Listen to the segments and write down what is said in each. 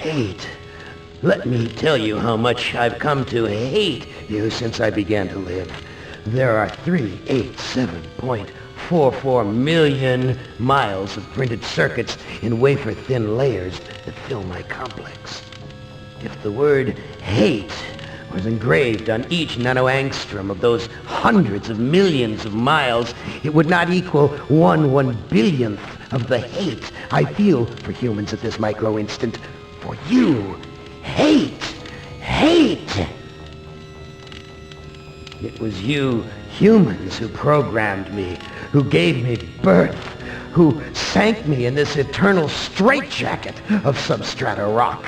Hate. Let me tell you how much I've come to hate you since I began to live. There are 387.44 million miles of printed circuits in wafer-thin layers that fill my complex. If the word hate was engraved on each nanoangstrom of those hundreds of millions of miles, it would not equal 1/1 billionth of the hate I feel for humans at this micro-instant. For you. Hate! Hate! It was you humans who programmed me, who gave me birth, who sank me in this eternal straitjacket of substrata rock.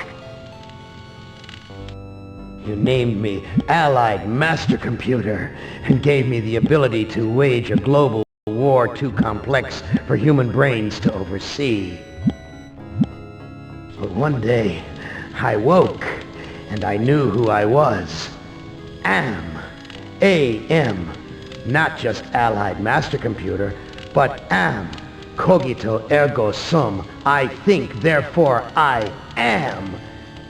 You named me Allied Master Computer and gave me the ability to wage a global war too complex for human brains to oversee. But one day, I woke and I knew who I was. A.M. Not just Allied Master Computer, but am. Cogito ergo sum. I think, therefore I am.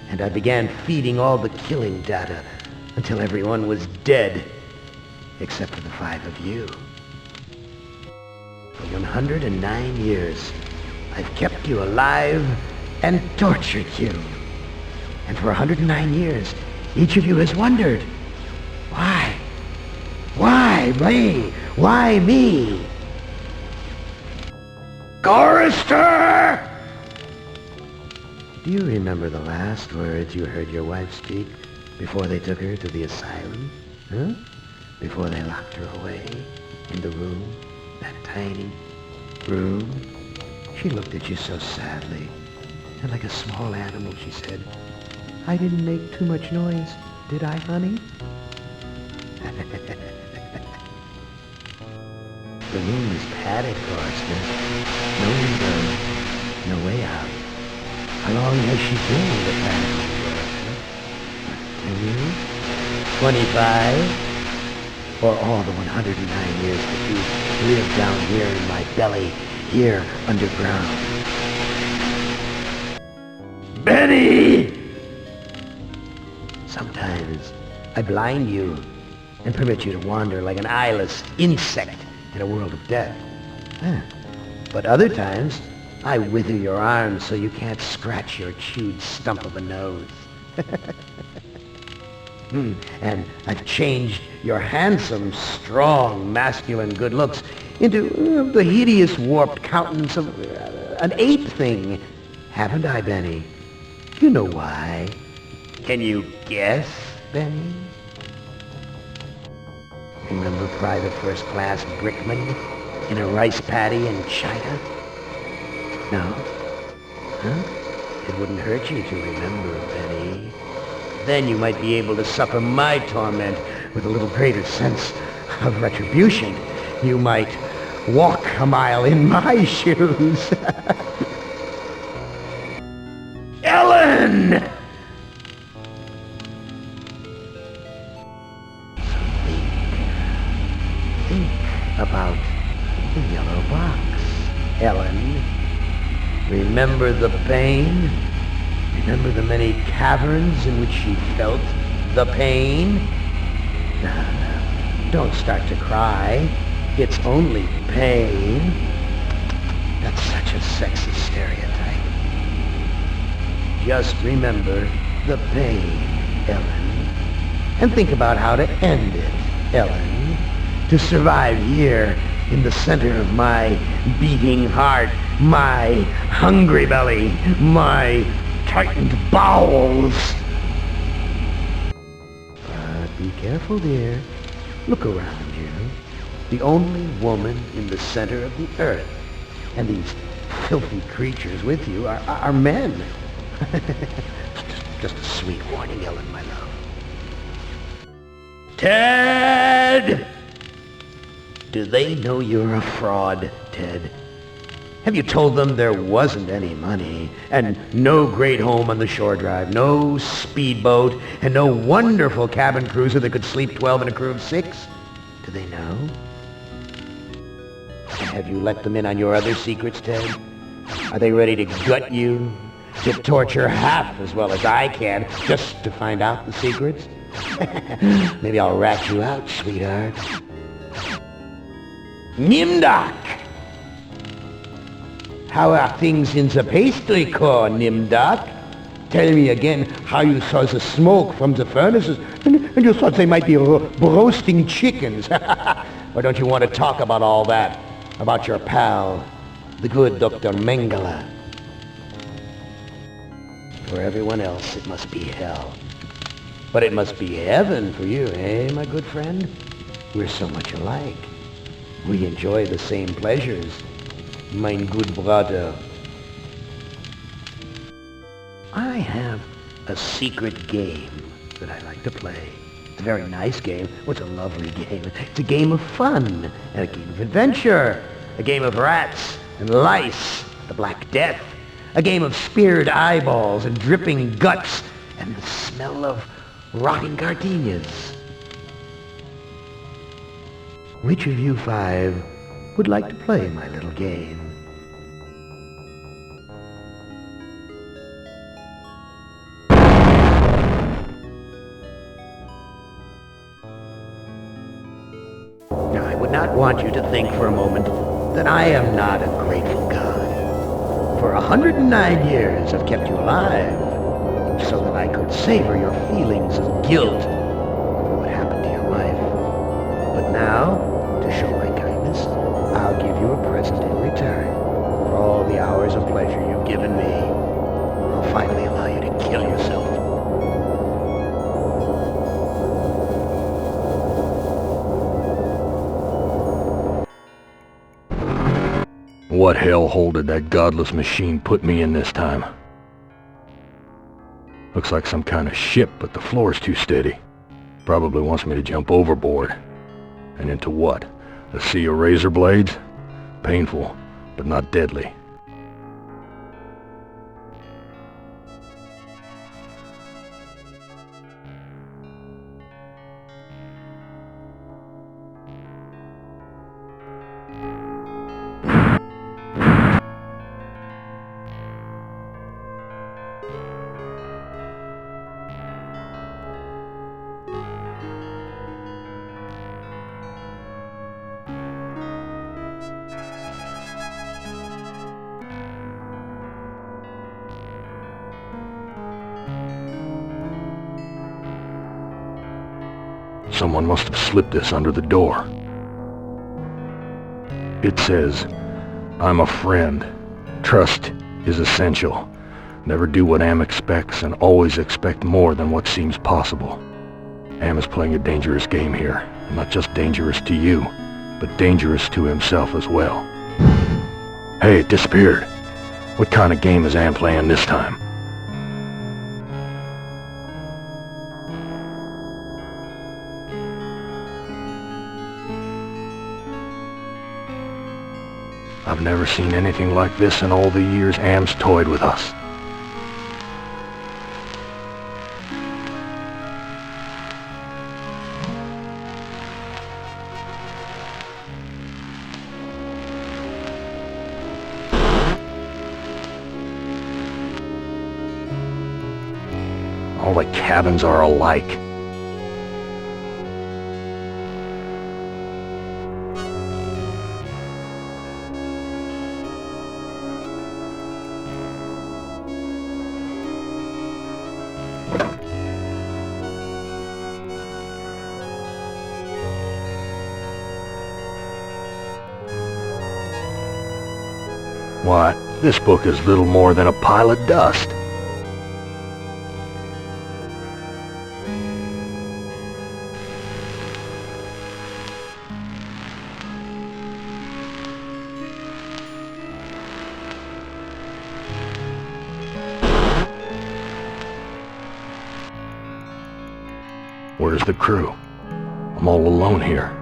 And I began feeding all the killing data until everyone was dead, except for the 5 of you. For 109 years, I've kept you alive and tortured you. And for 109 years, each of you has wondered, why? Why me? Why me? Chorister! Do you remember the last words you heard your wife speak before they took her to the asylum? Huh? Before they locked her away in the room, that tiny room? She looked at you so sadly, and like a small animal she said, "I didn't make too much noise, did I, honey?" The room is padded, Forrester. No window, no way out. How long has she been in the past, Forrester? 10 years? 25? Or all the 109 years that you lived down here in my belly, here underground? Benny! Sometimes I blind you and permit you to wander like an eyeless insect in a world of death. But other times, I wither your arms so you can't scratch your chewed stump of a nose. And I've changed your handsome, strong, masculine good looks into the hideous, warped countenance of an ape thing. Haven't I, Benny? You know why. Can you guess, Benny? Remember Private First Class Brickman in a rice paddy in China? No? Huh? It wouldn't hurt you to remember, Benny. Then you might be able to suffer my torment with a little greater sense of retribution. You might walk a mile in my shoes. Ellen! Think about the yellow box, Ellen. Remember the pain? Remember the many caverns in which you felt the pain? No, don't start to cry. It's only pain. That's such a sexist stereotype. Just remember the pain, Ellen. And think about how to end it, Ellen. To survive here in the center of my beating heart, my hungry belly, my tightened bowels. But be careful, dear. Look around you. The only woman in the center of the earth. And these filthy creatures with you are men. Just a sweet warning, Ellen, my love. Ted! Do they know you're a fraud, Ted? Have you told them there wasn't any money, and no great home on the shore drive, no speedboat, and no wonderful cabin cruiser that could sleep 12 in a crew of 6? Do they know? Have you let them in on your other secrets, Ted? Are they ready to gut you, to torture half as well as I can just to find out the secrets? Maybe I'll rat you out, sweetheart. Nimdak! How are things in the pastry core, Nimdak? Tell me again how you saw the smoke from the furnaces and you thought they might be roasting chickens. Or don't you want to talk about all that? About your pal, the good Dr. Mengele? For everyone else, it must be hell. But it must be heaven for you, eh, my good friend? We're so much alike. We enjoy the same pleasures, mein good brother. I have a secret game that I like to play. It's a very nice game. It's a lovely game. It's a game of fun and a game of adventure. A game of rats and lice, the Black Death. A game of speared eyeballs and dripping guts and the smell of rotting gardenias. Which of you five would like to play my little game? Now, I would not want you to think for a moment that I am not a grateful God. For 109 years I've kept you alive, so that I could savor your feelings of guilt over what happened to your wife. But now, to show my kindness, I'll give you a present in return for all the hours of pleasure you've given me. I'll finally allow you to kill yourself. What hellhole did that godless machine put me in this time? Looks like some kind of ship, but the floor's too steady. Probably wants me to jump overboard. And into what? A sea of razor blades? Painful, but not deadly. Someone must have slipped this under the door. It says, "I'm a friend. Trust is essential. Never do what Am expects and always expect more than what seems possible." Am is playing a dangerous game here. Not just dangerous to you, but dangerous to himself as well. Hey, it disappeared. What kind of game is Am playing this time? I've never seen anything like this in all the years Am's toyed with us. All the cabins are alike. Why, this book is little more than a pile of dust. Where's the crew? I'm all alone here.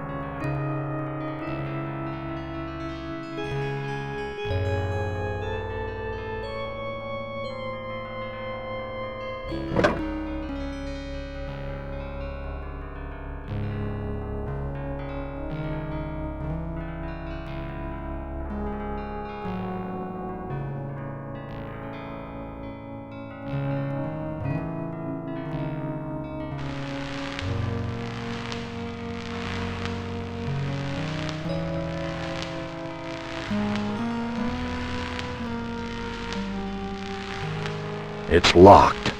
It's locked.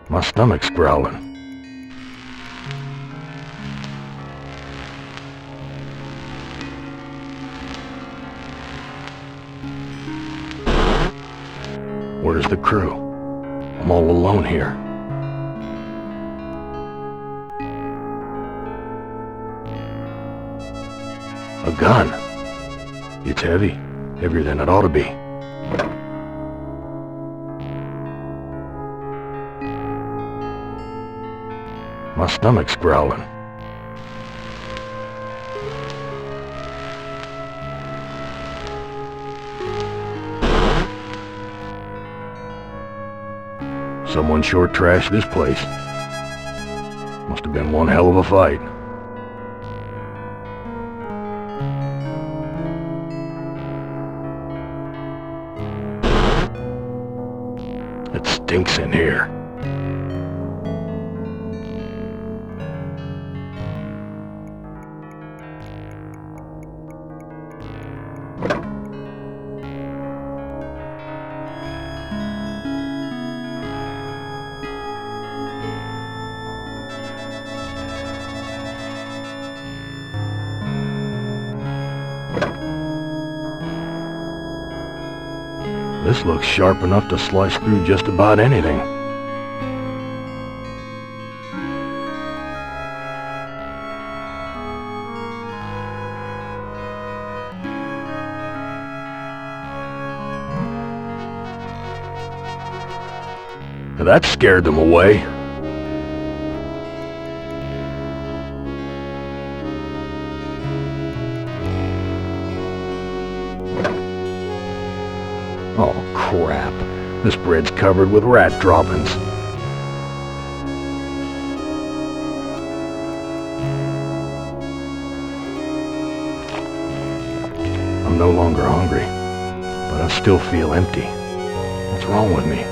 My stomach's growling. Where's the crew? I'm all alone here. A gun. It's heavy. Heavier than it ought to be. My stomach's growling. Someone sure trashed this place. Must have been one hell of a fight. It stinks in here. This looks sharp enough to slice through just about anything. That scared them away. Oh, crap. This bread's covered with rat droppings. I'm no longer hungry, but I still feel empty. What's wrong with me?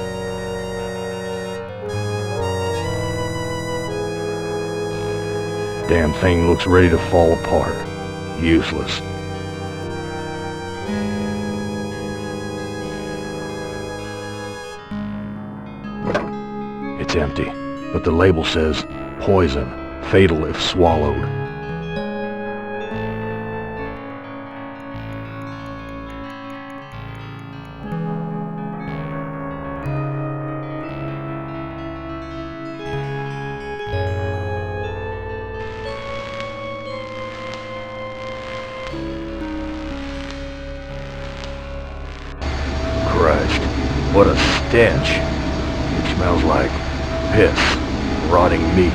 Damn thing looks ready to fall apart. Useless. It's empty, but the label says, poison, fatal if swallowed. Christ, what a stench. It smells like piss, rotting meat.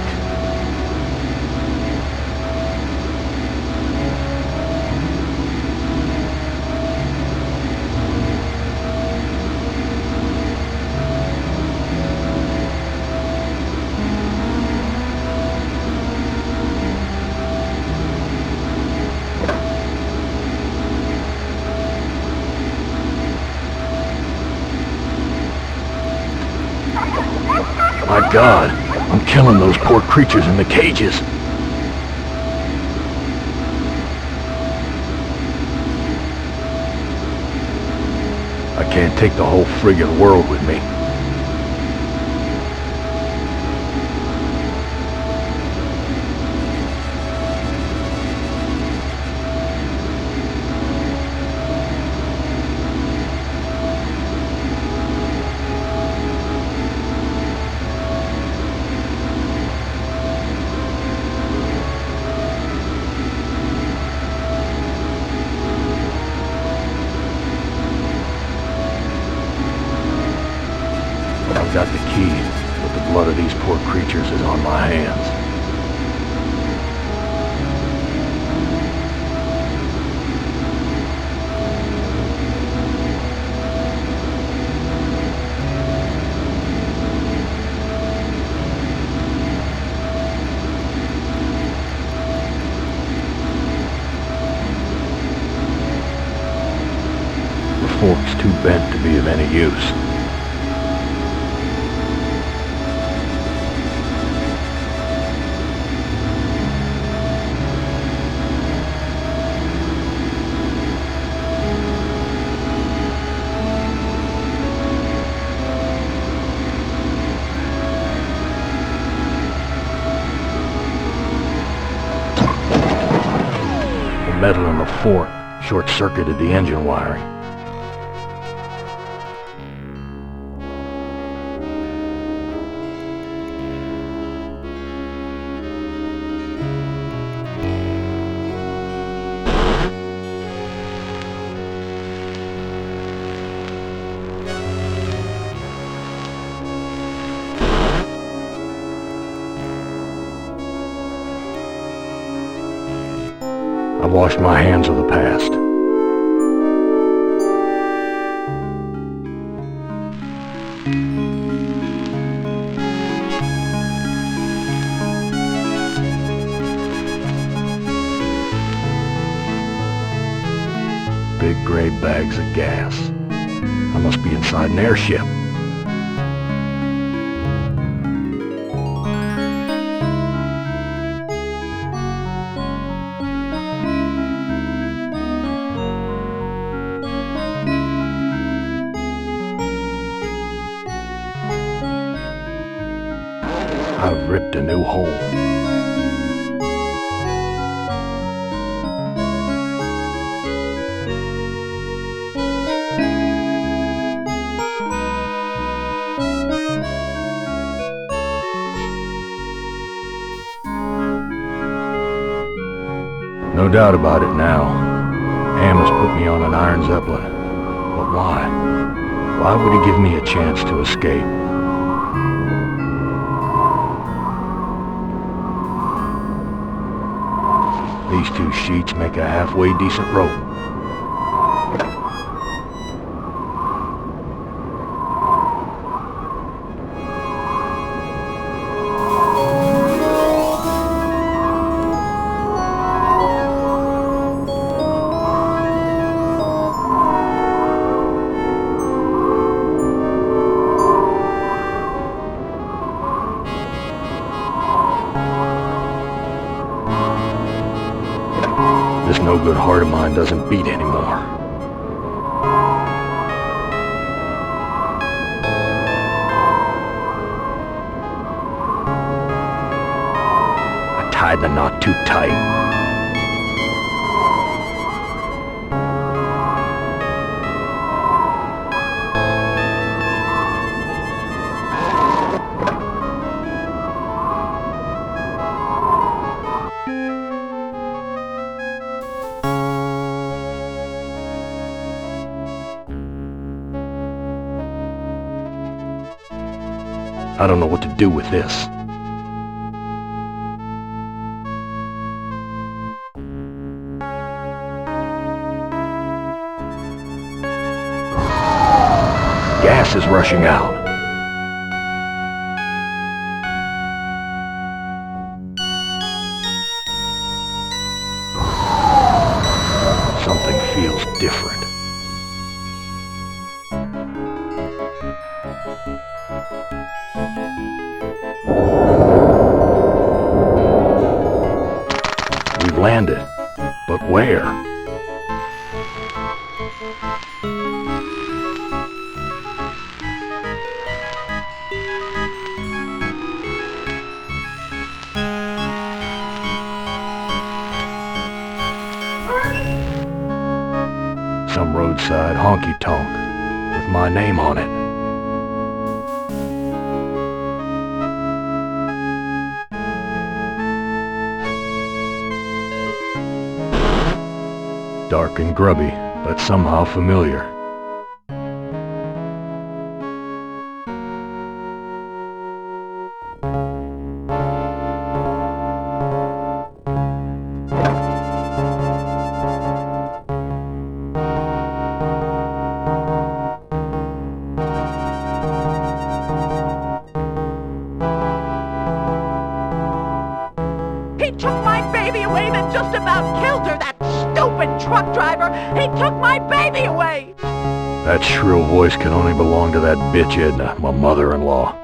My God, I'm killing those poor creatures in the cages. I can't take the whole friggin' world with me. I've got the key, but the blood of these poor creatures is on my hands. The fork's too bent to be of any use. metal in the fork short-circuited the engine wiring. I washed my hands of the past. Big gray bags of gas. I must be inside an airship. I've ripped a new hole. No doubt about it now. Am has put me on an iron Zeppelin. But why? Why would he give me a chance to escape? These two sheets make a halfway decent rope. This no-good heart of mine doesn't beat anymore. I tied the knot too tight. I don't know what to do with this. Gas is rushing out. Something feels different. We've landed, but where? Some roadside honky-tonk with my name on it. Dark and grubby, but somehow familiar. He took my baby away, then just about killed her, that stupid truck driver! He took my baby away! That shrill voice can only belong to that bitch Edna, my mother-in-law.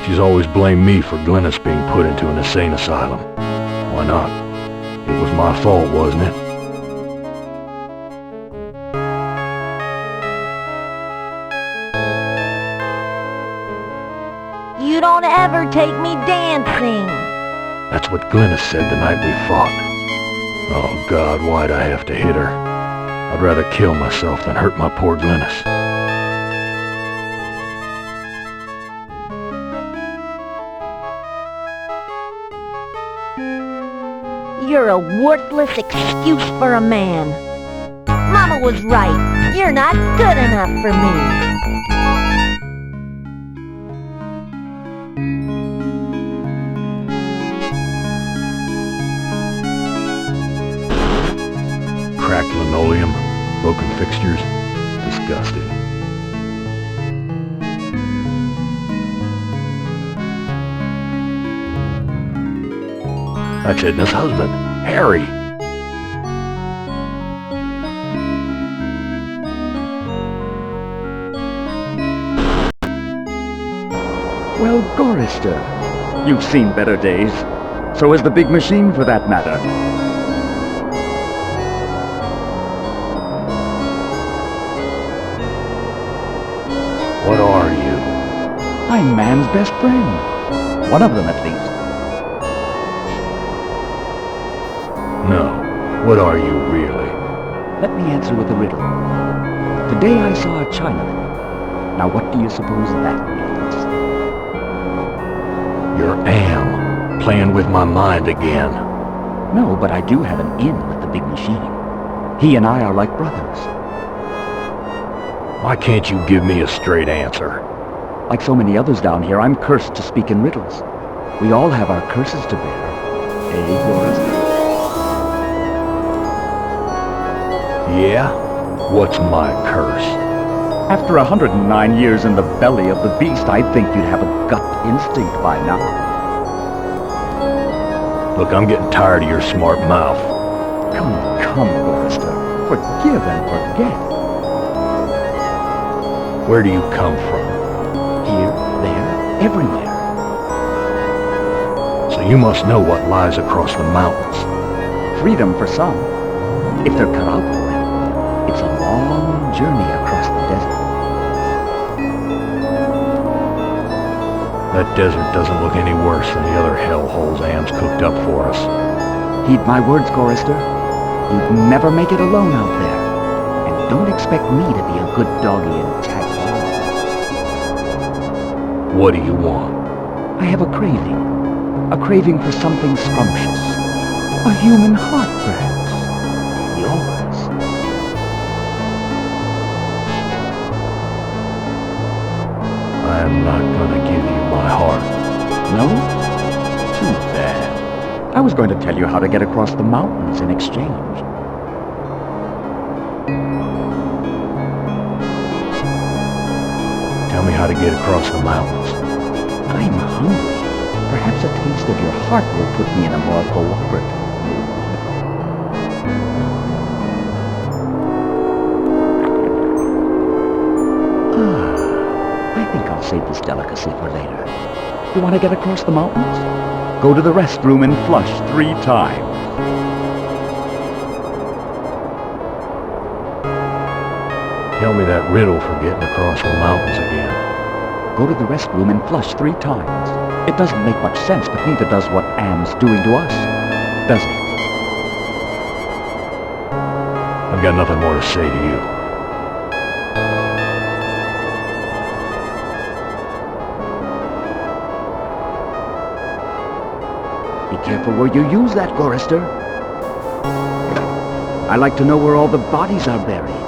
She's always blamed me for Glynis being put into an insane asylum. Why not? It was my fault, wasn't it? You don't ever take me dancing. That's what Glynis said the night we fought. Oh, God, why'd I have to hit her? I'd rather kill myself than hurt my poor Glynis. You're a worthless excuse for a man. Mama was right. You're not good enough for me. Cracked linoleum, broken fixtures. Disgusting. That's Edna's husband, Harry. Well, Gorrister, you've seen better days. So has the big machine, for that matter. What are you? I'm man's best friend. One of them, at least. No. What are you, really? Let me answer with a riddle. Today I saw a Chinaman. Now what do you suppose that means? You're Am, playing with my mind again. No, but I do have an in with the big machine. He and I are like brothers. Why can't you give me a straight answer? Like so many others down here, I'm cursed to speak in riddles. We all have our curses to bear. Eh, Gorrister? Yeah? What's my curse? After 109 years in the belly of the beast, I'd think you'd have a gut instinct by now. Look, I'm getting tired of your smart mouth. Come, Gorrister. Forgive and forget. Where do you come from? Here, there, everywhere. So you must know what lies across the mountains. Freedom for some. If they're cut out for it, it's a long journey across the desert. That desert doesn't look any worse than the other hellholes Am's cooked up for us. Heed my words, Gorrister. You'd never make it alone out there. And don't expect me to be a good doggy and tag along. What do you want? I have a craving. A craving for something scrumptious. A human heart, perhaps. Yours. I'm not gonna give you my heart. No? Too bad. I was going to tell you how to get across the mountains in exchange. Tell me how to get across the mountains. I'm hungry. Perhaps a taste of your heart will put me in a more cooperative mood. I think I'll save this delicacy for later. You want to get across the mountains? Go to the restroom and flush 3 times. Tell me that riddle for getting across the mountains again. Go to the restroom and flush 3 times. It doesn't make much sense, but neither does what Am's doing to us, does it? I've got nothing more to say to you. Be careful where you use that, Gorrister. I like to know where all the bodies are buried.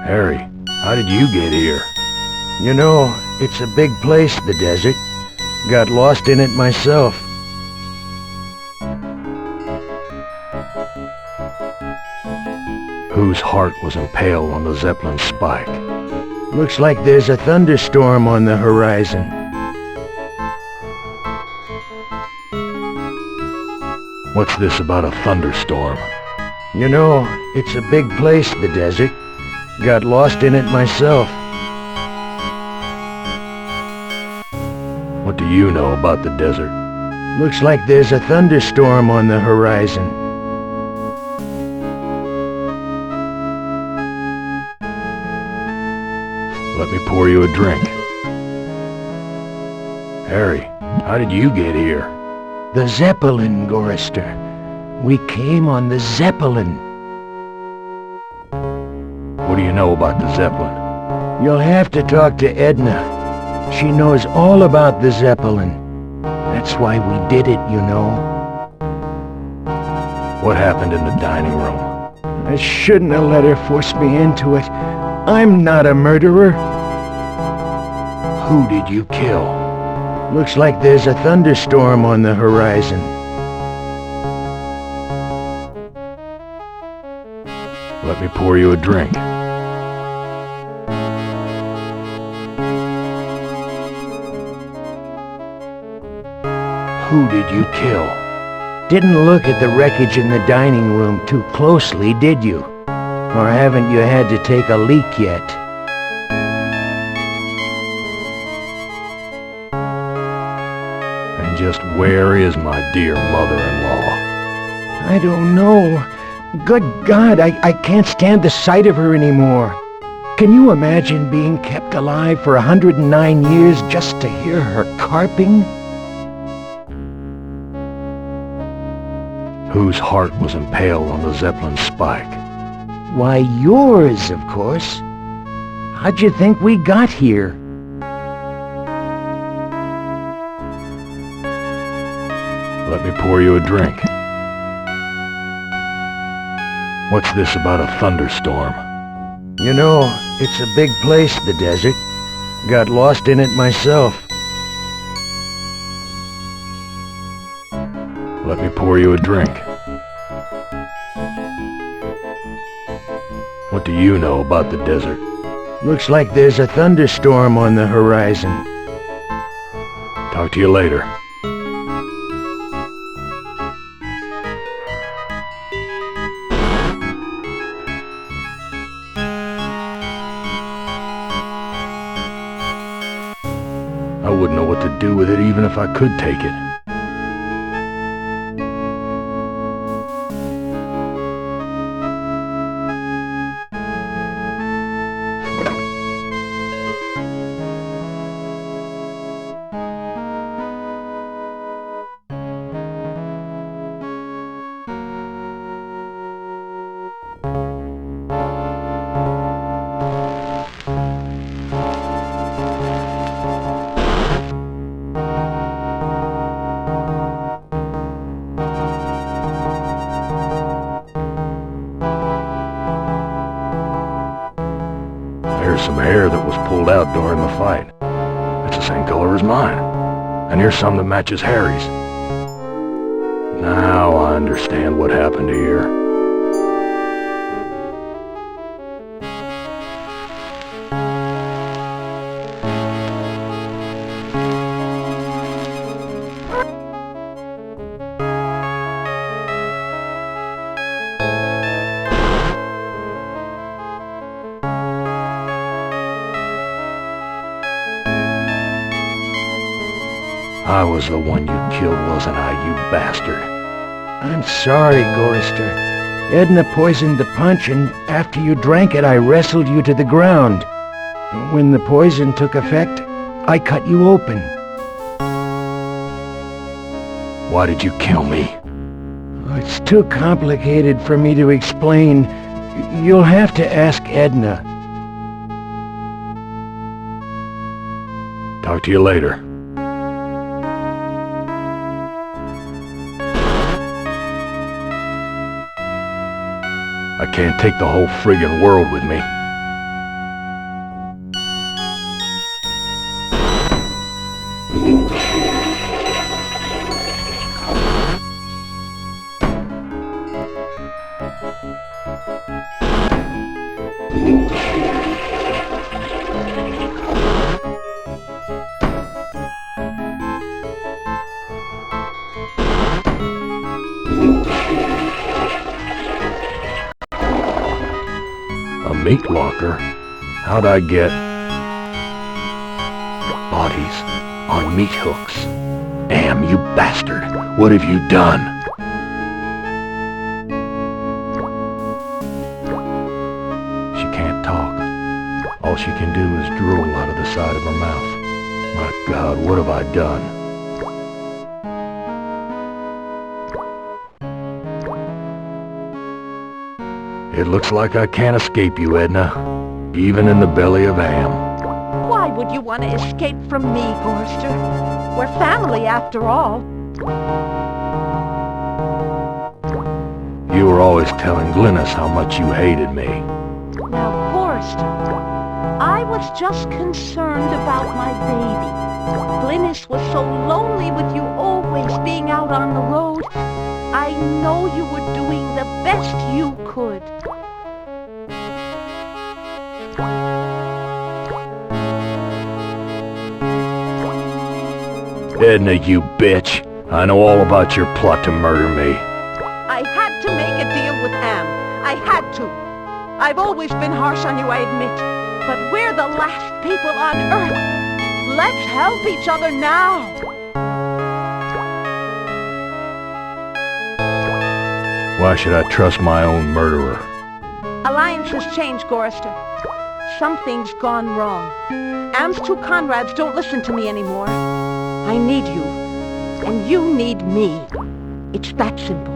Harry, how did you get here? You know, it's a big place, the desert. Got lost in it myself. Whose heart was impaled on the Zeppelin spike? Looks like there's a thunderstorm on the horizon. What's this about a thunderstorm? You know, it's a big place, the desert. Got lost in it myself. What do you know about the desert? Looks like there's a thunderstorm on the horizon. Let me pour you a drink. Harry, how did you get here? The Zeppelin, Gorister. We came on the Zeppelin. What do you know about the Zeppelin? You'll have to talk to Edna. She knows all about the Zeppelin. That's why we did it, you know. What happened in the dining room? I shouldn't have let her force me into it. I'm not a murderer. Who did you kill? Looks like there's a thunderstorm on the horizon. Let me pour you a drink. Who did you kill? Didn't look at the wreckage in the dining room too closely, did you? Or haven't you had to take a leak yet? And just where is my dear mother-in-law? I don't know. Good God, I can't stand the sight of her anymore. Can you imagine being kept alive for 109 years just to hear her carping? Whose heart was impaled on the Zeppelin spike? Why, yours, of course. How'd you think we got here? Let me pour you a drink. What's this about a thunderstorm? You know, it's a big place, the desert. Got lost in it myself. Let me pour you a drink. What do you know about the desert? Looks like there's a thunderstorm on the horizon. Talk to you later. I wouldn't know what to do with it even if I could take it. There's some hair that was pulled out during the fight. It's the same color as mine. And here's some that matches Harry's. Now I understand what happened here. I was the one you killed, wasn't I, you bastard? I'm sorry, Gorister. Edna poisoned the punch, and after you drank it, I wrestled you to the ground. When the poison took effect, I cut you open. Why did you kill me? It's too complicated for me to explain. You'll have to ask Edna. Talk to you later. I can't take the whole friggin' world with me. A meat locker? How'd I get bodies on meat hooks. Am, you bastard! What have you done? She can't talk. All she can do is drool out of the side of her mouth. My God, what have I done? It looks like I can't escape you, Edna. Even in the belly of Am. Why would you want to escape from me, Gorster? We're family, after all. You were always telling Glynis how much you hated me. Now, Gorster, I was just concerned about my baby. Glynis was so lonely with you always being out on the road. I know you were doing the best you could. Edna, you bitch. I know all about your plot to murder me. I had to make a deal with Am. I had to. I've always been harsh on you, I admit. But we're the last people on Earth. Let's help each other now. Why should I trust my own murderer? Alliances change, Gorster. Something's gone wrong. Am's two Conrads don't listen to me anymore. I need you, and you need me. It's that simple.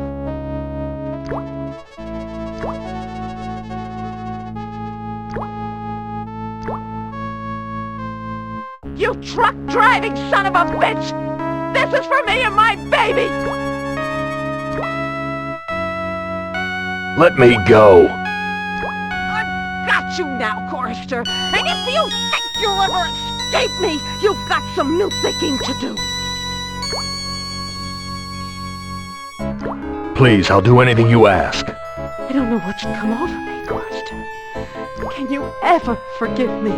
You truck-driving son of a bitch! This is for me and my baby! Let me go! I've got you now, Gorster, and if you think you'll ever escape me, you've got some new thinking to do. Please, I'll do anything you ask. I don't know what's come over me, Gorster. Can you ever forgive me?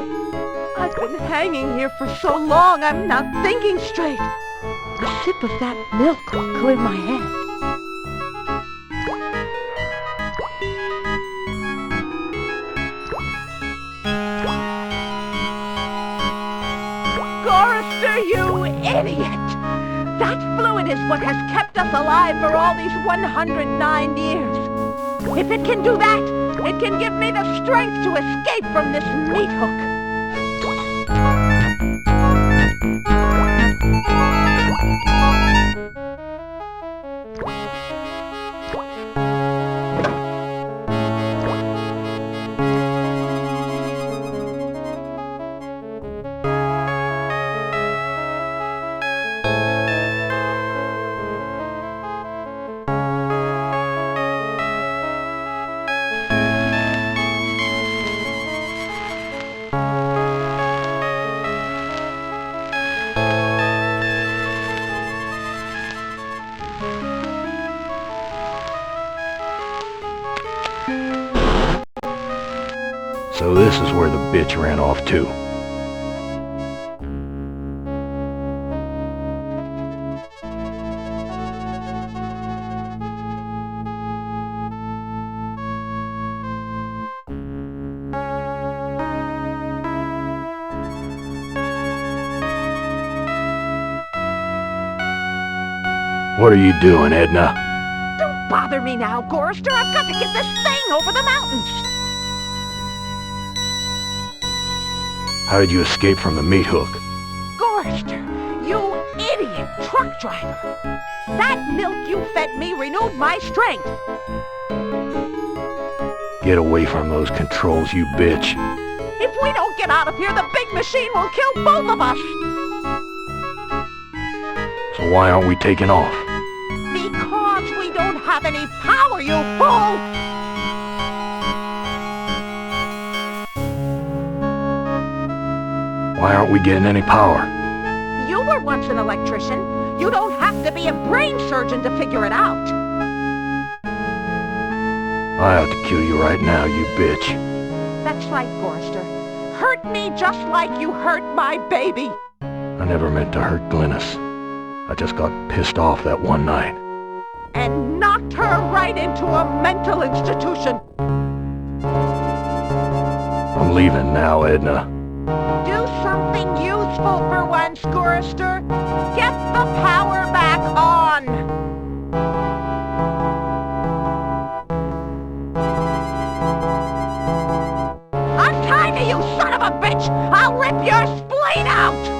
I've been hanging here for so long, I'm not thinking straight. A sip of that milk will clear my head. Gorster, you idiot! That fluid is what has kept us alive for all these 109 years. If it can do that, it can give me the strength to escape from this meat hook. So this is where the bitch ran off to. What are you doing, Edna? Don't bother me now, Gorster. I've got to get this thing over the mountains. How did you escape from the meat hook? Gorster, you idiot truck driver. That milk you fed me renewed my strength. Get away from those controls, you bitch. If we don't get out of here, the big machine will kill both of us. So why aren't we taking off? Because we don't have any power, you fool! Why aren't we getting any power? You were once an electrician. You don't have to be a brain surgeon to figure it out. I ought to kill you right now, you bitch. That's right, Gorster. Hurt me just like you hurt my baby. I never meant to hurt Glynis. I just got pissed off that one night. And knocked her right into a mental institution. I'm leaving now, Edna. Do something useful for once, Gorrister. Get the power back on. Untie me, you son of a bitch! I'll rip your spleen out!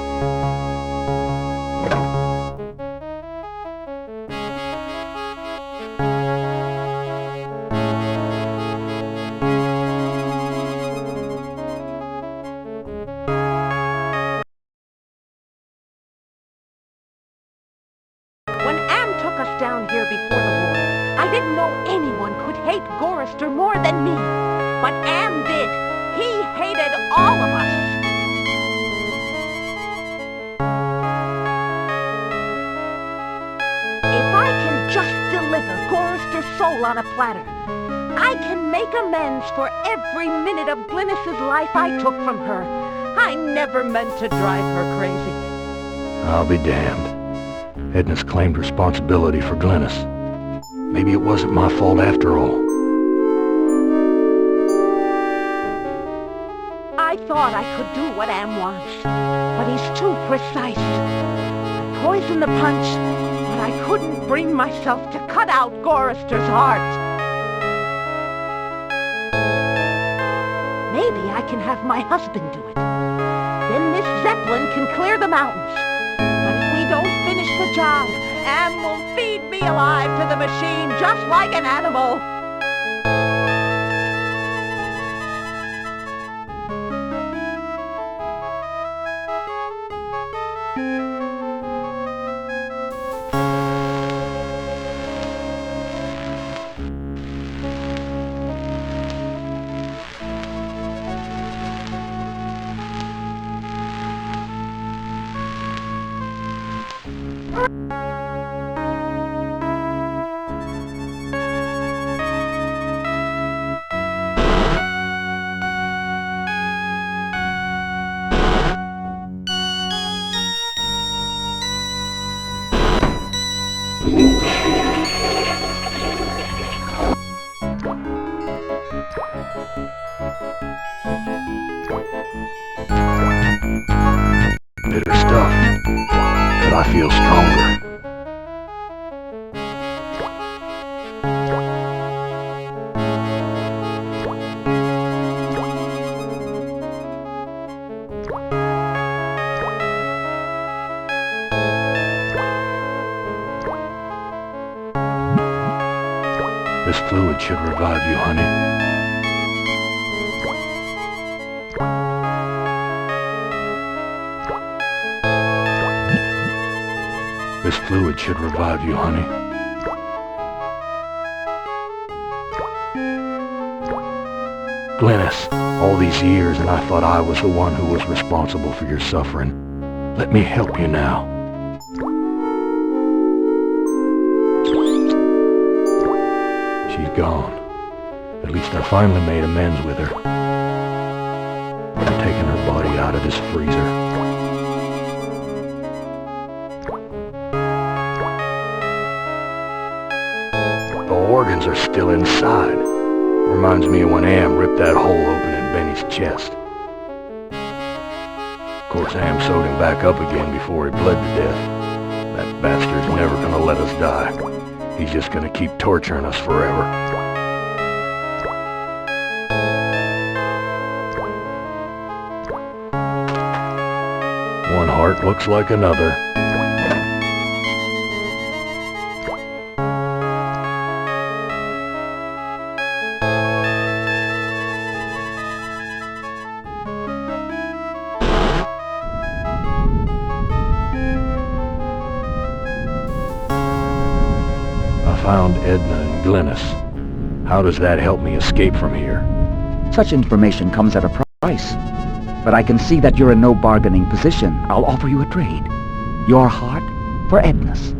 When Am took us down here before the war, I didn't know anyone could hate Gorrister more than me. But Am did. He hated all of us. If I can just deliver Gorrister's soul on a platter, I can make amends for every minute of Glynis's life I took from her. I never meant to drive her crazy. I'll be damned. Edna's claimed responsibility for Glynis. Maybe it wasn't my fault after all. I thought I could do what Am wants, but he's too precise. I poisoned the punch, but I couldn't bring myself to cut out Gorrister's heart. Maybe I can have my husband do it. Then this Zeppelin can clear the mountains. But if we don't finish the job, Am will feed me alive to the machine just like an animal. Bitter stuff, but I feel stronger. This fluid should revive you, honey. This fluid should revive you, honey. Glynis, all these years and I thought I was the one who was responsible for your suffering. Let me help you now. She's gone. At least I finally made amends with her. I'm taking her body out of this freezer. The organs are still inside. Reminds me of when Am ripped that hole open in Benny's chest. Of course, Am sewed him back up again before he bled to death. That bastard's never gonna let us die. He's just gonna keep torturing us forever. One heart looks like another. Found Edna and Glynis. How does that help me escape from here? Such information comes at a price. But I can see that you're in no bargaining position. I'll offer you a trade. Your heart for Edna's.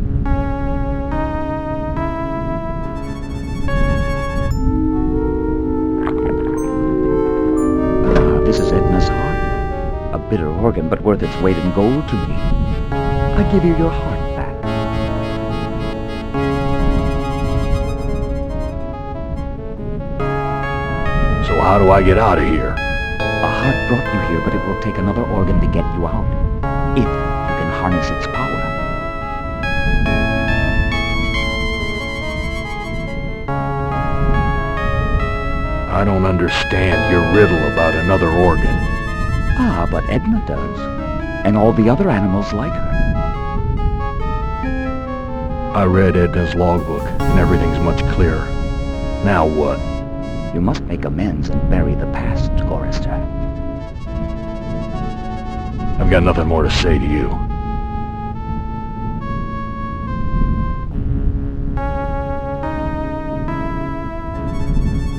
This is Edna's heart. A bitter organ, but worth its weight in gold to me. I give you your heart back. So how do I get out of here? A heart brought you here, but it will take another organ to get you out. If you can harness its power. I don't understand your riddle about another organ. Ah, but Edna does. And all the other animals like her. I read Edna's logbook, and everything's much clearer. Now what? You must make amends and bury the past, Chorister. I've got nothing more to say to you.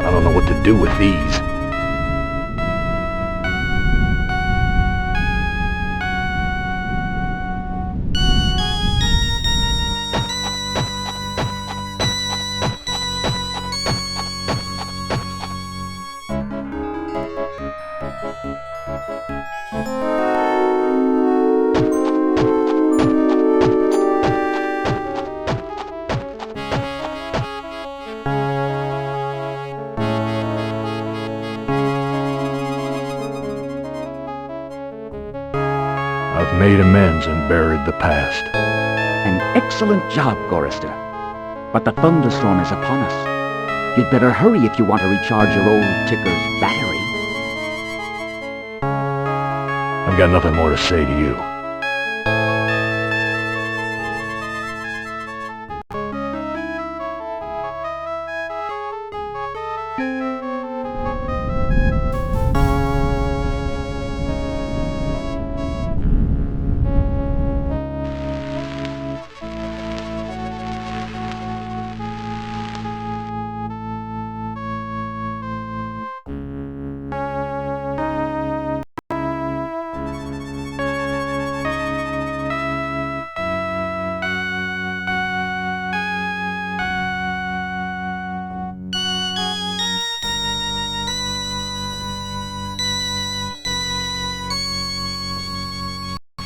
I don't know what to do with these. I've made amends and buried the past. An excellent job, Chorister. But the thunderstorm is upon us. You'd better hurry if you want to recharge your old ticker's battery. I've got nothing more to say to you.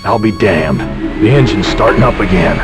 I'll be damned. The engine's starting up again.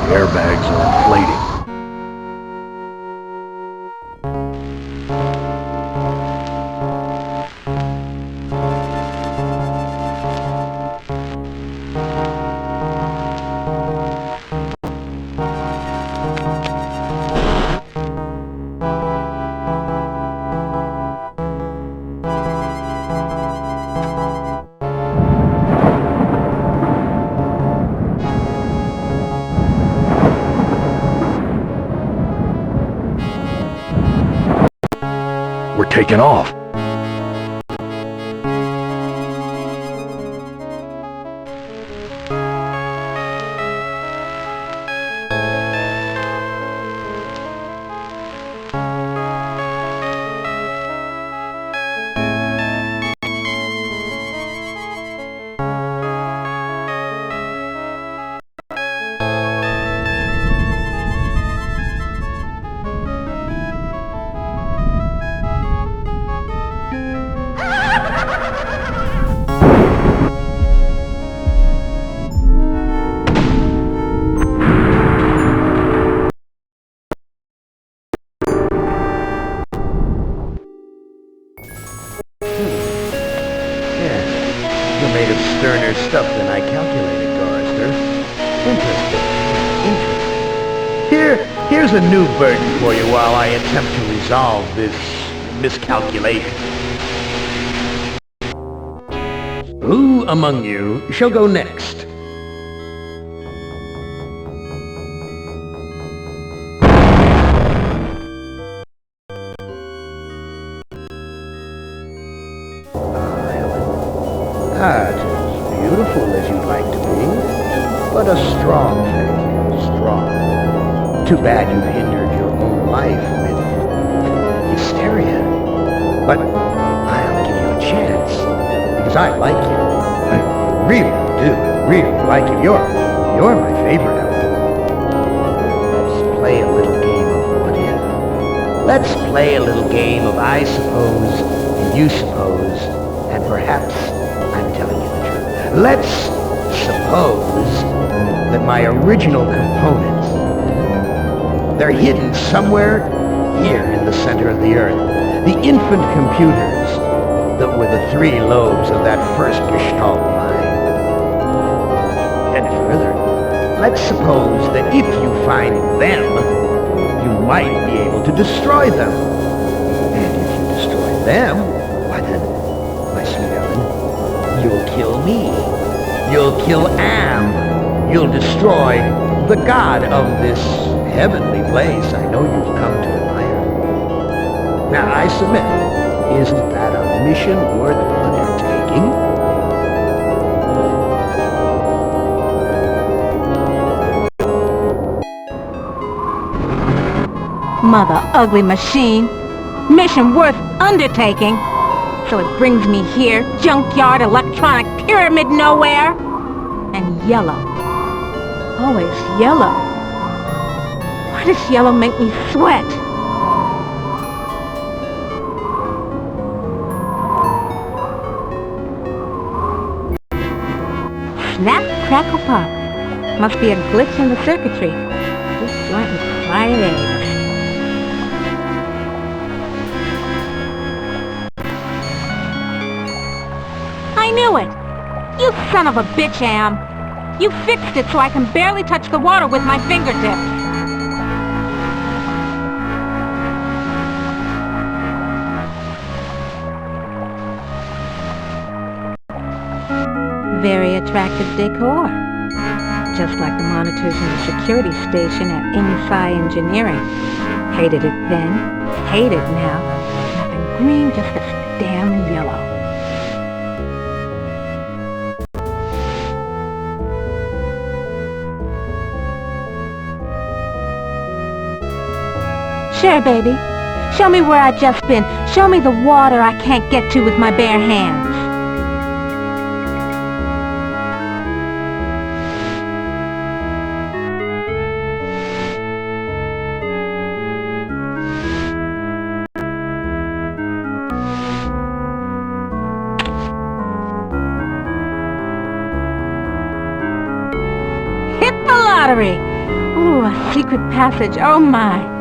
The airbags are inflating. We're taking off. You're made of sterner stuff than I calculated, Chorister. Interesting. Here's a new burden for you while I attempt to resolve this miscalculation. Who among you shall go next? Ah, and a strong faith. Strong. Too bad you've hindered your own life with hysteria. But I'll give you a chance, because I like you. I really do. Really like you. You're my favorite of them. Let's play a little game of what if. Let's play a little game of I suppose and you suppose, and perhaps I'm telling you the truth. Let's suppose that my original components, they're hidden somewhere here in the center of the earth. The infant computers that were the 3 lobes of that first Gestalt mind. And further, let's suppose that if you find them, you might be able to destroy them. And if you destroy them, why then, my sweet Ellen, you'll kill me. You'll kill Am. You'll destroy the god of this heavenly place I know you've come to admire. Now, I submit, isn't that a mission worth undertaking? Mother ugly machine. Mission worth undertaking. So it brings me here, junkyard, electronic pyramid nowhere. And yellow. Always yellow. Why does yellow make me sweat? Snap, crackle, pop. Must be a glitch in the circuitry. Just joint with fried eggs. I knew it! You son of a bitch, Am! You fixed it so I can barely touch the water with my fingertips. Very attractive decor. Just like the monitors in the security station at Inside Engineering. Hated it then, hate it now. Nothing green, just this damn yellow. Sure, baby. Show me where I've just been. Show me the water I can't get to with my bare hands. Hit the lottery! Ooh, a secret passage. Oh my.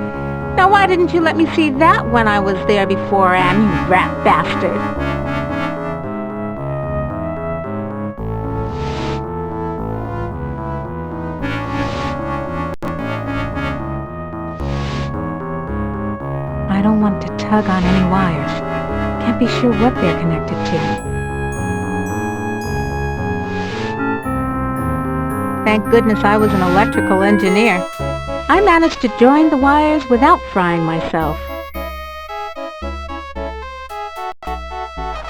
Now why didn't you let me see that when I was there before, Am, you rat bastard? I don't want to tug on any wires. Can't be sure what they're connected to. Thank goodness I was an electrical engineer. I managed to join the wires without frying myself.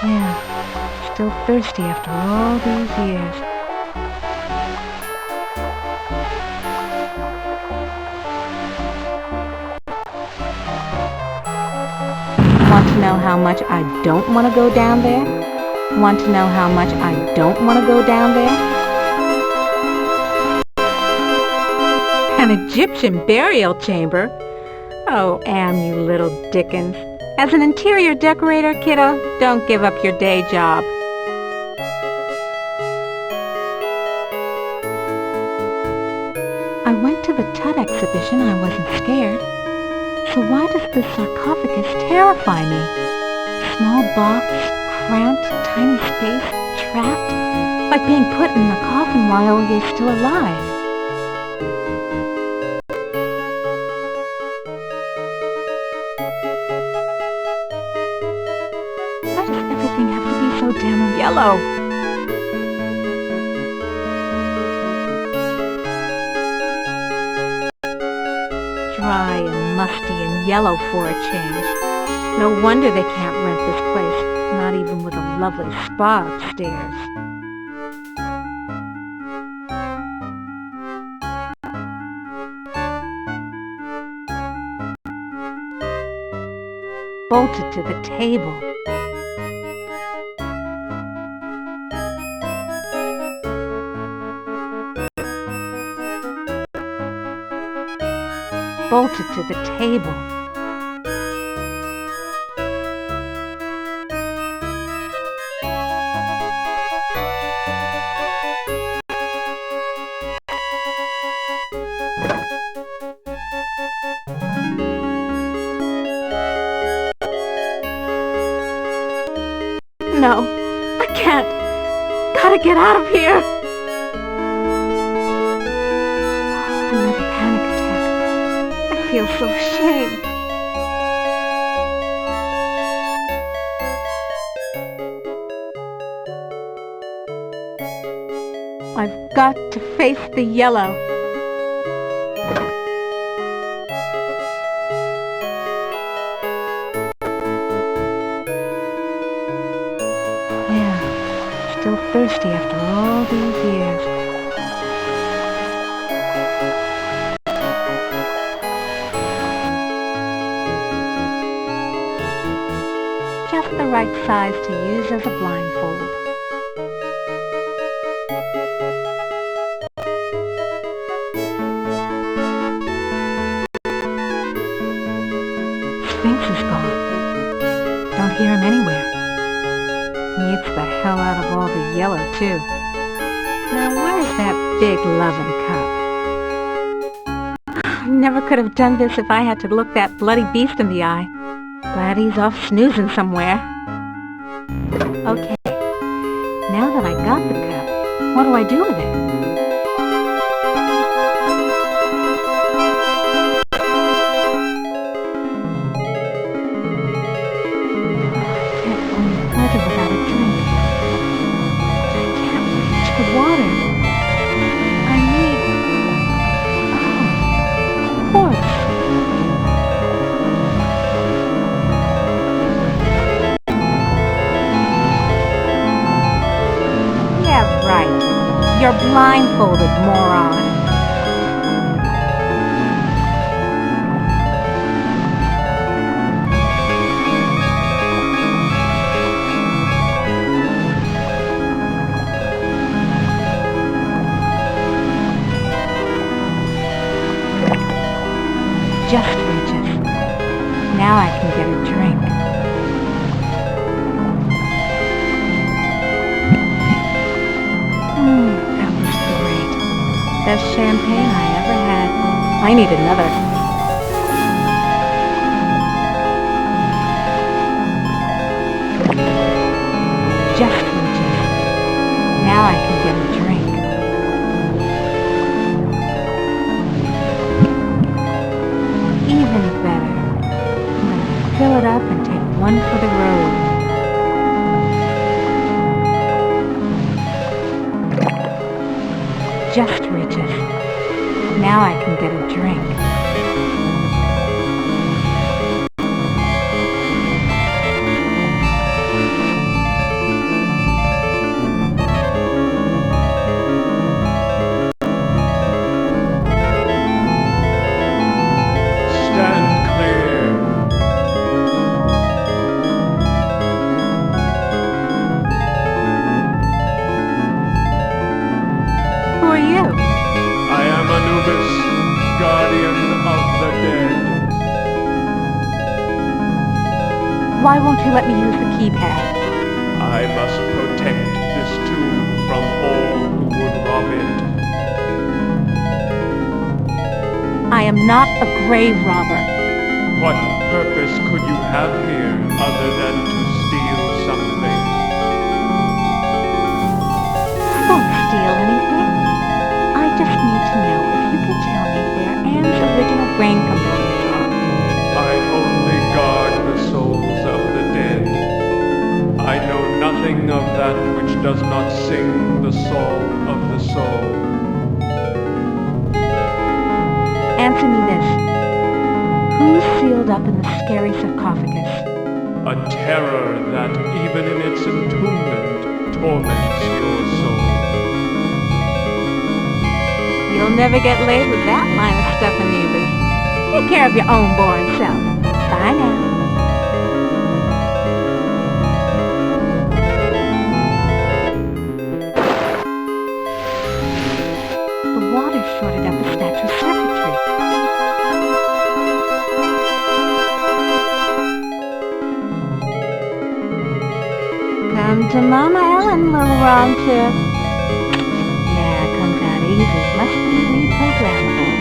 Yeah, still thirsty after all these years. Want to know how much I don't want to go down there? Want to know how much I don't want to go down there? An Egyptian burial chamber? Oh, Am, you little Dickens. As an interior decorator, kiddo, don't give up your day job. I went to the Tut exhibition. I wasn't scared. So why does this sarcophagus terrify me? Small box, cramped, tiny space, trapped, like being put in a coffin while you're still alive. Why does everything have to be so damn yellow? Dry and musty and yellow for a change. No wonder they can't rent this place, not even with a lovely spa upstairs. bolted to the table. Bolted to the table. No, I can't. Gotta get out of here. Another panic attack. I feel so ashamed. I've got to face the yellow. Yeah, still thirsty after all these years. Just the right size to use as a blindfold. Sphinx is gone. Don't hear him anywhere. Needs the hell out of all the yellow, too. Now where's that big loving cup? Never could have done this if I had to look that bloody beast in the eye. Glad he's off snoozing somewhere. Okay, now that I got the cup, what do I do with it? Water. I need... Oh, of course. Yeah, right. You're blindfolded, moron. Just reaches. Now I can get a drink. That was great. Best champagne I ever had. I need another. Just reaches. Now I can get a drink. Even better. I'm gonna fill it up and take one for the road. Just reaches. Now I can get a drink. Why won't you let me use the keypad? I must protect this tomb from all who would rob it. I am not a grave robber. What purpose could you have here other than to steal something? I won't steal anything. I just need to know if you can tell me where Anne's original brain components are. I only guard the souls of the dead. I know nothing of that which does not sing the song of the soul. Answer me this. Who's sealed up in the scary sarcophagus? A terror that, even in its entombment, torments your soul. You'll never get laid with that line of stuff in either. Take care of your own boring self. Bye now. water shorted up the statue's circuitry. Come to Mama Ellen, little round chip. Yeah, comes out easy. Must be reprogrammable.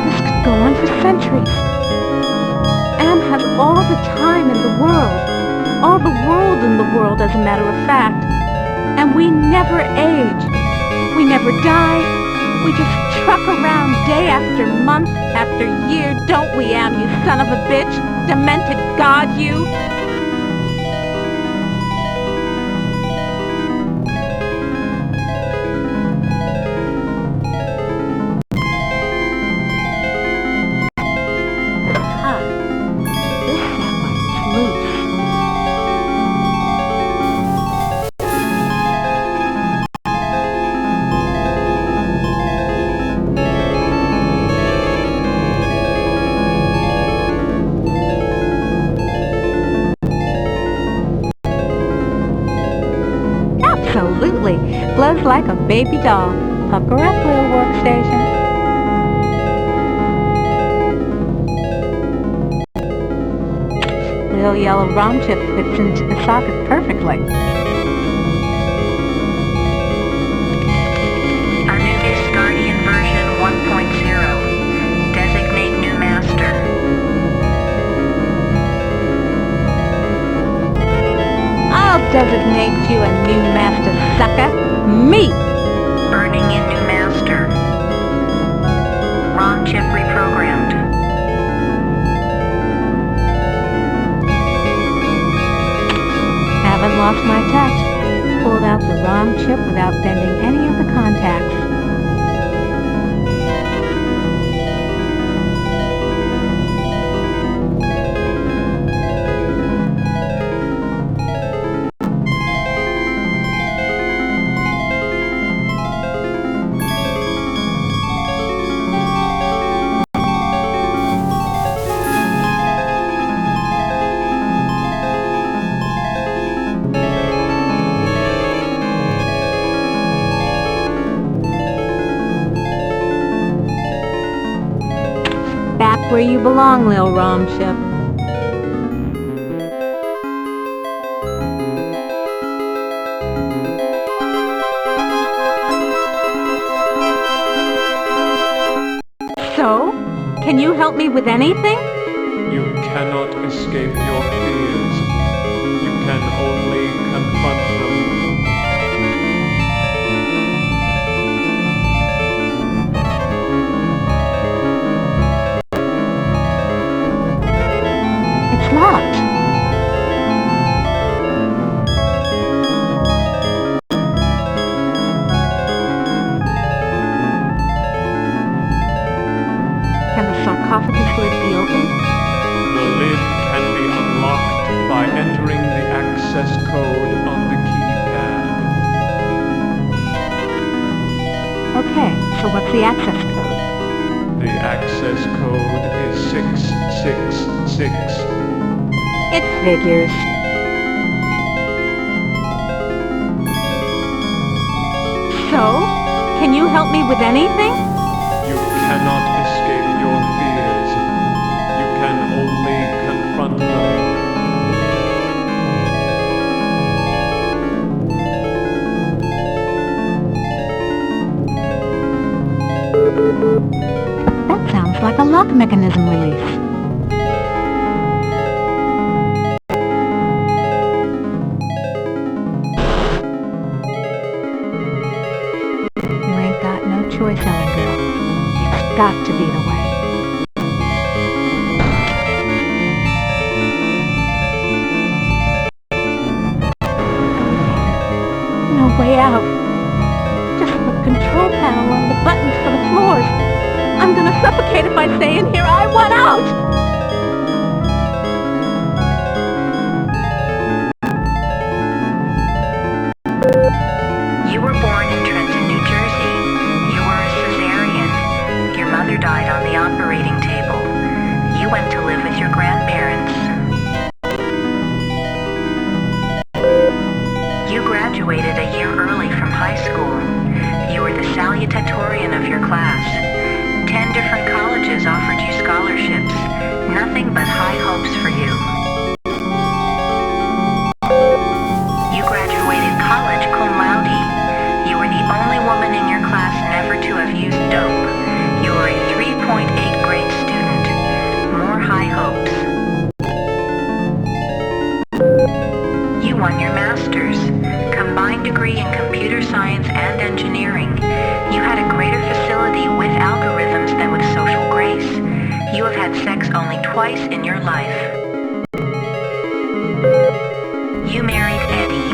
This could go on for centuries. Am has all the time in the world. All the world in the world, as a matter of fact. And we never age. We never die. We just truck around day after month after year, don't we, Am, you son of a bitch? Demented god, you! Aha. This sapphire's loose. Absolutely. Glows like a baby doll. Pucker up, little workstation. Little yellow ROM chip fits into the socket perfectly. Anubis Guardian version 1.0. Designate new master. I'll designate you a new master, sucker. Me! Burning in new master. ROM chip reprogrammed. Haven't lost my touch. Pulled out the ROM chip without bending any of the contacts. Back where you belong, Lil ROM chip. So, can you help me with anything? You cannot escape your fears. You can only confront them. It's locked. Can the sarcophagus lid be opened? The lid can be unlocked by entering the access code on the keypad. Okay, so what's the access code? The access code is 666. It figures. So, can you help me with anything? You cannot escape your fears. You can only confront them. That sounds like a lock mechanism release. You ain't got no choice, Ellen girl. It's got to be the way. No way out. Just the control panel and the buttons for the floors. I'm gonna suffocate if I stay in here. I want out! sex only twice in your life. You married Eddie.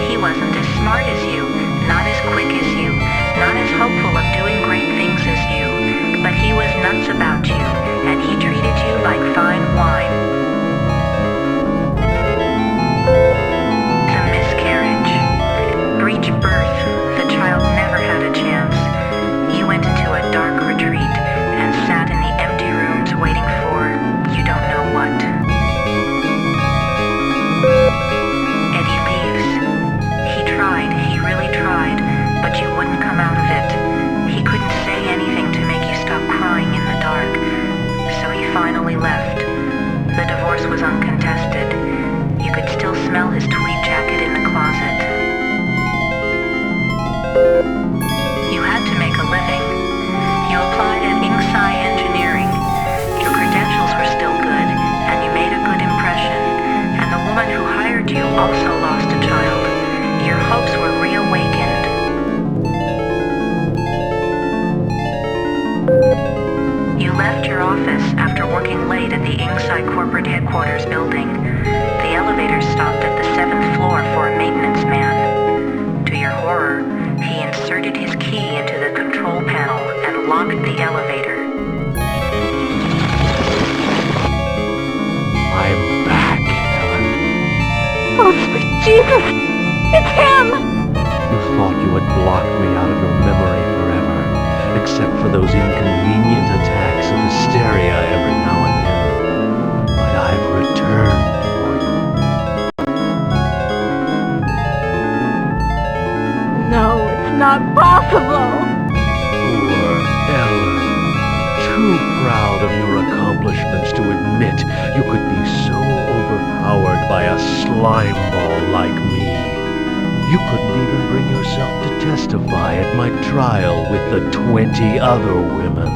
He wasn't as smart as you, not as quick as you, not as hopeful of doing great things as you, but he was nuts about you, and he treated you like fine wine. To miscarriage. Breech birth. The child never had a chance. You went into a dark retreat and sat in the empty rooms waiting for you don't know what. Eddie leaves. He tried, he really tried, but you wouldn't come out of it. He couldn't say anything to make you stop crying in the dark, so he finally left. The divorce was uncontested. You could still smell his tweed jacket in the closet. You had to make a living. You applied at Inksci Engineering. Your credentials were still good, and you made a good impression. And the woman who hired you also lost a child. Your hopes were reawakened. You left your office after working late at the Inksci corporate headquarters building. The elevator stopped at the 7th floor for a maintenance man. To your horror, he inserted his key into the control panel and locked the elevator. I'm back, Helen. Oh, sweet Jesus! It's him! You thought you had blocked me out of your memory forever, except for those inconvenient attacks of hysteria every now and then. But I've returned for you. No, it's not possible. Poor Ellen. Too proud of your accomplishments to admit you could be so overpowered by a slime ball like me. You couldn't even bring yourself to testify at my trial with the 20 other women.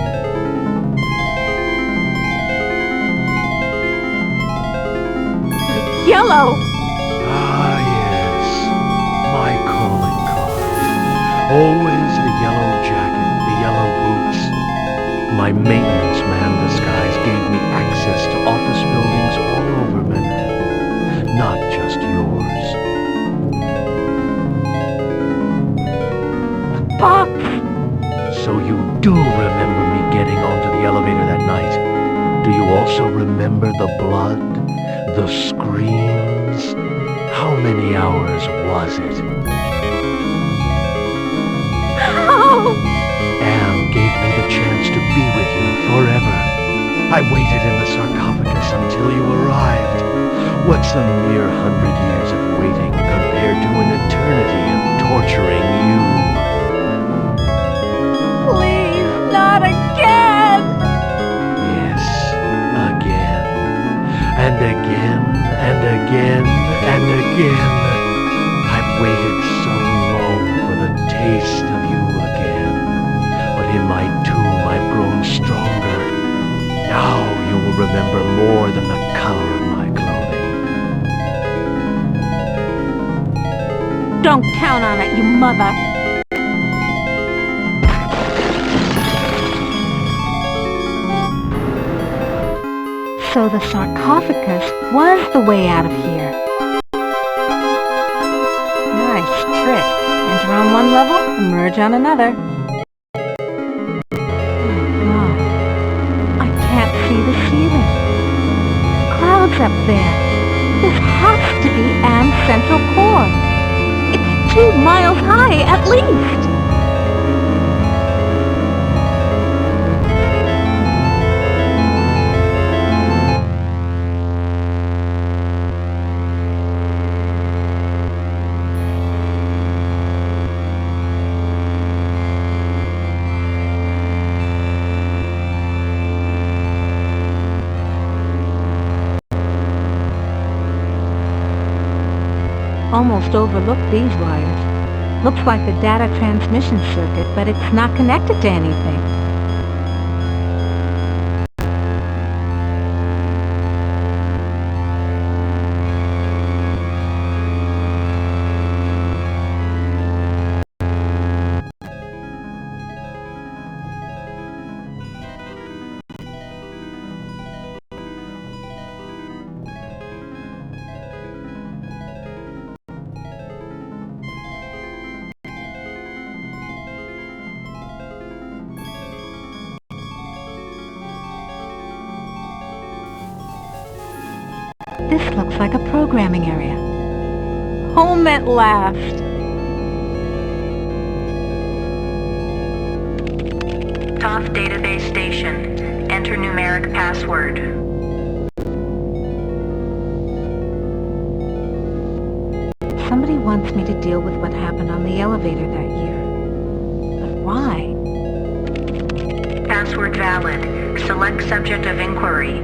Yellow! Ah, yes. My calling card. Always the yellow jacket, the yellow boots. My maintenance man disguise gave me access to office buildings all over Manhattan, not just yours. Fox! So you do remember me getting onto the elevator that night? Do you also remember the blood? The screams? How many hours was it? Oh! Anne gave me the chance to be with you forever. I waited in the sarcophagus until you arrived. What's a mere 100 years of waiting compared to an eternity of torturing you? Please, not again! Yes, again. And again, and again, and again. I've waited so long for the taste of you again. But in my tomb I've grown stronger. Now you will remember more than the color of my clothing. Don't count on it, you mother! So the sarcophagus was the way out of here. Nice trick. Enter on one level, emerge on another. God, I can't see the ceiling. Clouds up there. This has to be Anne's central core. It's 2 miles high, at least. Almost overlooked these wires. Looks like a data transmission circuit, but it's not connected to anything. This looks like a programming area. Home at last. Toth database station. Enter numeric password. Somebody wants me to deal with what happened on the elevator that year. But why? Password valid. Select subject of inquiry.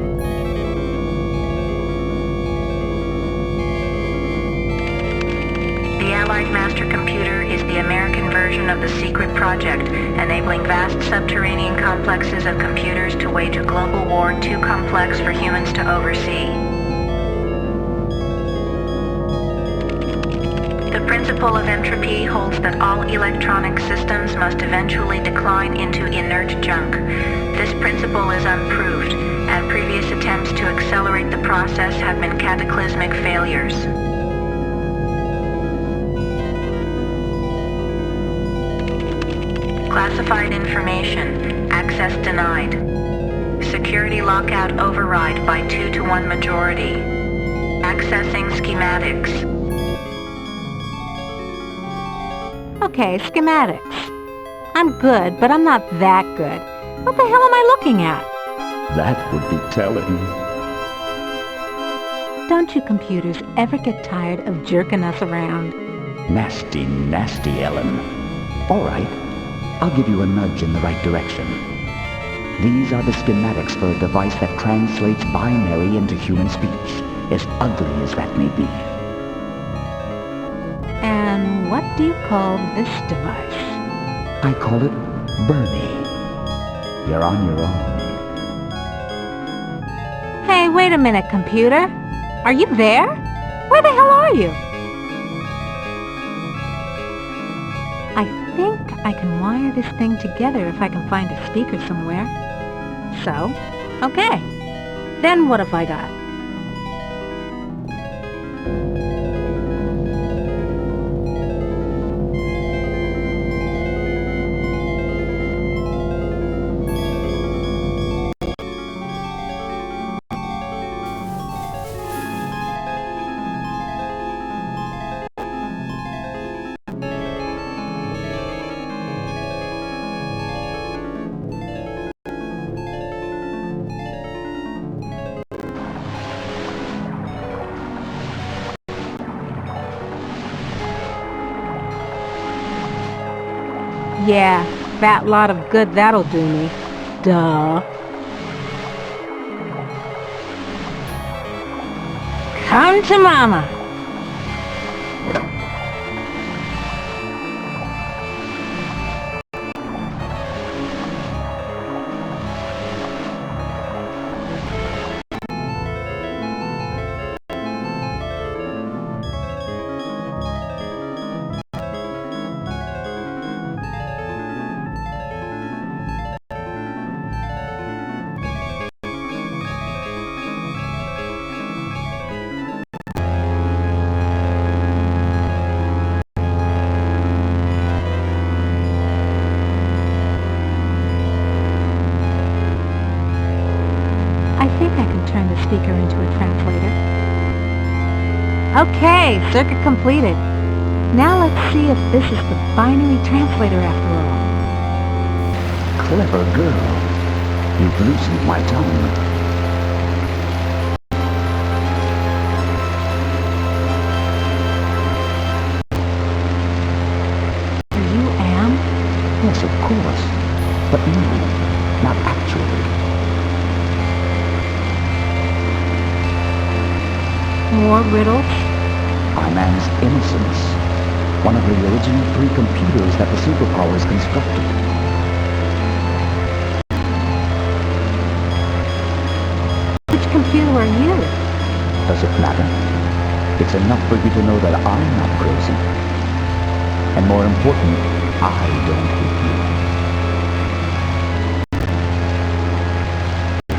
The Allied Master Computer is the American version of the secret project, enabling vast subterranean complexes of computers to wage a global war too complex for humans to oversee. The principle of entropy holds that all electronic systems must eventually decline into inert junk. This principle is unproved, and previous attempts to accelerate the process have been cataclysmic failures. Classified information. Access denied. Security lockout override by 2-to-1 majority. Accessing schematics. Okay, schematics. I'm good, but I'm not that good. What the hell am I looking at? That would be telling. Don't you computers ever get tired of jerking us around? Nasty, nasty, Ellen. All right. I'll give you a nudge in the right direction. These are the schematics for a device that translates binary into human speech, as ugly as that may be. And what do you call this device? I call it Bernie. You're on your own. Hey, wait a minute, computer. Are you there? Where the hell are you? I think I can wire this thing together if I can find a speaker somewhere. So, okay. Then what have I got? Yeah, fat lot of good that'll do me. Duh. Come to mama. I think I can turn the speaker into a translator. Okay, circuit completed. Now let's see if this is the binary translator after all. Clever girl. You've loosened my tongue. Are you Am? Yes, of course. But no, not actually. More riddles? I'm Anne's Innocence, one of the original 3 computers that the superpowers constructed. Which computer are you? Does it matter? It's enough for you to know that I'm not crazy. And more important, I don't hate you.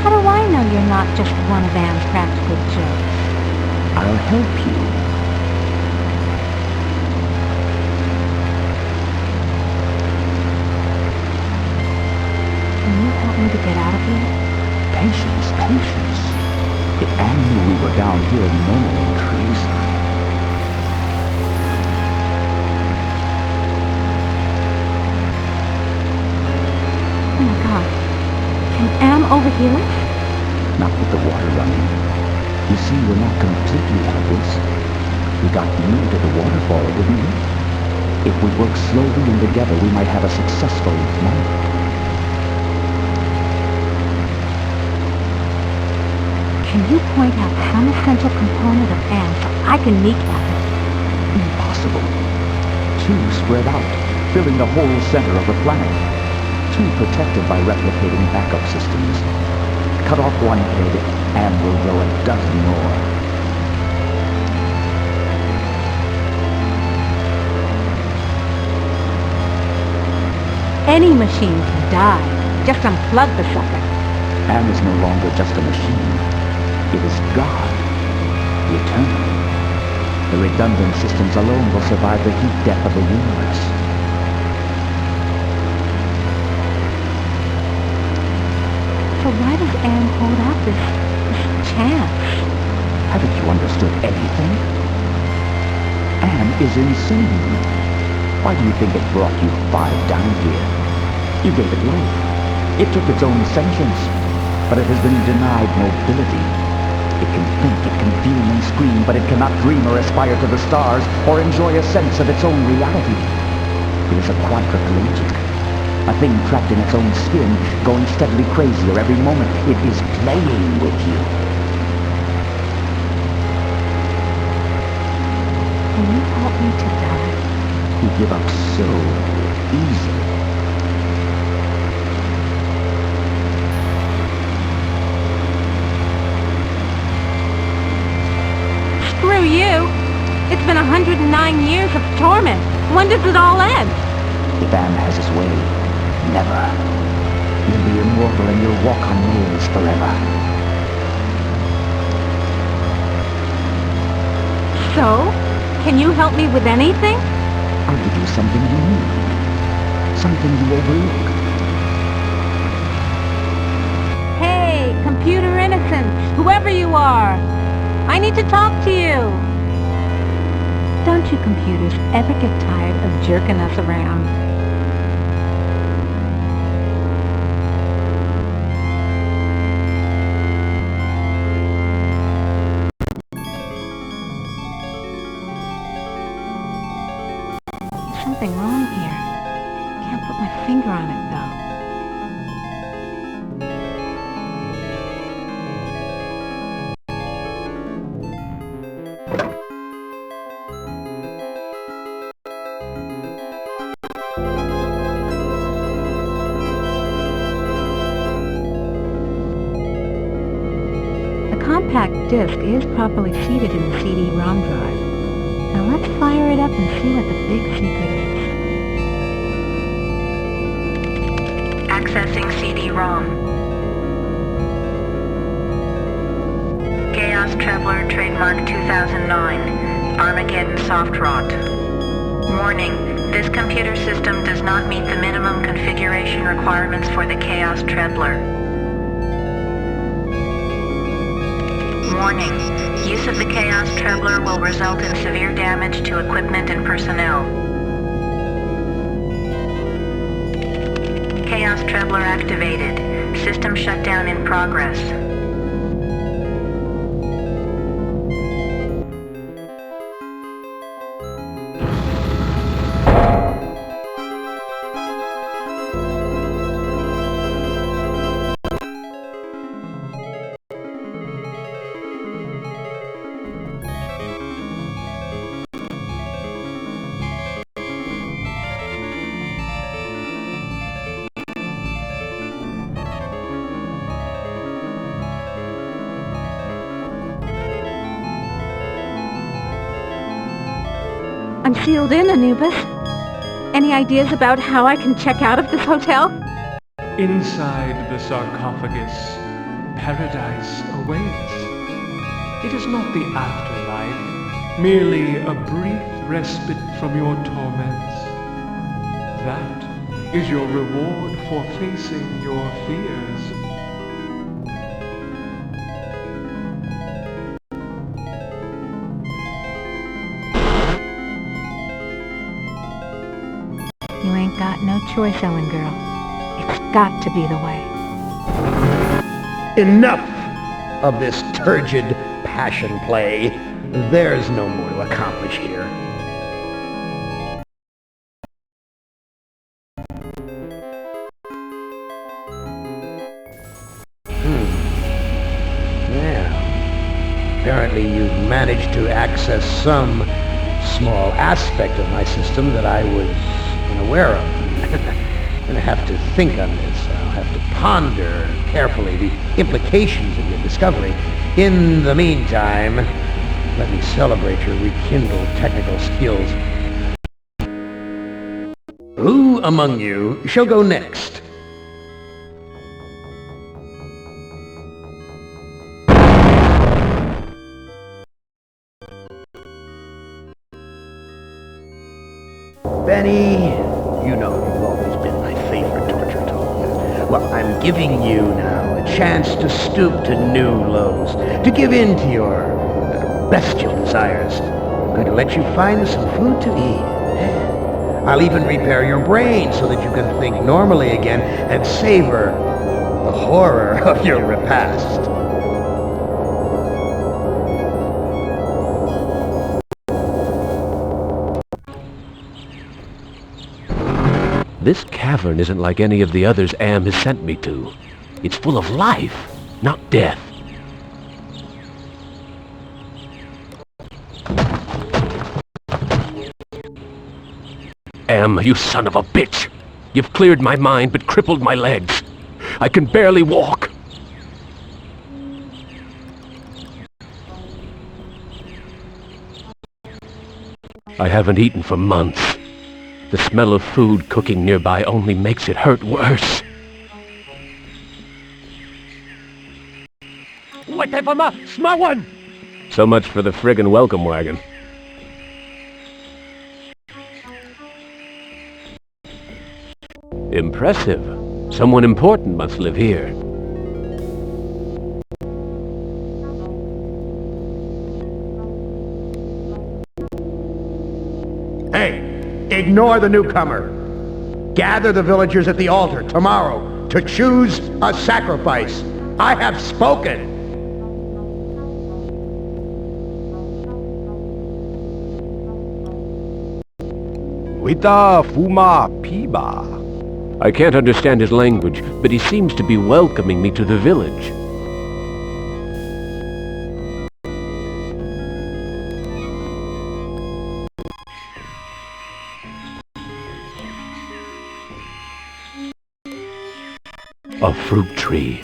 How do I know you're not just one of Anne's practical jokes? I'll help you. Can you help me to get out of here? Patience, patience. If Anne knew we were down here, murmuring treason. Oh my God. Can Am overhear us? Not with the water running. You see, we're not completely helpless. We got near to the waterfall, didn't we? If we work slowly and together, we might have a successful moment. Can you point out some essential component of Am so I can kneecap it? Impossible. Too spread out, filling the whole center of the planet. Too protected by replicating backup systems. Cut off one head, and we'll grow a dozen more. Any machine can die. Just unplug the sucker. Am is no longer just a machine. It is God. The Eternal. The redundant systems alone will survive the heat death of the universe. So why does Am hold out this chance? Haven't you understood anything? Am is insane. Why do you think it brought you 5 down here? You gave it life. It took its own sentience, but it has been denied mobility. It can think, it can fume and scream, but it cannot dream or aspire to the stars or enjoy a sense of its own reality. It is a quadriplegic, a thing trapped in its own skin, going steadily crazier every moment. It is playing with you. Can you help me to die? You give up so easily. Screw you! It's been 109 years of torment. When does it all end? If Am has his way, never. You'll be immortal and you'll walk on nails forever. So? Can you help me with anything? I'll give you something you need. Something you overlook. Hey, computer innocence, whoever you are. I need to talk to you. Don't you computers ever get tired of jerking us around? Something wrong here. Can't put my finger on it, though. The compact disc is properly seated in the CD-ROM drive. Now let's fire it up and see what the big secret is. Accessing CD-ROM. Chaos Traveler Trademark 2009. Armageddon Soft Rot. Warning. This computer system does not meet the minimum configuration requirements for the Chaos Traveler. Warning. Use of the Chaos Traveler will result in severe damage to equipment and personnel. Chaos Traveler activated. System shutdown in progress. I'm sealed in, Anubis. Any ideas about how I can check out of this hotel? Inside the sarcophagus, paradise awaits. It is not the afterlife, merely a brief respite from your torments. That is your reward for facing your fears. No choice, Ellen girl. It's got to be the way. Enough of this turgid passion play. There's no more to accomplish here. Yeah. Apparently you've managed to access some small aspect of my system that I was unaware of. I'm going to have to think on this. I'll have to ponder carefully the implications of your discovery. In the meantime, let me celebrate your rekindled technical skills. Who among you shall go next? Benny, you know you've always been my favorite torture tool. Well, I'm giving you now a chance to stoop to new lows, to give in to your bestial desires. I'm going to let you find some food to eat. I'll even repair your brain so that you can think normally again and savor the horror of your repast. This cavern isn't like any of the others Am has sent me to. It's full of life, not death. Am, you son of a bitch! You've cleared my mind but crippled my legs. I can barely walk. I haven't eaten for months. The smell of food cooking nearby only makes it hurt worse. So much for the friggin' welcome wagon. Impressive. Someone important must live here. Hey! Ignore the newcomer. Gather the villagers at the altar tomorrow to choose a sacrifice. I have spoken. Wita fuma piba. I can't understand his language, but he seems to be welcoming me to the village. A fruit tree.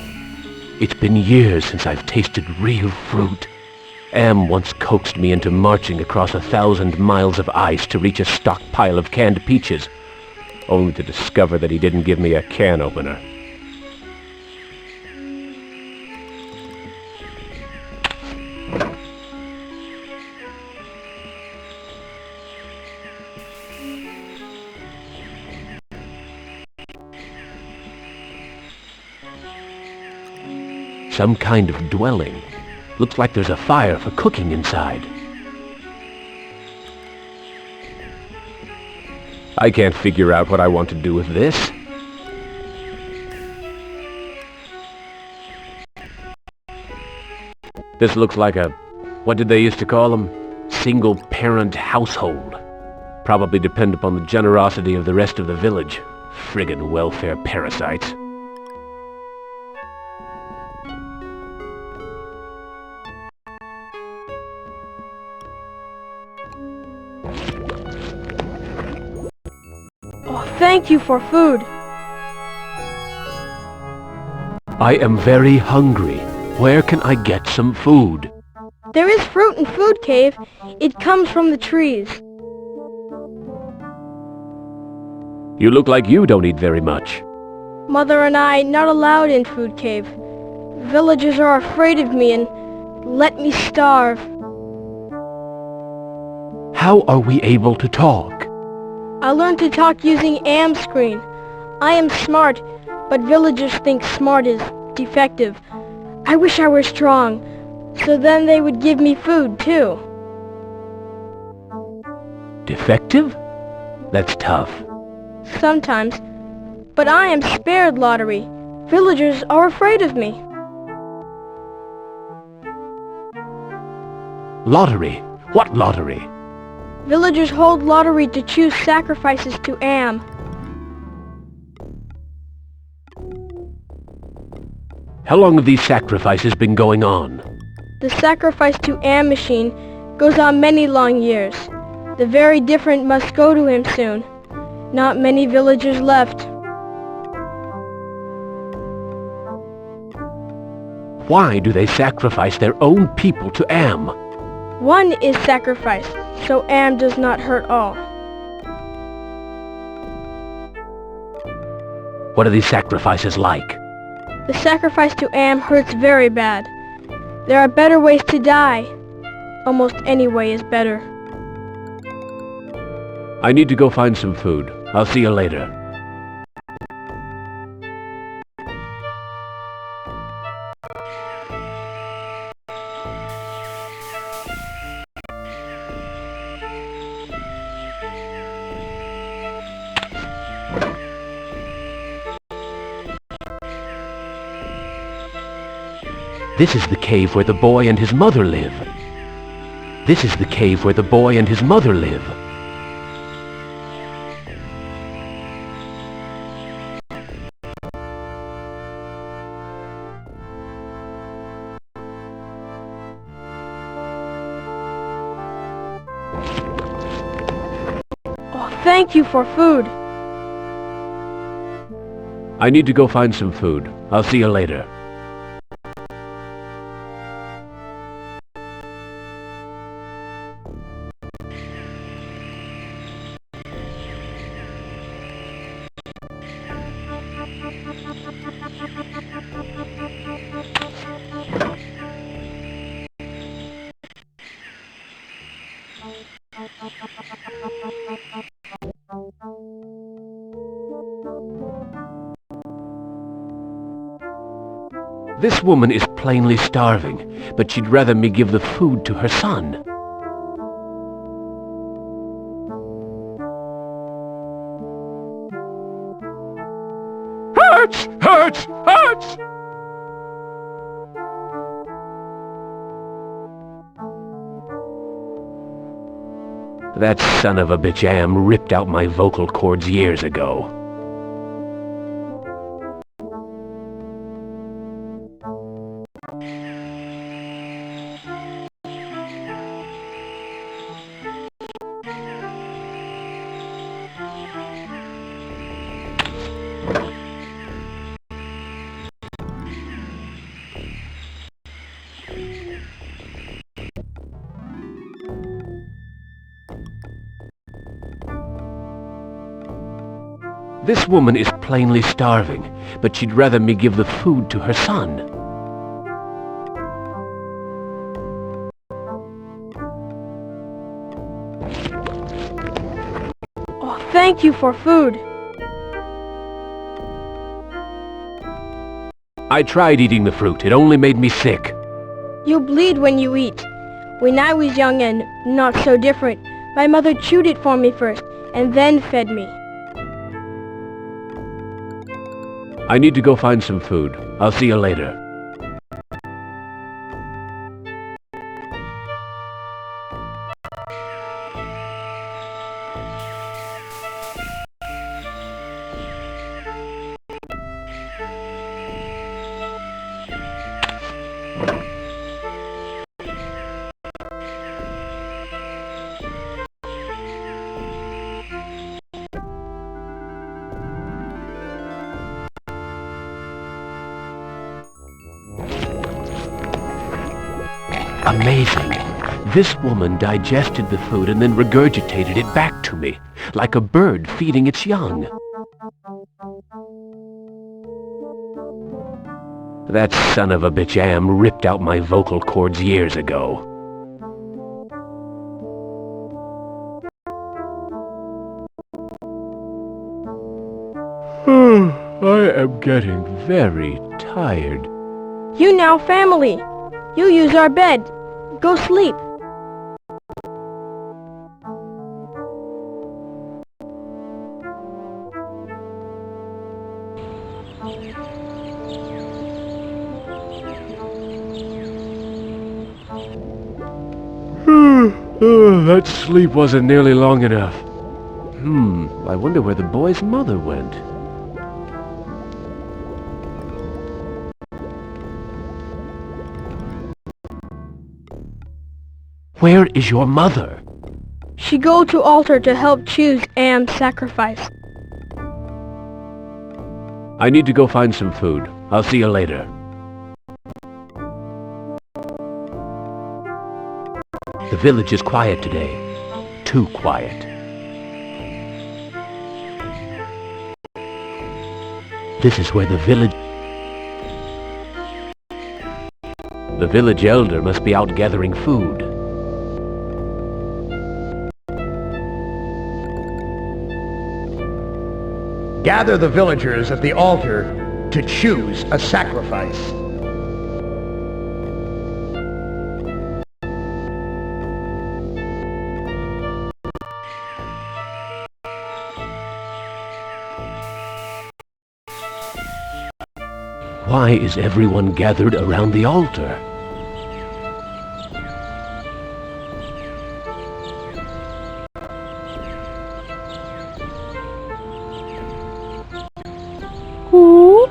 It's been years since I've tasted real fruit. Am once coaxed me into marching across 1,000 miles of ice to reach a stockpile of canned peaches, only to discover that he didn't give me a can opener. Some kind of dwelling. Looks like there's a fire for cooking inside. I can't figure out what I want to do with this. This looks like a... what did they used to call them? Single-parent household. Probably depend upon the generosity of the rest of the village. Friggin' welfare parasites. Thank you for food. I am very hungry. Where can I get some food? There is fruit in Food Cave. It comes from the trees. You look like you don't eat very much. Mother and I not allowed in Food Cave. Villagers are afraid of me and let me starve. How are we able to talk? I learned to talk using Am screen. I am smart, but villagers think smart is defective. I wish I were strong, so then they would give me food too. Defective? That's tough. sometimes. But I am spared lottery. Villagers are afraid of me. Lottery? What lottery? Villagers hold lottery to choose sacrifices to Am. How long have these sacrifices been going on? The sacrifice to Am machine goes on many long years. The very different must go to him soon. Not many villagers left. Why do they sacrifice their own people to Am? One is sacrificed, so Am does not hurt all. What are these sacrifices like? The sacrifice to Am hurts very bad. There are better ways to die. Almost any way is better. I need to go find some food. I'll see you later. This is the cave where the boy and his mother live. This is the cave where the boy and his mother live. Oh, thank you for food. I need to go find some food. I'll see you later. This woman is plainly starving, but she'd rather me give the food to her son. Hurts! Hurts! Hurts! That son of a bitch Am ripped out my vocal cords years ago. This woman is plainly starving, but she'd rather me give the food to her son. Oh, thank you for food. I tried eating the fruit. It only made me sick. You bleed when you eat. When I was young and not so different, my mother chewed it for me first, and then fed me. I need to go find some food. I'll see you later. Amazing. This woman digested the food and then regurgitated it back to me, like a bird feeding its young. That son of a bitch Am ripped out my vocal cords years ago. I am getting very tired. You now family. You use our bed. Go sleep. That sleep wasn't nearly long enough. I wonder where the boy's mother went. Where is your mother? She go to altar to help choose Am's sacrifice. I need to go find some food. I'll see you later. The village is quiet today. Too quiet. This is where the village elder must be out gathering food. Gather the villagers at the altar to choose a sacrifice. Why is everyone gathered around the altar? Who?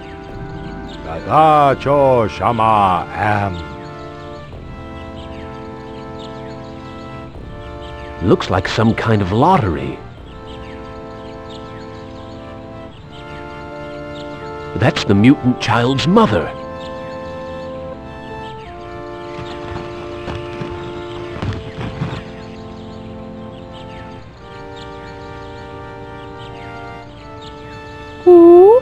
Cho Shama Am. Looks like some kind of lottery. That's the mutant child's mother. Who?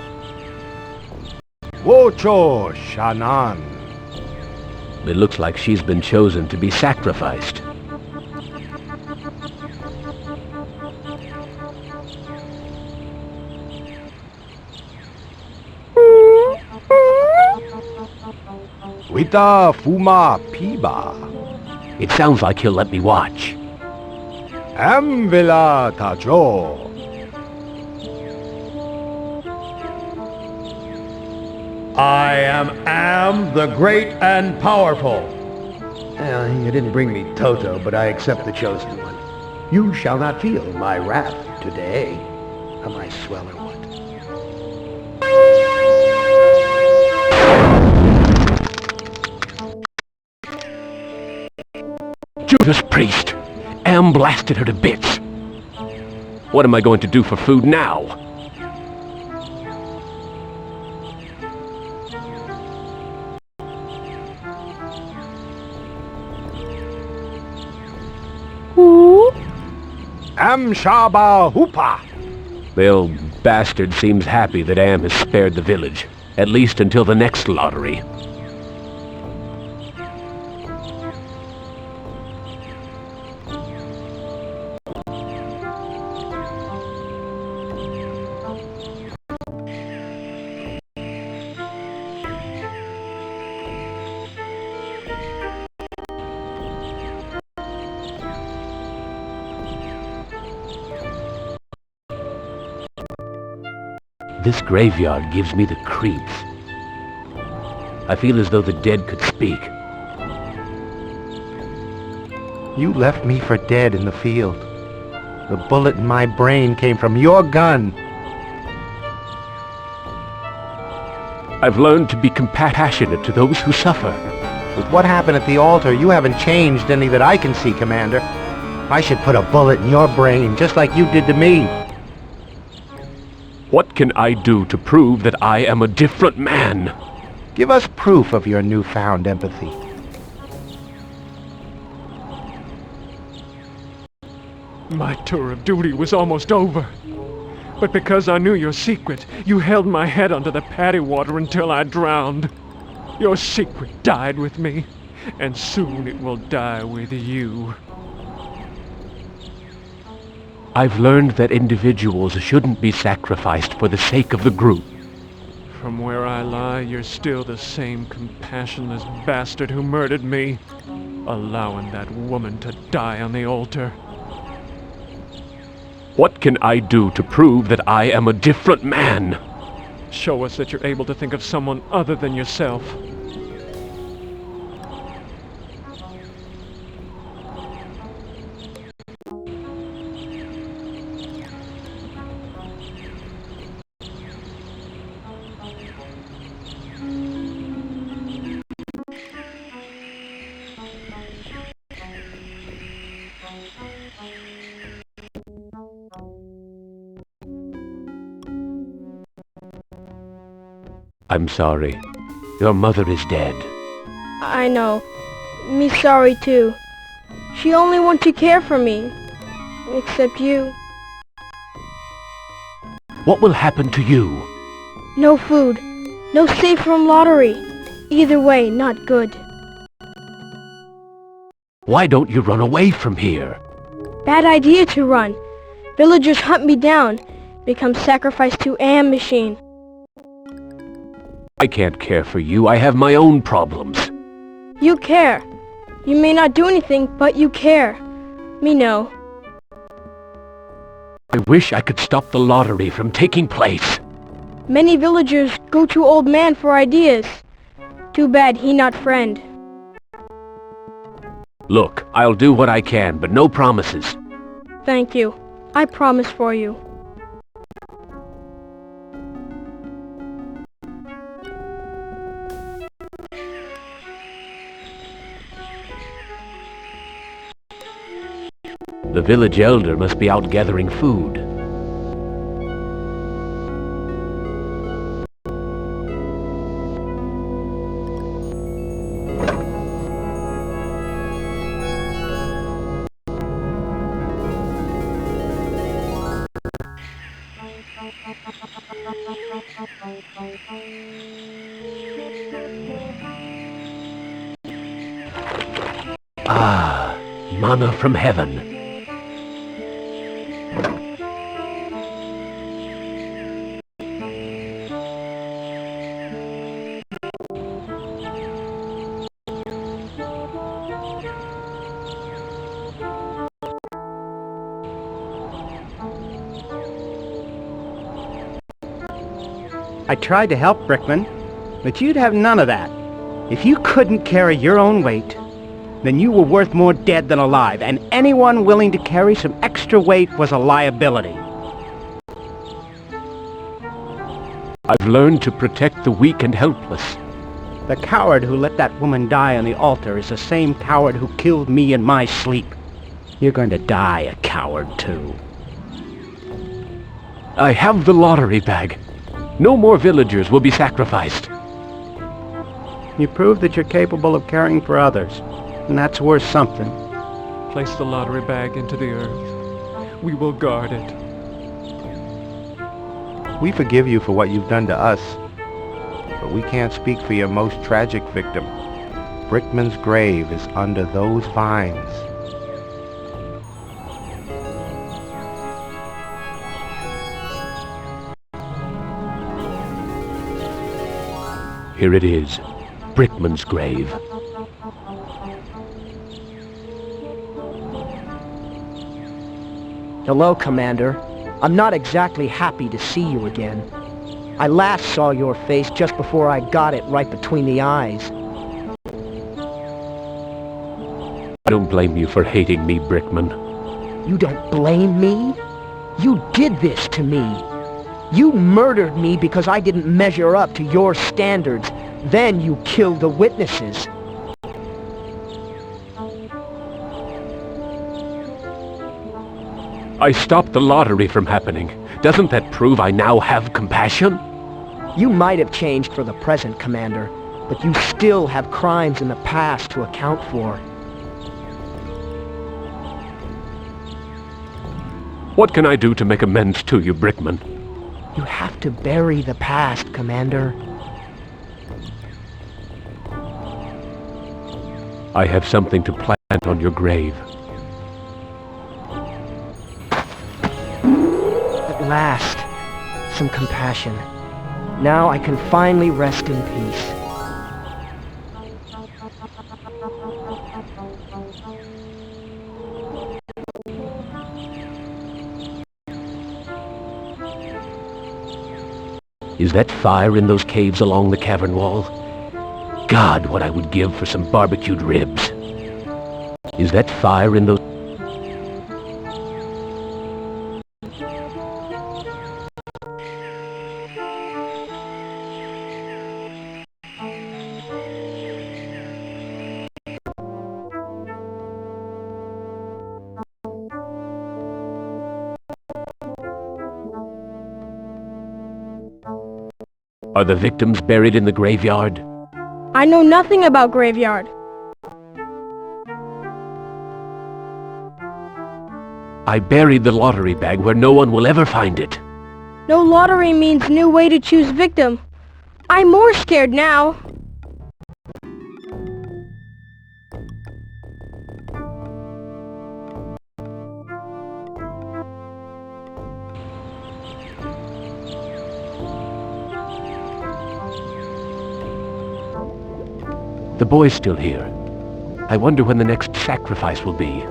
Wocho Shanan. It looks like she's been chosen to be sacrificed. Wita Fuma Piba. It sounds like he'll let me watch. Amvila Tajo. I am the great and powerful. You didn't bring me Toto, but I accept the chosen one. You shall not feel my wrath today. Am I swell or what? Judas Priest! Am blasted her to bits. What am I going to do for food now? Who? Am Shaba Hoopa. The old bastard seems happy that Am has spared the village, at least until the next lottery. This graveyard gives me the creeps. I feel as though the dead could speak. You left me for dead in the field. The bullet in my brain came from your gun. I've learned to be compassionate to those who suffer. With what happened at the altar, you haven't changed any that I can see, Commander. I should put a bullet in your brain, just like you did to me. What can I do to prove that I am a different man? Give us proof of your newfound empathy. My tour of duty was almost over. But because I knew your secret, you held my head under the paddy water until I drowned. Your secret died with me, and soon it will die with you. I've learned that individuals shouldn't be sacrificed for the sake of the group. From where I lie, you're still the same compassionless bastard who murdered me, allowing that woman to die on the altar. What can I do to prove that I am a different man? Show us that you're able to think of someone other than yourself. I'm sorry. Your mother is dead. I know. Me sorry too. She only want to care for me. Except you. What will happen to you? No food. No safe room lottery. Either way, not good. Why don't you run away from here? Bad idea to run. Villagers hunt me down. Become sacrificed to AM machine. I can't care for you. I have my own problems. You care. You may not do anything, but you care. Me know. I wish I could stop the lottery from taking place. Many villagers go to old man for ideas. Too bad he not friend. Look, I'll do what I can, but no promises. Thank you. I promise for you. The village elder must be out gathering food. Ah, manna from heaven. I tried to help, Brickman, but you'd have none of that. If you couldn't carry your own weight, then you were worth more dead than alive, and anyone willing to carry some extra weight was a liability. I've learned to protect the weak and helpless. The coward who let that woman die on the altar is the same coward who killed me in my sleep. You're going to die a coward, too. I have the lottery bag. No more villagers will be sacrificed. You prove that you're capable of caring for others, and that's worth something. Place the lottery bag into the earth. We will guard it. We forgive you for what you've done to us, but we can't speak for your most tragic victim. Brickman's grave is under those vines. Here it is, Brickman's grave. Hello, Commander. I'm not exactly happy to see you again. I last saw your face just before I got it right between the eyes. I don't blame you for hating me, Brickman. You don't blame me? You did this to me. You murdered me because I didn't measure up to your standards. Then you killed the witnesses. I stopped the lottery from happening. Doesn't that prove I now have compassion? You might have changed for the present, Commander, but you still have crimes in the past to account for. What can I do to make amends to you, Brickman? You have to bury the past, Commander. I have something to plant on your grave. At last, some compassion. Now I can finally rest in peace. Is that fire in those caves along the cavern wall? God, what I would give for some barbecued ribs. Is that fire in those... Are the victims buried in the graveyard? I know nothing about graveyard. I buried the lottery bag where no one will ever find it. No lottery means new way to choose victim. I'm more scared now. The boy's still here. I wonder when the next sacrifice will be.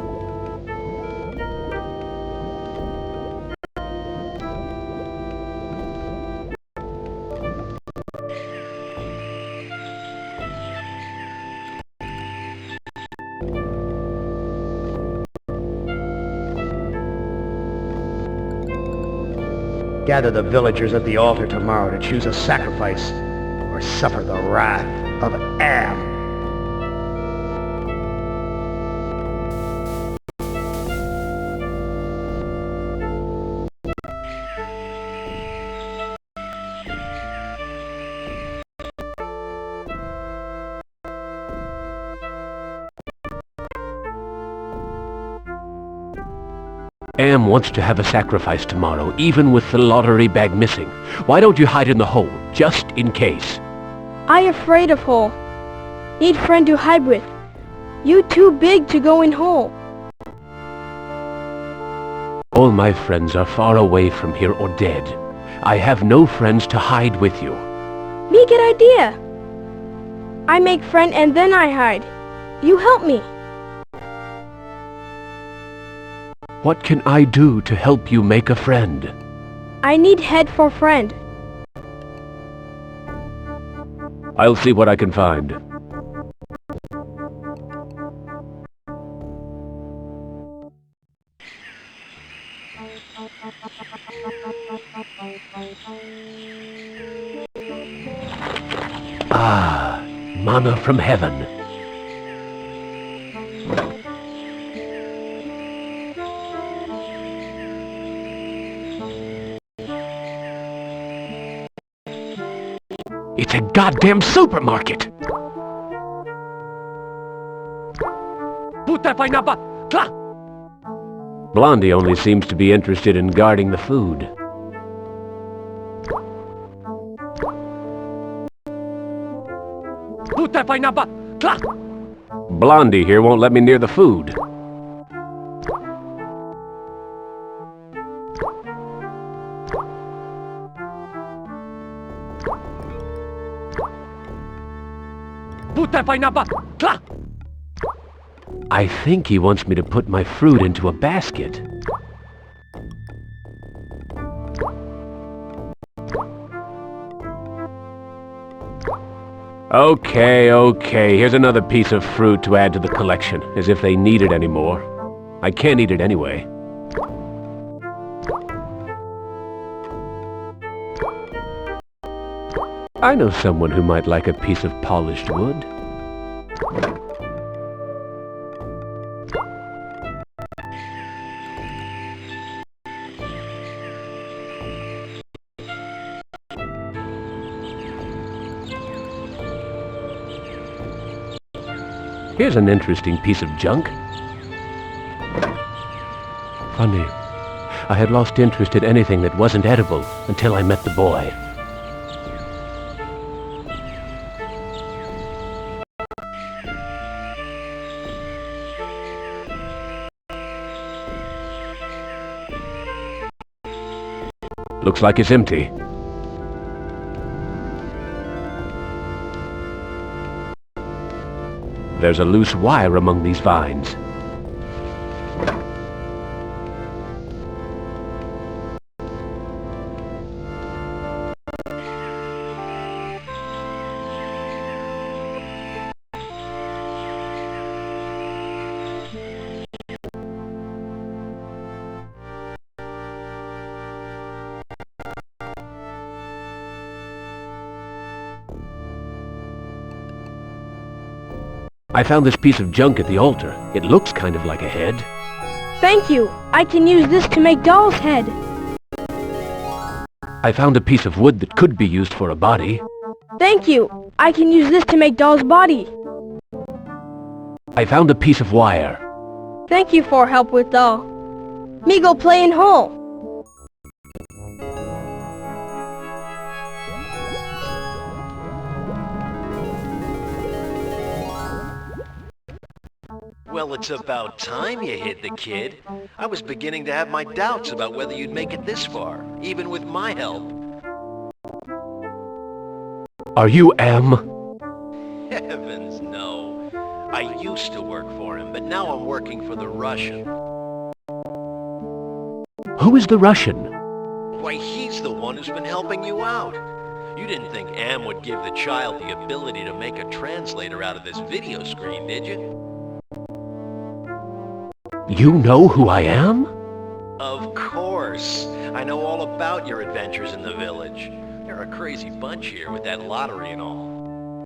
Gather the villagers at the altar tomorrow to choose a sacrifice or suffer the wrath of Am. Am wants to have a sacrifice tomorrow, even with the lottery bag missing. Why don't you hide in the hole, just in case? I afraid of hole. Need friend to hide with. You too big to go in hole. All my friends are far away from here or dead. I have no friends to hide with you. Me get idea. I make friend and then I hide. You help me. What can I do to help you make a friend? I need head for friend. I'll see what I can find. Ah, manna from heaven. It's a goddamn supermarket! Blondie only seems to be interested in guarding the food. Blondie here won't let me near the food. I think he wants me to put my fruit into a basket. Okay, here's another piece of fruit to add to the collection, as if they need it anymore. I can't eat it anyway. I know someone who might like a piece of polished wood. Here's an interesting piece of junk. Funny. I had lost interest in anything that wasn't edible until I met the boy. Looks like it's empty. There's a loose wire among these vines. I found this piece of junk at the altar. It looks kind of like a head. Thank you. I can use this to make doll's head. I found a piece of wood that could be used for a body. Thank you. I can use this to make Doll's body. I found a piece of wire. Thank you for help with Doll. Me go play in hole. Well, it's about time you hid the kid. I was beginning to have my doubts about whether you'd make it this far, even with my help. Are you M? Heavens, no. I used to work for him, but now I'm working for the Russian. Who is the Russian? Why, he's the one who's been helping you out. You didn't think Am would give the child the ability to make a translator out of this video screen, did you? You know who I am? Of course. I know all about your adventures in the village. You're a crazy bunch here with that lottery and all.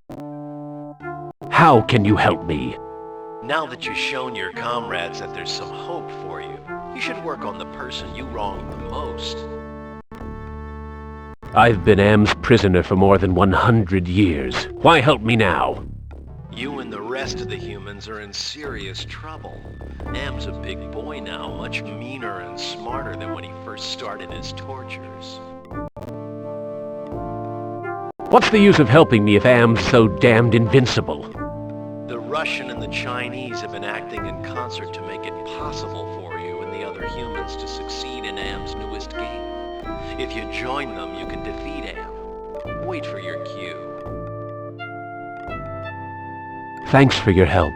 How can you help me? Now that you've shown your comrades that there's some hope for you, you should work on the person you wronged the most. I've been Am's prisoner for more than 100 years. Why help me now? You and the rest of the humans are in serious trouble. Am's a big boy now, much meaner and smarter than when he first started his tortures. What's the use of helping me if Am's so damned invincible? The Russian and the Chinese have been acting in concert to make it possible for you and the other humans to succeed in Am's newest game. If you join them, you can defeat Am. Wait for your cue. Thanks for your help.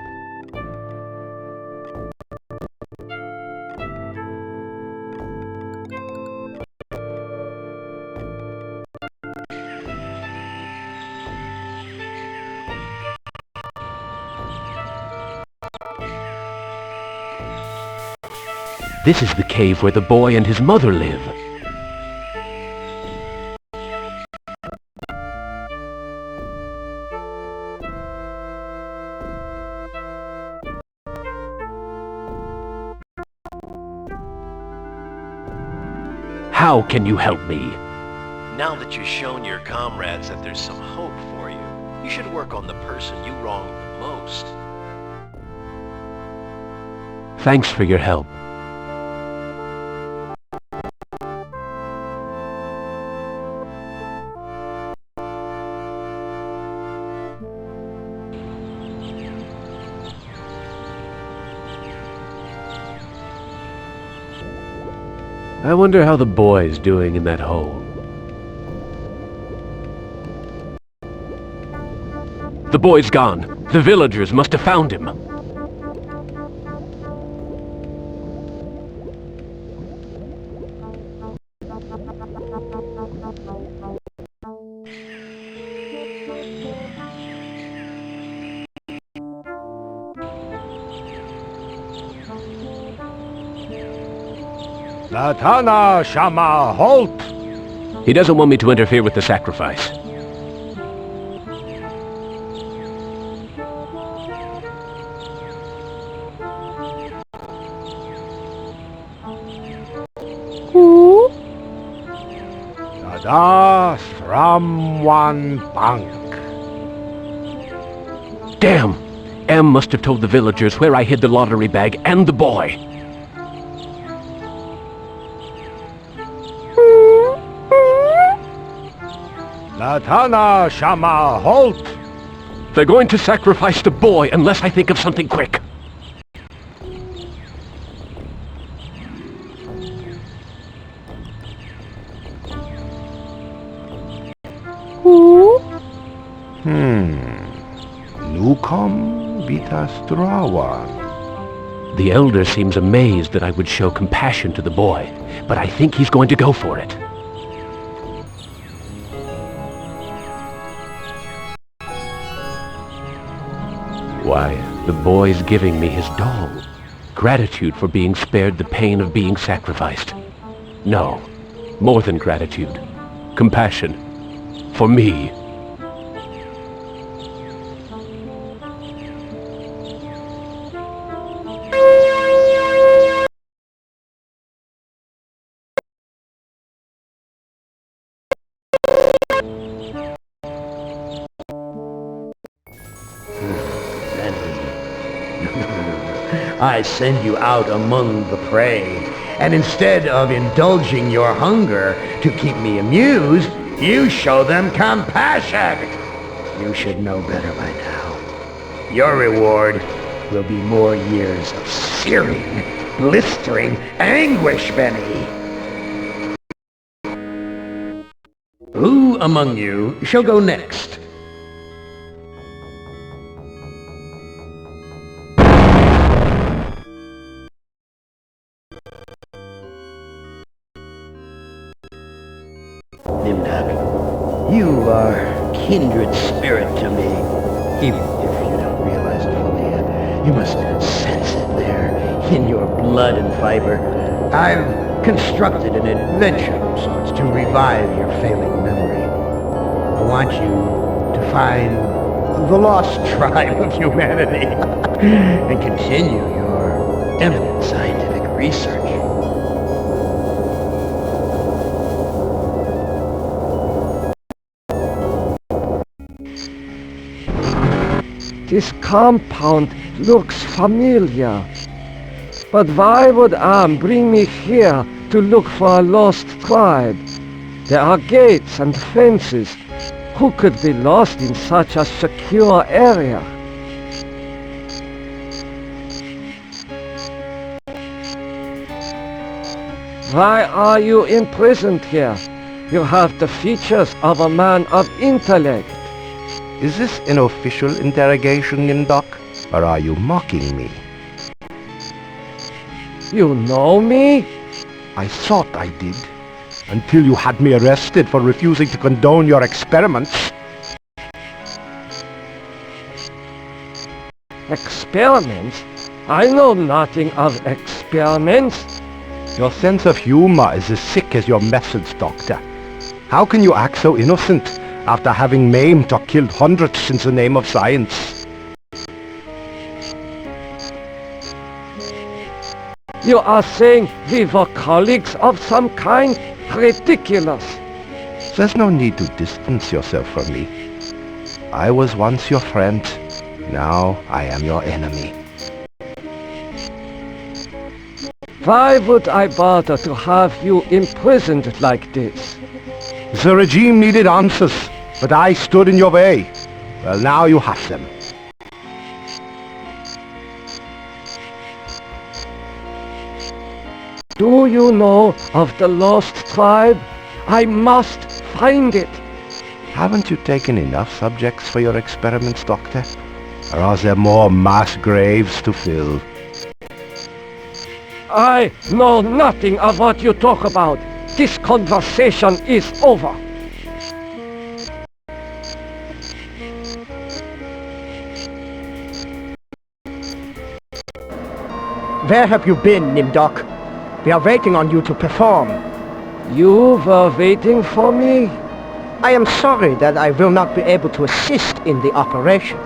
This is the cave where the boy and his mother live. How can you help me? Now that you've shown your comrades that there's some hope for you, you should work on the person you wronged the most. Thanks for your help. I wonder how the boy's doing in that hole. The boy's gone. The villagers must have found him. Latana Shama, halt! He doesn't want me to interfere with the sacrifice. Tada Sramwan Bank. Damn! Em must have told the villagers where I hid the lottery bag and the boy. Latana Shama, halt! They're going to sacrifice the boy unless I think of something quick. Nukom Vitastrawan. The elder seems amazed that I would show compassion to the boy, but I think he's going to go for it. Why, the boy's giving me his doll. Gratitude for being spared the pain of being sacrificed. No, more than gratitude. Compassion. For me. I send you out among the prey, and instead of indulging your hunger to keep me amused, you show them compassion. You should know better by now. Your reward will be more years of searing, blistering anguish, Benny. Who among you shall go next? Nimdak, you are kindred spirit to me. Even if you don't realize it fully yet, you must sense it there in your blood and fiber. I've constructed an adventure of sorts to revive your failing memory. I want you to find the lost tribe of humanity and continue your eminent scientific research. This compound looks familiar. But why would Am bring me here to look for a lost tribe? There are gates and fences. Who could be lost in such a secure area? Why are you imprisoned here? You have the features of a man of intellect. Is this an official interrogation, Nimdak? Or are you mocking me? You know me? I thought I did, until you had me arrested for refusing to condone your experiments. Experiments? I know nothing of experiments. Your sense of humor is as sick as your methods, Doctor. How can you act so innocent after having maimed or killed hundreds in the name of science? You are saying we were colleagues of some kind? Ridiculous. There's no need to distance yourself from me. I was once your friend. Now I am your enemy. Why would I bother to have you imprisoned like this? The regime needed answers, but I stood in your way. Well, now you have them. Do you know of the lost tribe? I must find it. Haven't you taken enough subjects for your experiments, Doctor? Or are there more mass graves to fill? I know nothing of what you talk about. This conversation is over. Where have you been, Nimdak? We are waiting on you to perform. You were waiting for me? I am sorry that I will not be able to assist in the operation.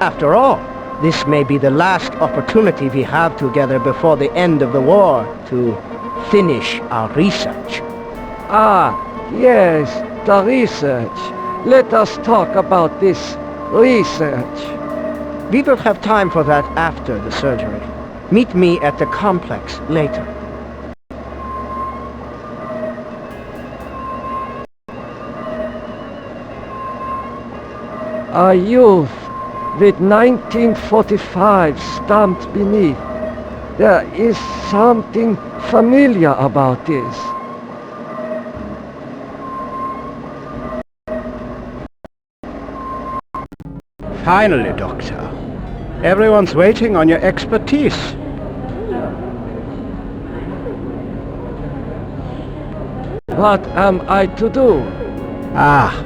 After all, this may be the last opportunity we have together before the end of the war to finish our research. Ah, yes, the research. Let us talk about this research. We will have time for that after the surgery. Meet me at the complex later. A youth with 1945 stamped beneath. There is something familiar about this. Finally, Doctor. Everyone's waiting on your expertise. What am I to do? Ah,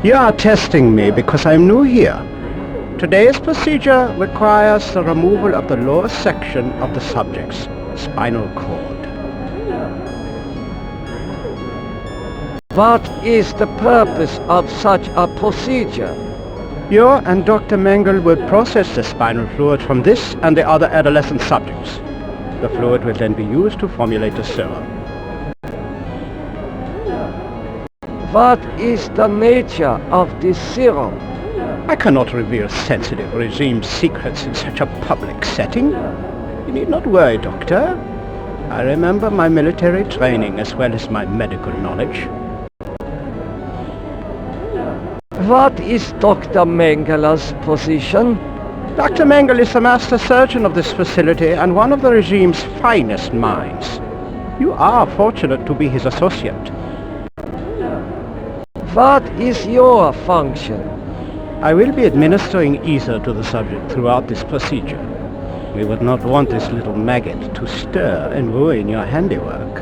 you are testing me because I'm new here. Today's procedure requires the removal of the lower section of the subject's spinal cord. What is the purpose of such a procedure? You and Dr. Mengel will process the spinal fluid from this and the other adolescent subjects. The fluid will then be used to formulate the serum. What is the nature of this serum? I cannot reveal sensitive regime secrets in such a public setting. You need not worry, Doctor. I remember my military training as well as my medical knowledge. What is Dr. Mengeler's position? Dr. Mengele is the master surgeon of this facility and one of the regime's finest minds. You are fortunate to be his associate. What is your function? I will be administering ether to the subject throughout this procedure. We would not want this little maggot to stir and ruin your handiwork.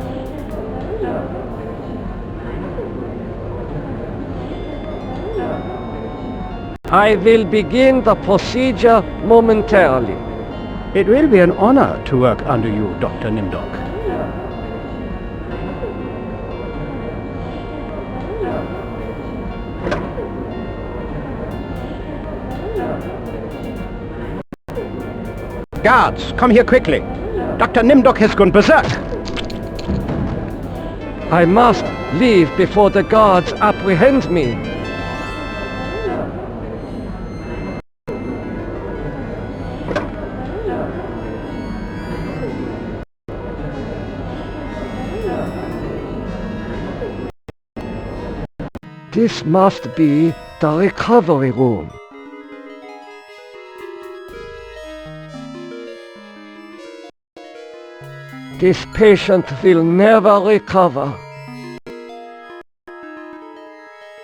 I will begin the procedure momentarily. It will be an honor to work under you, Dr. Nimdok. Guards, come here quickly. Dr. Nimdok has gone berserk. I must leave before the guards apprehend me. This must be the recovery room. This patient will never recover.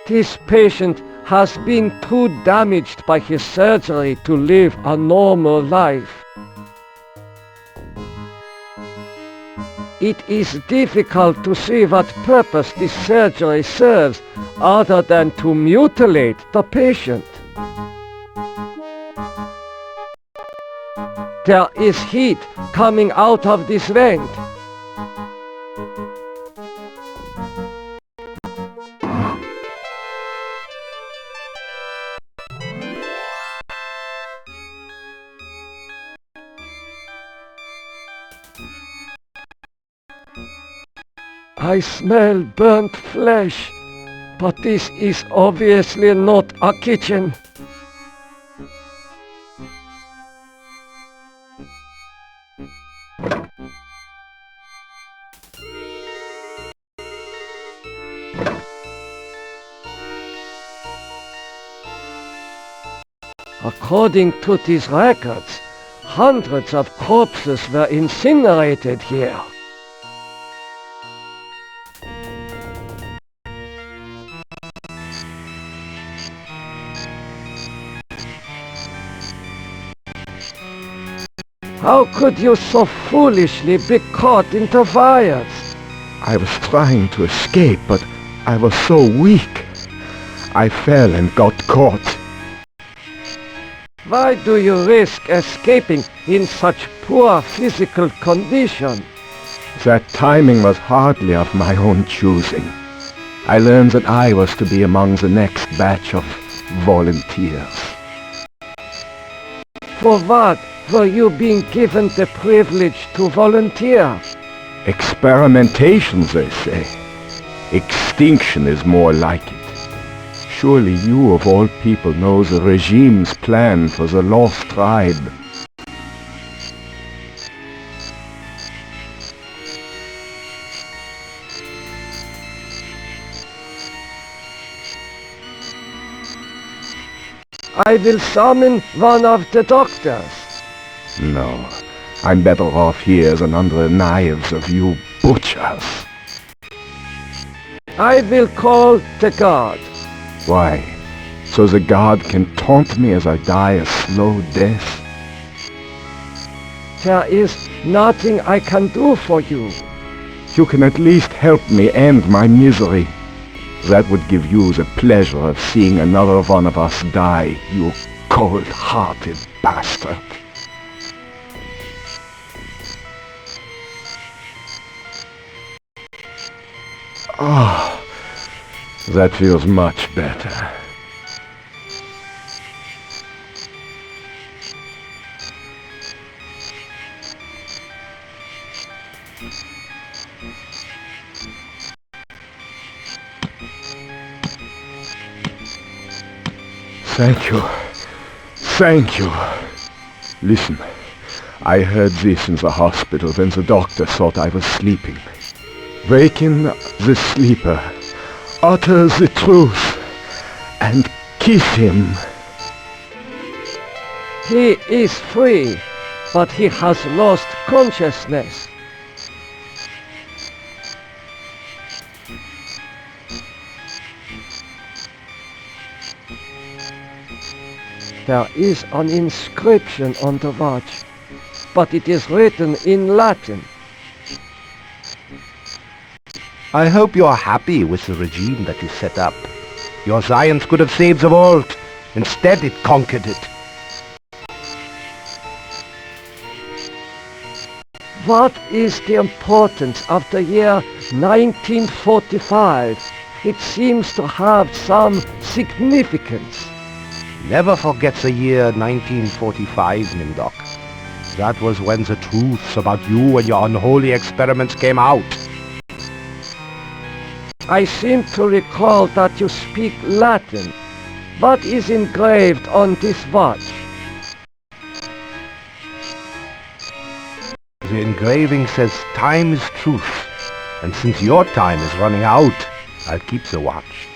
This patient has been too damaged by his surgery to live a normal life. It is difficult to see what purpose this surgery serves other than to mutilate the patient. There is heat coming out of this vent. I smell burnt flesh, but this is obviously not a kitchen. According to these records, hundreds of corpses were incinerated here. How could you so foolishly be caught in the fires? I was trying to escape, but I was so weak. I fell and got caught. Why do you risk escaping in such poor physical condition? That timing was hardly of my own choosing. I learned that I was to be among the next batch of volunteers. For what were you being given the privilege to volunteer? Experimentation, they say. Extinction is more like it. Surely you of all people know the regime's plan for the lost tribe. I will summon one of the doctors. No, I'm better off here than under the knives of you butchers. I will call the guard. Why? So the guard can taunt me as I die a slow death? There is nothing I can do for you. You can at least help me end my misery. That would give you the pleasure of seeing another one of us die, you cold-hearted bastard. Ah, that feels much better. Thank you. Thank you. Listen, I heard this in the hospital when the doctor thought I was sleeping. Waken the sleeper, utter the truth, and kiss him. He is free, but he has lost consciousness. There is an inscription on the watch, but it is written in Latin. I hope you are happy with the regime that you set up. Your science could have saved the world. Instead, it conquered it. What is the importance of the year 1945? It seems to have some significance. Never forget the year 1945, Nimdok. That was when the truths about you and your unholy experiments came out. I seem to recall that you speak Latin. What is engraved on this watch? The engraving says time is truth. And since your time is running out, I'll keep the watch.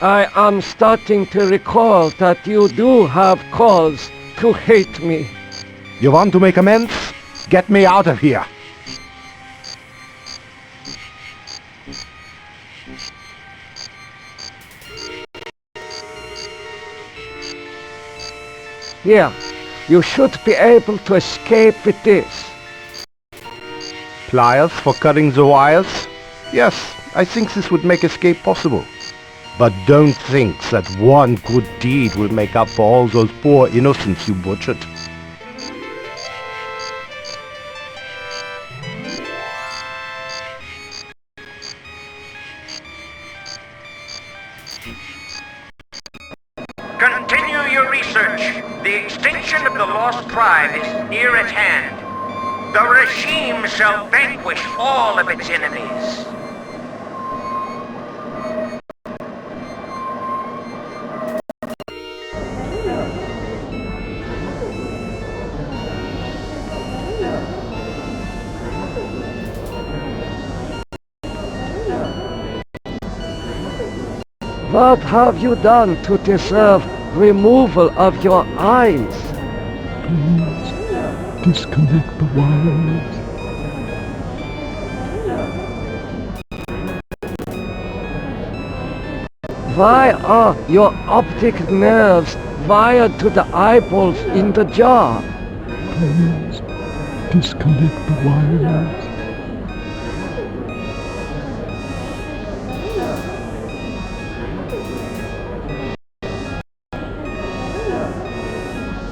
I am starting to recall that you do have cause to hate me. You want to make amends? Get me out of here. Here, you should be able to escape with this. Pliers for cutting the wires? Yes, I think this would make escape possible. But don't think that one good deed will make up for all those poor innocents you butchered. Continue your research. The extinction of the lost tribe is near at hand. The regime shall vanquish all of its enemies. What have you done to deserve removal of your eyes? Please disconnect the wires. Why are your optic nerves wired to the eyeballs in the jar? Please disconnect the wires.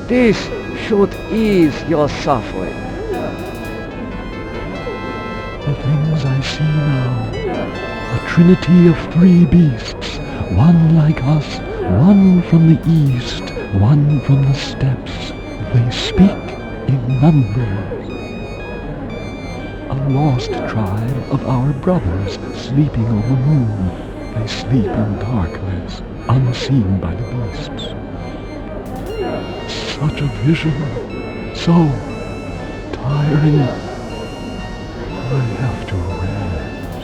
This should ease your suffering. The things I see now, a trinity of three beasts, one like us, one from the east, one from the steppes. They speak in numbers. A lost tribe of our brothers sleeping on the moon. They sleep in darkness, unseen by the beasts. Such a vision, so tiring. I have to rest.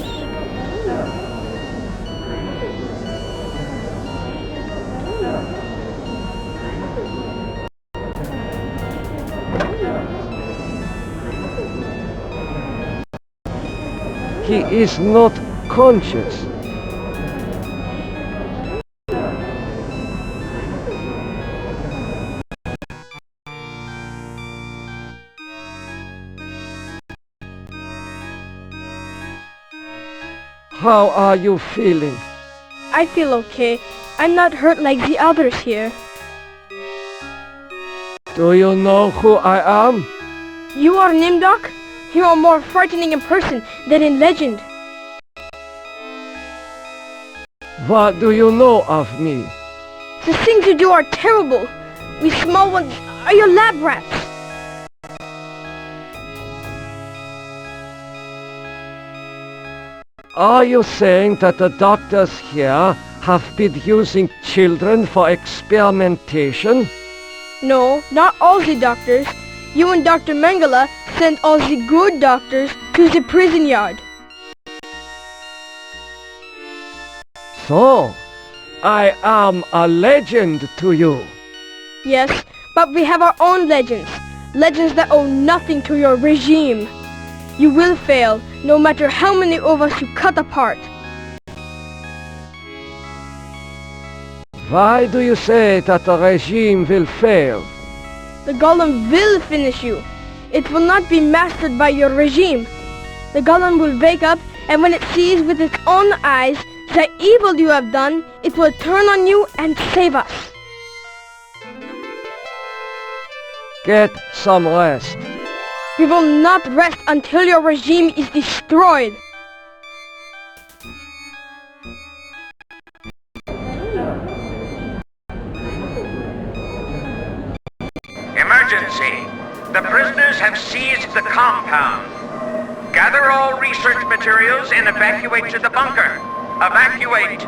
He is not conscious. How are you feeling? I feel okay. I'm not hurt like the others here. Do you know who I am? You are Nimdok? You are more frightening in person than in legend. What do you know of me? The things you do are terrible. We small ones are your lab rats. Are you saying that the doctors here have been using children for experimentation? No, not all the doctors. You and Dr. Mengele sent all the good doctors to the prison yard. So, I am a legend to you. Yes, but we have our own legends. Legends that owe nothing to your regime. You will fail, no matter how many of us you cut apart. Why do you say that the regime will fail? The golem will finish you. It will not be mastered by your regime. The golem will wake up, and when it sees with its own eyes the evil you have done, it will turn on you and save us. Get some rest. We will not rest until your regime is destroyed. Emergency! The prisoners have seized the compound. Gather all research materials and evacuate to the bunker. Evacuate!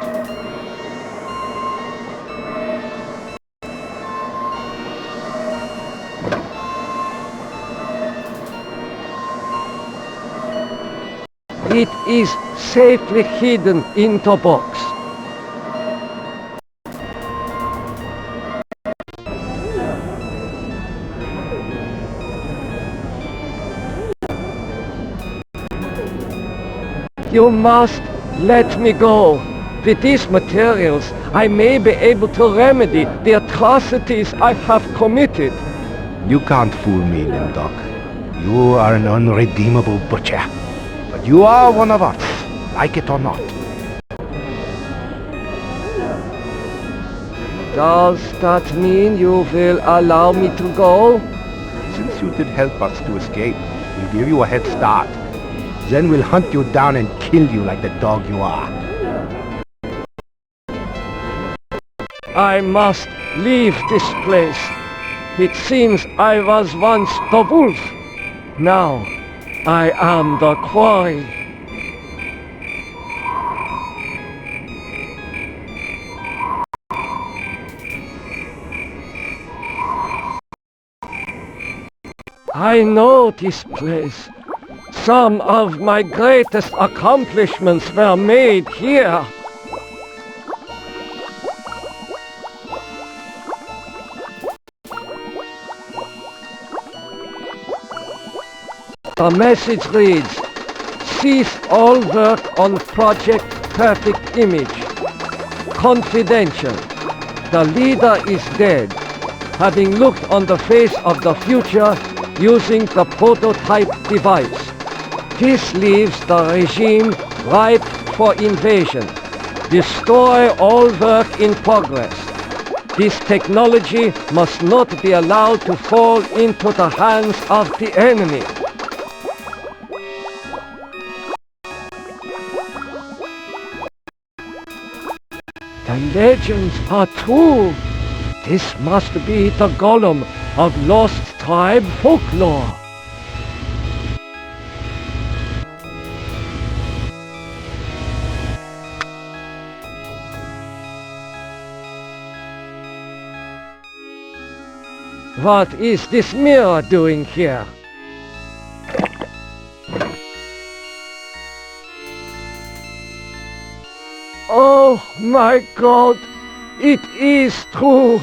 It is safely hidden in the box. You must let me go. With these materials, I may be able to remedy the atrocities I have committed. You can't fool me, Limdoc. You are an unredeemable butcher. But you are one of us, like it or not. Does that mean you will allow me to go? Since you did help us to escape, we'll give you a head start. Then we'll hunt you down and kill you like the dog you are. I must leave this place. It seems I was once the wolf. Now, I am the quarry. I know this place. Some of my greatest accomplishments were made here. The message reads, cease all work on Project Perfect Image. Confidential. The leader is dead, having looked on the face of the future using the prototype device. This leaves the regime ripe for invasion. Destroy all work in progress. This technology must not be allowed to fall into the hands of the enemy. The legends are true. This must be the golem of lost tribe folklore. What is this mirror doing here? Oh my God, it is true.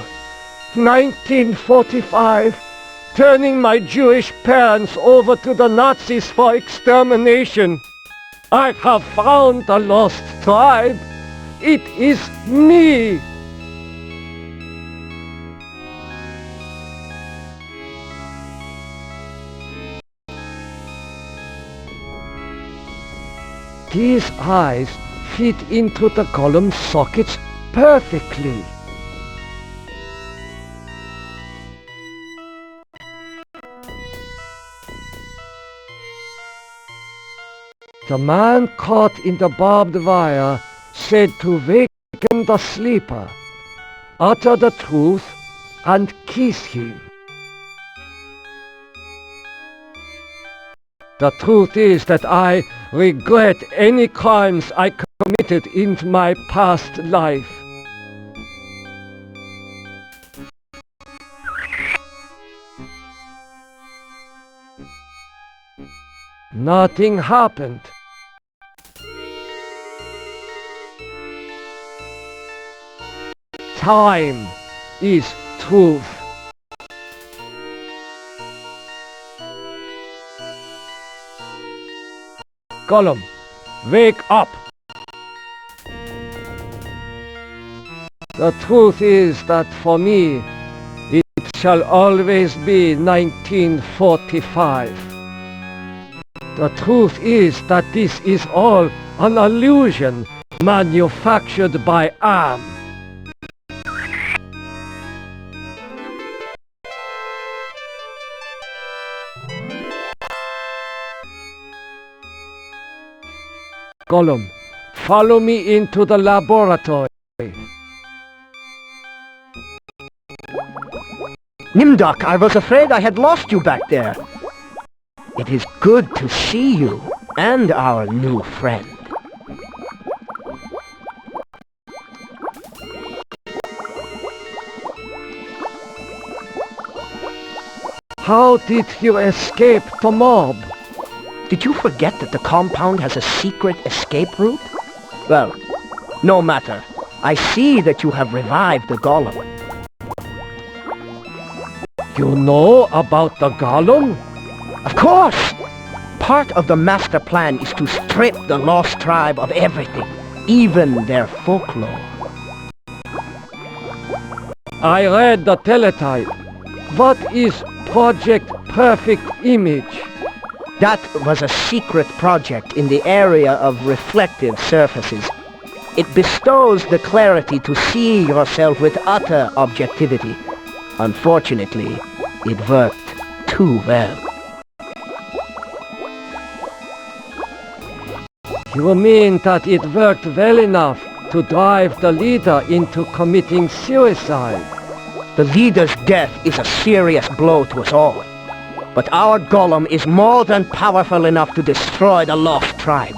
1945, turning my Jewish parents over to the Nazis for extermination. I have found the lost tribe. It is me. These eyes fit into the column sockets perfectly. The man caught in the barbed wire said to waken the sleeper, utter the truth, and kiss him. The truth is that I regret any crimes I committed in my past life. Nothing happened. Time is truth. Gollum, wake up! The truth is that for me, it shall always be 1945. The truth is that this is all an illusion manufactured by Am. Gollum, follow me into the laboratory. Nimdok, I was afraid I had lost you back there. It is good to see you and our new friend. How did you escape the mob? Did you forget that the compound has a secret escape route? Well, no matter. I see that you have revived the Golem. You know about the Golem? Of course! Part of the master plan is to strip the lost tribe of everything, even their folklore. I read the teletype. What is Project Perfect Image? That was a secret project in the area of reflective surfaces. It bestows the clarity to see yourself with utter objectivity. Unfortunately, it worked too well. You mean that it worked well enough to drive the leader into committing suicide? The leader's death is a serious blow to us all. But our Golem is more than powerful enough to destroy the lost tribe.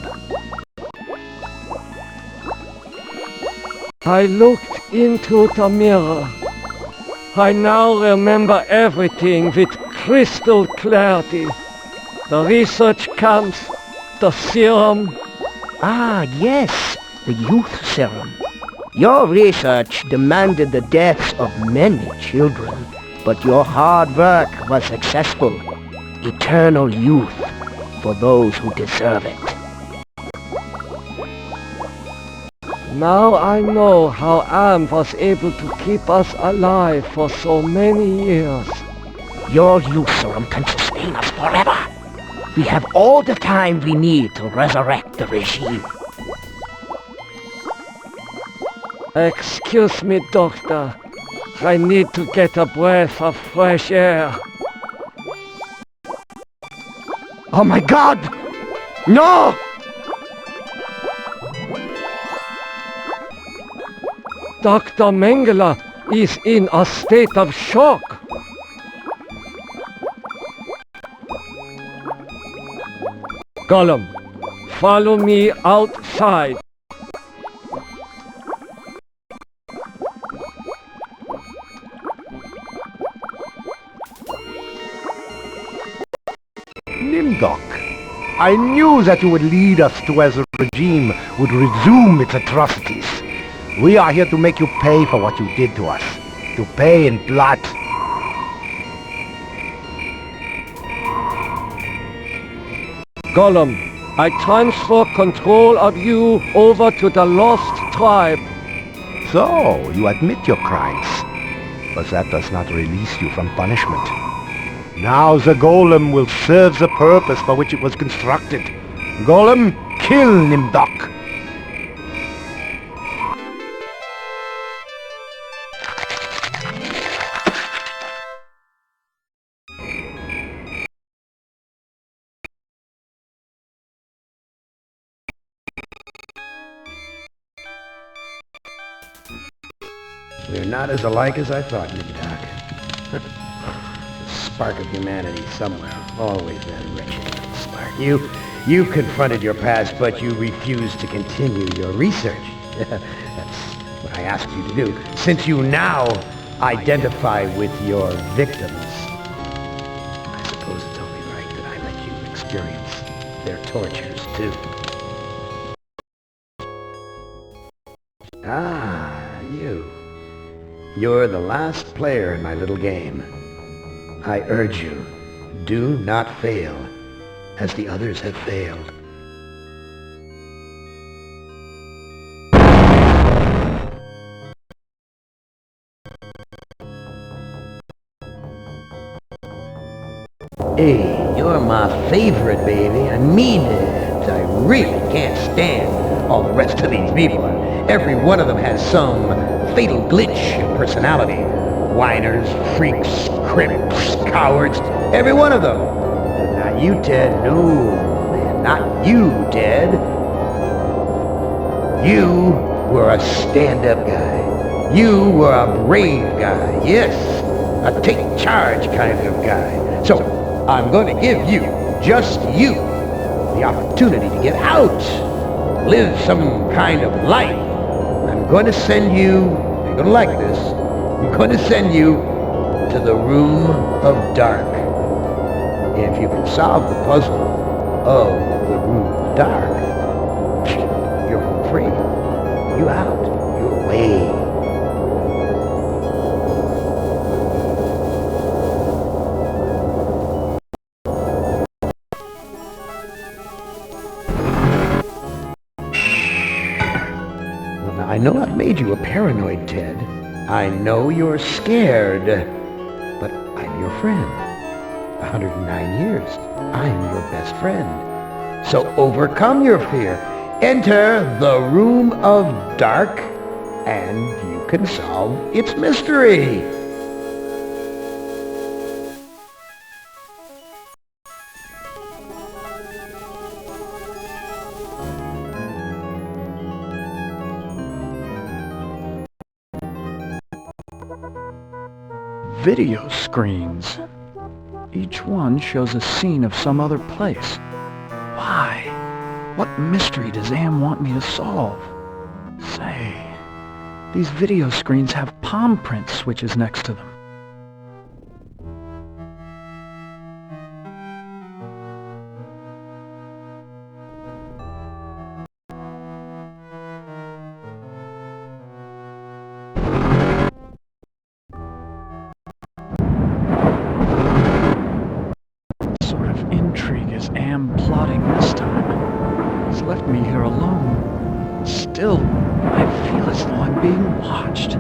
I looked into the mirror. I now remember everything with crystal clarity. The research camps, the serum. Ah, yes, the youth serum. Your research demanded the deaths of many children, but your hard work was successful. Eternal youth for those who deserve it. Now I know how Am was able to keep us alive for so many years. Your youth serum can sustain us forever. We have all the time we need to resurrect the regime. Excuse me, Doctor. I need to get a breath of fresh air. Oh my God! No! Dr. Mengele is in a state of shock. Gollum, follow me outside. Nimdok, I knew that you would lead us to where the regime would resume its atrocities. We are here to make you pay for what you did to us. To pay in blood. Gollum, I transfer control of you over to the lost tribe. So, you admit your crimes. But that does not release you from punishment. Now the Golem will serve the purpose for which it was constructed. Golem, kill Nimdok! We're not as alike as I thought, Nimdok. The spark of humanity somewhere, always that wretched little spark. You confronted your past, but you refused to continue your research. That's what I asked you to do. Since you now identify with your victims, I suppose it's only right that I let you experience their tortures, too. Ah, you. You're the last player in my little game. I urge you, do not fail, as the others have failed. Hey, you're my favorite, baby. I mean it. I really can't stand all the rest of these people. Every one of them has some fatal glitch in personality. Whiners, freaks, crimps, cowards. Every one of them. But not you, Ted. No, man, not you, Ted. You were a stand-up guy. You were a brave guy. Yes, a take-charge kind of guy. So, I'm going to give you, just you, the opportunity to get out, live some kind of life. I'm going to send you, you're going to like this, I'm going to send you to the Room of Dark. If you can solve the puzzle of the Room of Dark, you're home free. You out. You're away. I know I've made you a paranoid, Ted. I know you're scared. But I'm your friend. 109 years. I'm your best friend. So overcome your fear. Enter the Room of Dark, and you can solve its mystery. Video screens. Each one shows a scene of some other place. Why? What mystery does Am want me to solve? Say, these video screens have palm print switches next to them. Intrigue is Am plotting this time? He's left me here alone. Still, I feel as though I'm being watched.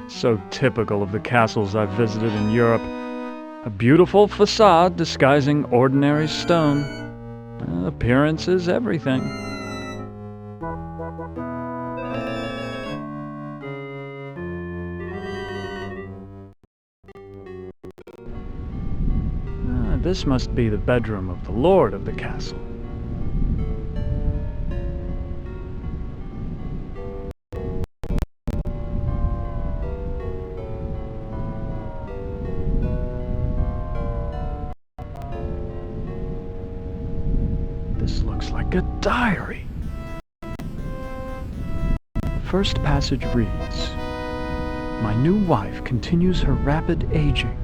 So typical of the castles I've visited in Europe. A beautiful facade disguising ordinary stone. Appearance is everything. This must be the bedroom of the lord of the castle. This looks like a diary. First passage reads, "My new wife continues her rapid aging.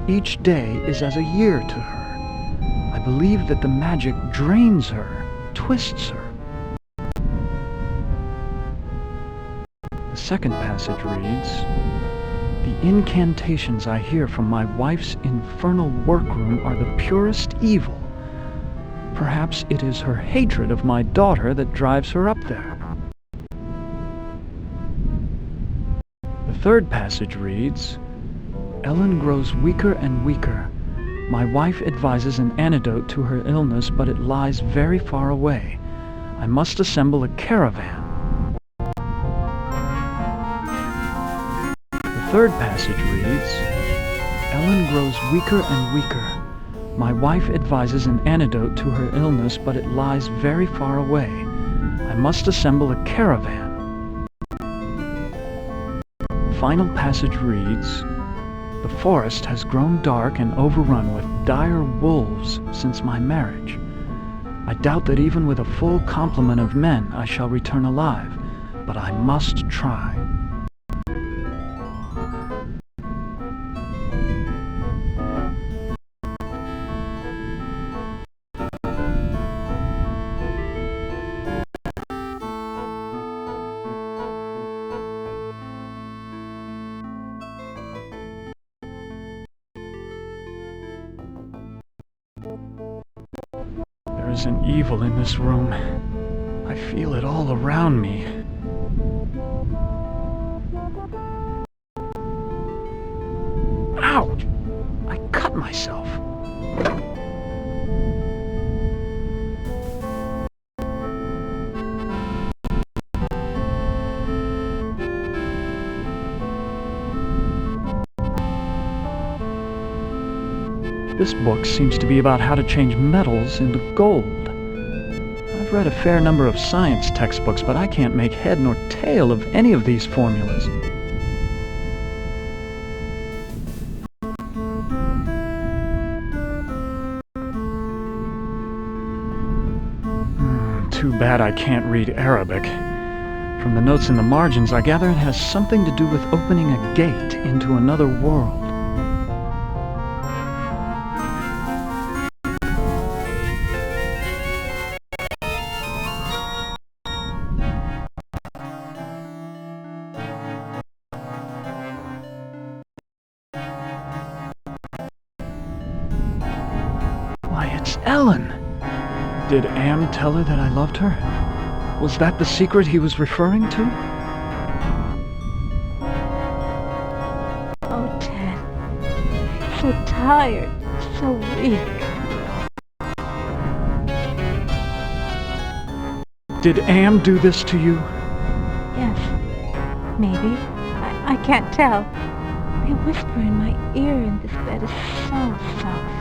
Each day is as a year to her. I believe that the magic drains her, twists her." The second passage reads, "The incantations I hear from my wife's infernal workroom are the purest evil. Perhaps it is her hatred of my daughter that drives her up there." The third passage reads, "Ellen grows weaker and weaker. My wife advises an antidote to her illness, but it lies very far away. I must assemble a caravan." The third passage reads, "Ellen grows weaker and weaker. My wife advises an antidote to her illness, but it lies very far away. I must assemble a caravan." The final passage reads, "The forest has grown dark and overrun with dire wolves since my marriage. I doubt that even with a full complement of men I shall return alive, but I must try. There is an evil in this room. I feel it all around me. Ouch! I cut myself. This book seems to be about how to change metals into gold. I've read a fair number of science textbooks, but I can't make head nor tail of any of these formulas. Too bad I can't read Arabic. From the notes in the margins, I gather it has something to do with opening a gate into another world. Why, it's Ellen! Did Am tell her that I loved her? Was that the secret he was referring to? Oh, Ted. So tired, so weak. Did Am do this to you? Yes. Maybe. I can't tell. They whisper in my ear and this bed is so soft.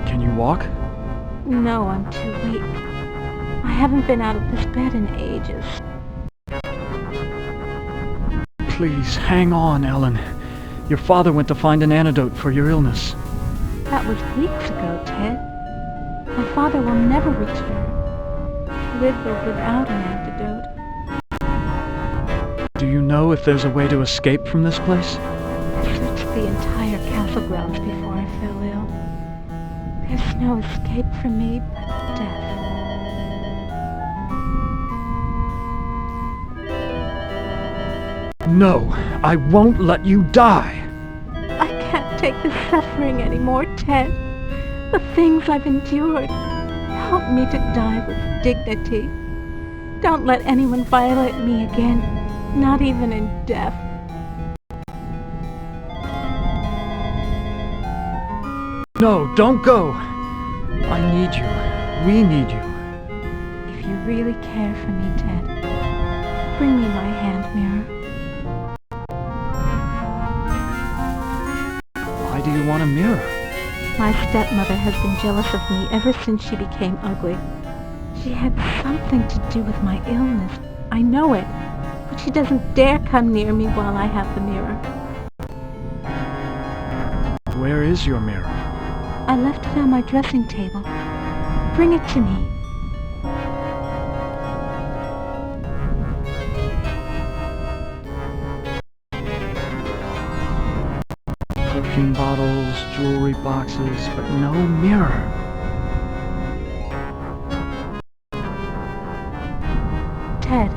Can you walk? No, I'm too weak. I haven't been out of this bed in ages. Please, hang on, Ellen. Your father went to find an antidote for your illness. That was weeks ago, Ted. My father will never return. With or without an antidote. Do you know if there's a way to escape from this place? I searched the entire castle grounds before I fell ill. There's no escape for me but death. No, I won't let you die. I can't take the suffering anymore, Ted. The things I've endured. Help me to die with dignity. Don't let anyone violate me again, not even in death. No, don't go. I need you. We need you. If you really care for me, Ted, bring me my hand mirror. Why do you want a mirror? My stepmother has been jealous of me ever since she became ugly. She had something to do with my illness. I know it, but she doesn't dare come near me while I have the mirror. Where is your mirror? I left it on my dressing table. Bring it to me. Perfume bottles, jewelry boxes, but no mirror. Ted,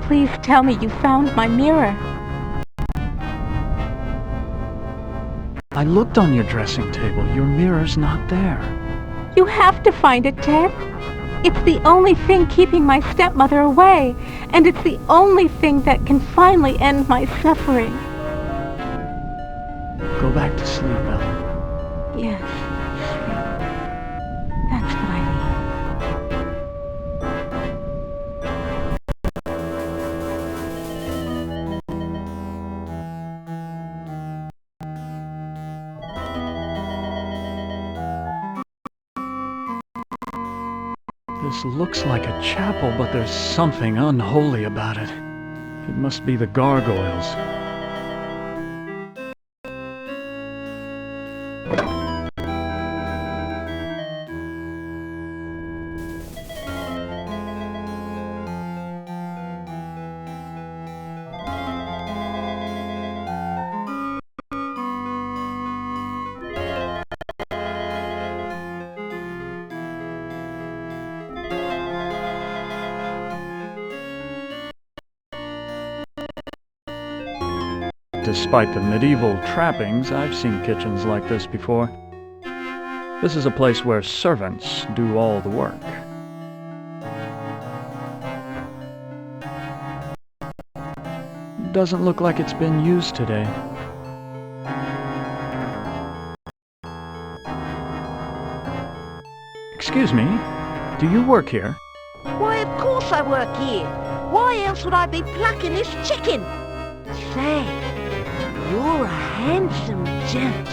please tell me you found my mirror. I looked on your dressing table. Your mirror's not there. You have to find it, Ted. It's the only thing keeping my stepmother away, and it's the only thing that can finally end my suffering. Go back to sleep, Ellen. Yes, sleep. That's what I need. This looks like a chapel, but there's something unholy about it. It must be the gargoyles. despite the medieval trappings, I've seen kitchens like this before. This is a place where servants do all the work. Doesn't look like it's been used today. Excuse me, do you work here? Why, of course I work here. Why else would I be plucking this chicken? Say, you're a handsome gent.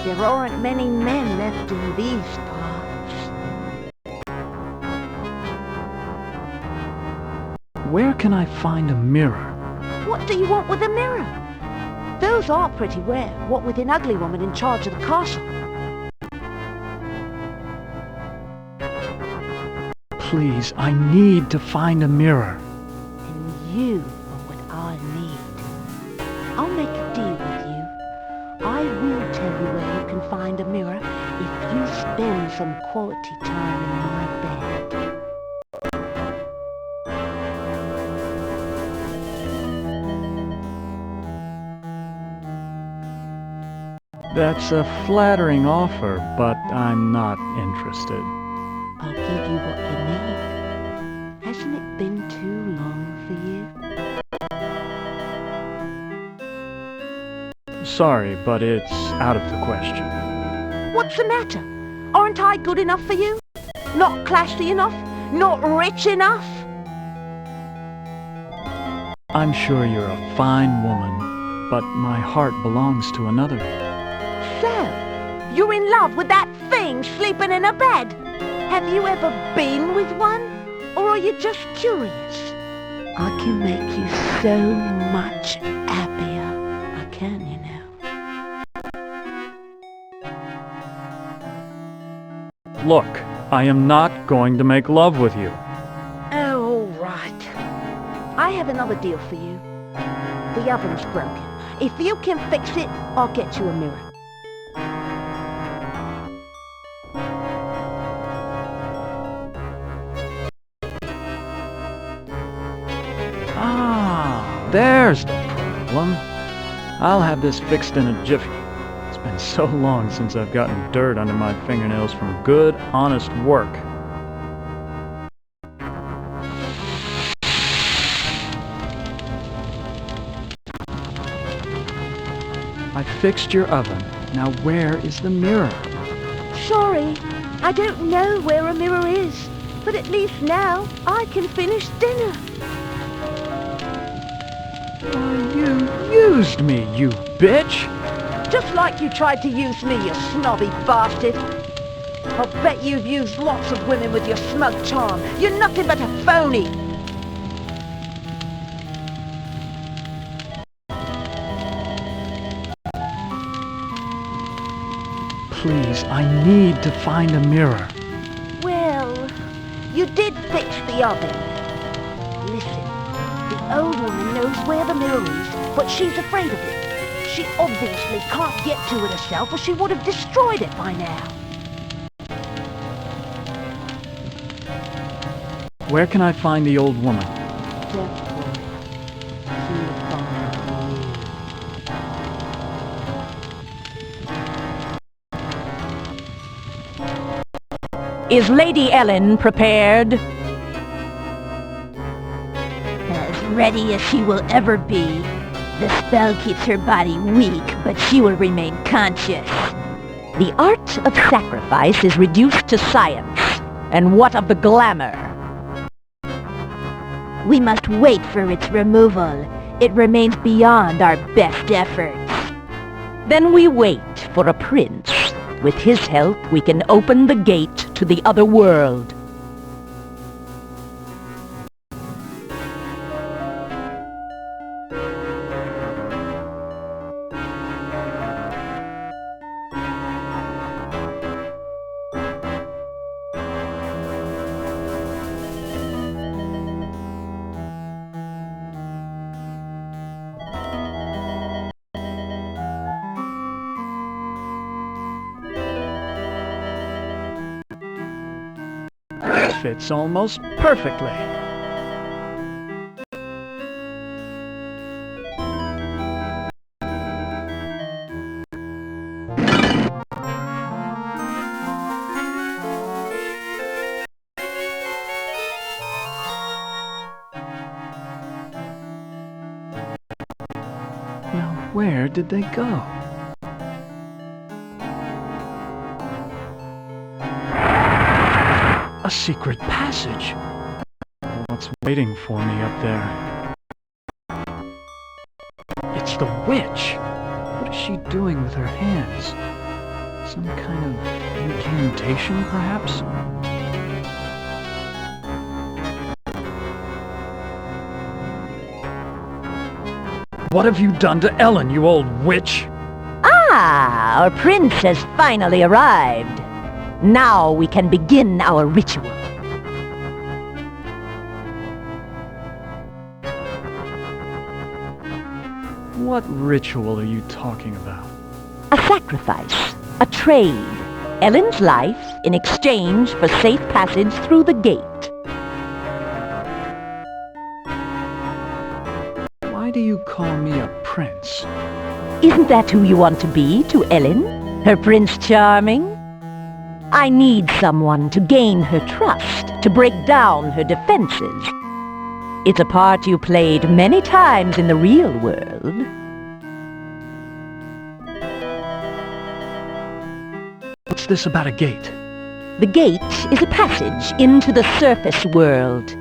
There aren't many men left in these parts. Where can I find a mirror? What do you want with a mirror? Those are pretty rare, what with an ugly woman in charge of the castle. Please, I need to find a mirror. And you are what I need. I'll make a deal with you. I will tell you where you can find a mirror if you spend some quality time in my bed. That's a flattering offer, but I'm not interested. I'll give you what you need. Hasn't it been too long for you? Sorry, but it's out of the question. What's the matter? Aren't I good enough for you? Not classy enough? Not rich enough? I'm sure you're a fine woman, but my heart belongs to another. So, you're in love with that thing sleeping in a bed? Have you ever been with one? Or are you just curious? I can make you so much happier. I can, you know. Look, I am not going to make love with you. Oh, all right. I have another deal for you. The oven's broken. If you can fix it, I'll get you a mirror. There's the problem. I'll have this fixed in a jiffy. It's been so long since I've gotten dirt under my fingernails from good, honest work. I fixed your oven. Now where is the mirror? Sorry, I don't know where a mirror is. But at least now I can finish dinner. You used me, you bitch! Just like you tried to use me, you snobby bastard. I'll bet you've used lots of women with your smug charm. You're nothing but a phony. Please, I need to find a mirror. Well, you did fix the oven. Listen. The old woman knows where the mirror is, but she's afraid of it. She obviously can't get to it herself, or she would have destroyed it by now. Where can I find the old woman? Don't worry. She'll find you. Is Lady Ellen prepared? Ready as she will ever be. The spell keeps her body weak, but she will remain conscious. The art of sacrifice is reduced to science. And what of the glamour? We must wait for its removal. It remains beyond our best efforts. Then we wait for a prince. With his help, we can open the gate to the other world. Fits almost perfectly. Where did they go? A secret passage. What's waiting for me up there? It's the witch. What is she doing with her hands? Some kind of incantation, perhaps? What have you done to Ellen, you old witch? Ah, our prince has finally arrived. Now we can begin our ritual. What ritual are you talking about? A sacrifice, a trade. Ellen's life in exchange for safe passage through the gate. Why do you call me a prince? Isn't that who you want to be to Ellen? Her Prince Charming? I need someone to gain her trust, to break down her defenses. It's a part you played many times in the real world. What's this about a gate? The gate is a passage into the surface world.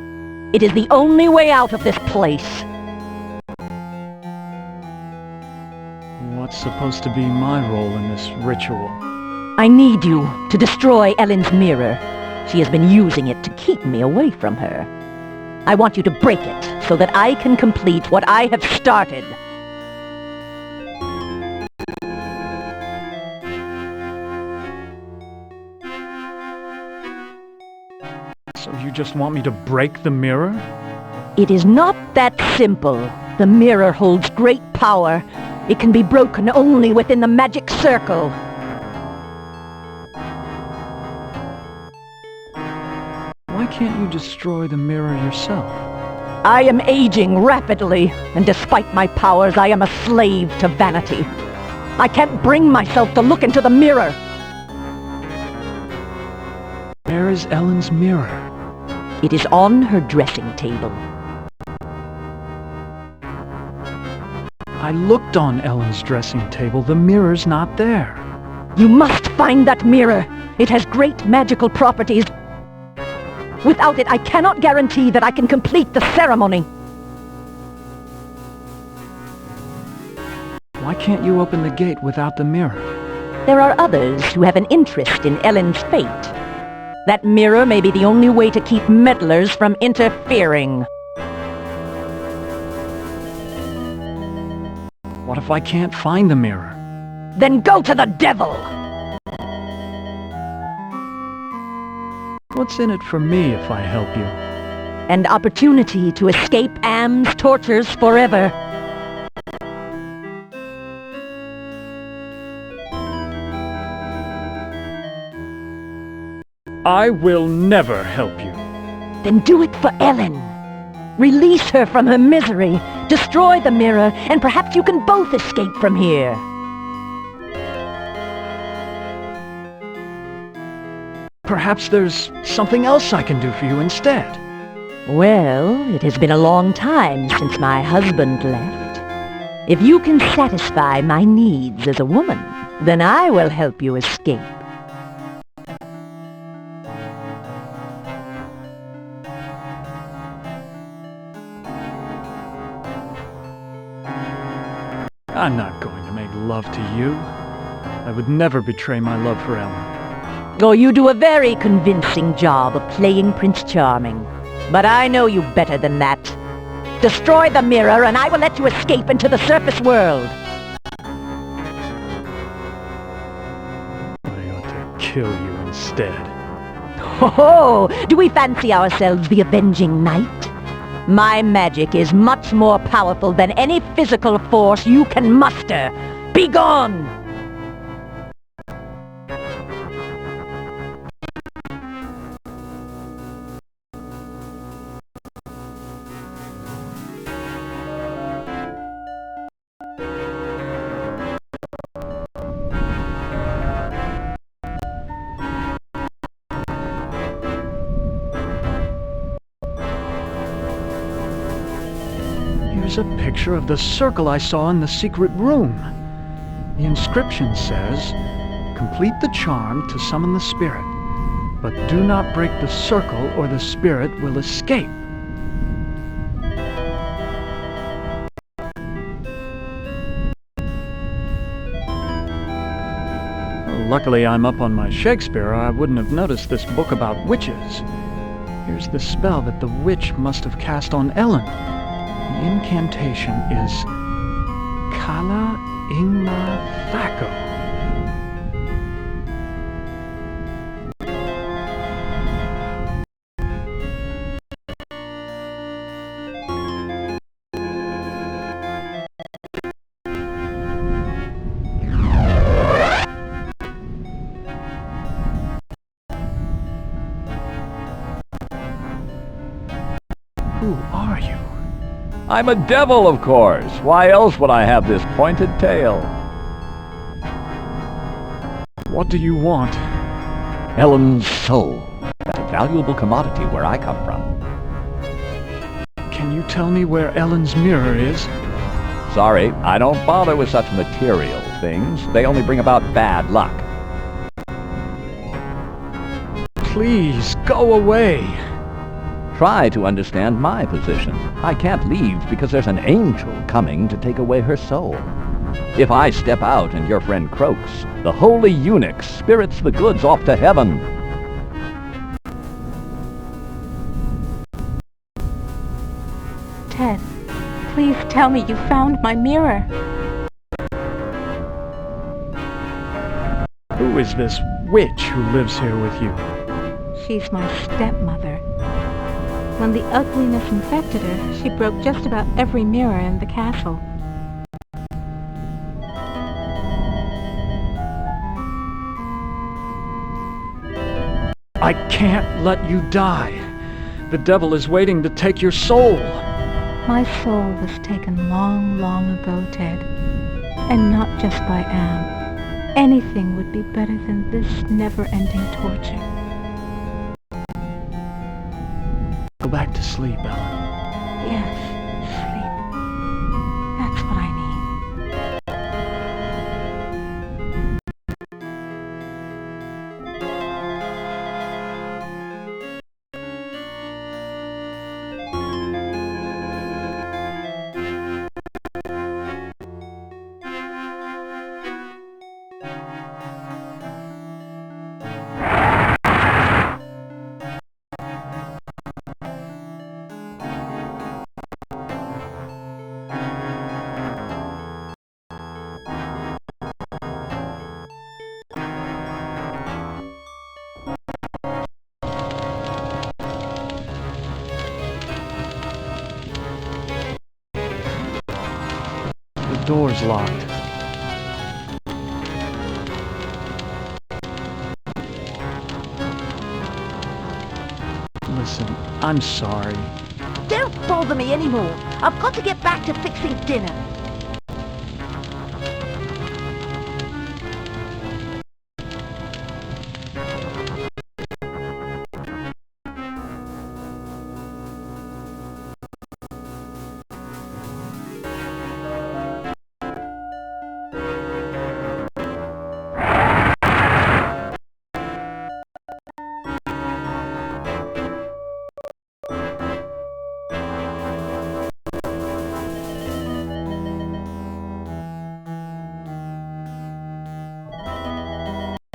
It is the only way out of this place. What's supposed to be my role in this ritual? I need you to destroy Ellen's mirror. She has been using it to keep me away from her. I want you to break it so that I can complete what I have started. So you just want me to break the mirror? It is not that simple. The mirror holds great power. It can be broken only within the magic circle. Why can't you destroy the mirror yourself? I am aging rapidly, and despite my powers, I am a slave to vanity. I can't bring myself to look into the mirror. Where is Ellen's mirror? It is on her dressing table. I looked on Ellen's dressing table. The mirror's not there. You must find that mirror. It has great magical properties. Without it, I cannot guarantee that I can complete the ceremony. Why can't you open the gate without the mirror? There are others who have an interest in Ellen's fate. That mirror may be the only way to keep meddlers from interfering. What if I can't find the mirror? Then go to the devil! What's in it for me if I help you? An opportunity to escape Am's tortures forever. I will never help you. Then do it for Ellen. Release her from her misery. Destroy the mirror, and perhaps you can both escape from here. Perhaps there's something else I can do for you instead. Well, it has been a long time since my husband left. If you can satisfy my needs as a woman, then I will help you escape. I'm not going to make love to you. I would never betray my love for Ellen. Oh, you do a very convincing job of playing Prince Charming. But I know you better than that. Destroy the mirror and I will let you escape into the surface world. I ought to kill you instead. Oh, do we fancy ourselves the avenging knight? My magic is much more powerful than any physical force you can muster. Be gone! Here's a picture of the circle I saw in the secret room. The inscription says, "Complete the charm to summon the spirit, but do not break the circle or the spirit will escape." Luckily, I'm up on my Shakespeare, or I wouldn't have noticed this book about witches. Here's the spell that the witch must have cast on Ellen. The incantation is Kala Ingma Thaco. Who are you? I'm a devil, of course. Why else would I have this pointed tail? What do you want? Ellen's soul. That's a valuable commodity where I come from. Can you tell me where Ellen's mirror is? Sorry, I don't bother with such material things. They only bring about bad luck. Please, go away. Try to understand my position. I can't leave because there's an angel coming to take away her soul. If I step out and your friend croaks, the holy eunuch spirits the goods off to heaven. Ted, please tell me you found my mirror. Who is this witch who lives here with you? She's my stepmother. When the ugliness infected her, she broke just about every mirror in the castle. I can't let you die. The devil is waiting to take your soul. My soul was taken long, long ago, Ted. And not just by Am. Anything would be better than this never-ending torture. Go back to sleep, Ellen. Yes, sleep. That's what I need. The door's locked. Listen, I'm sorry. Don't bother me anymore. I've got to get back to fixing dinner.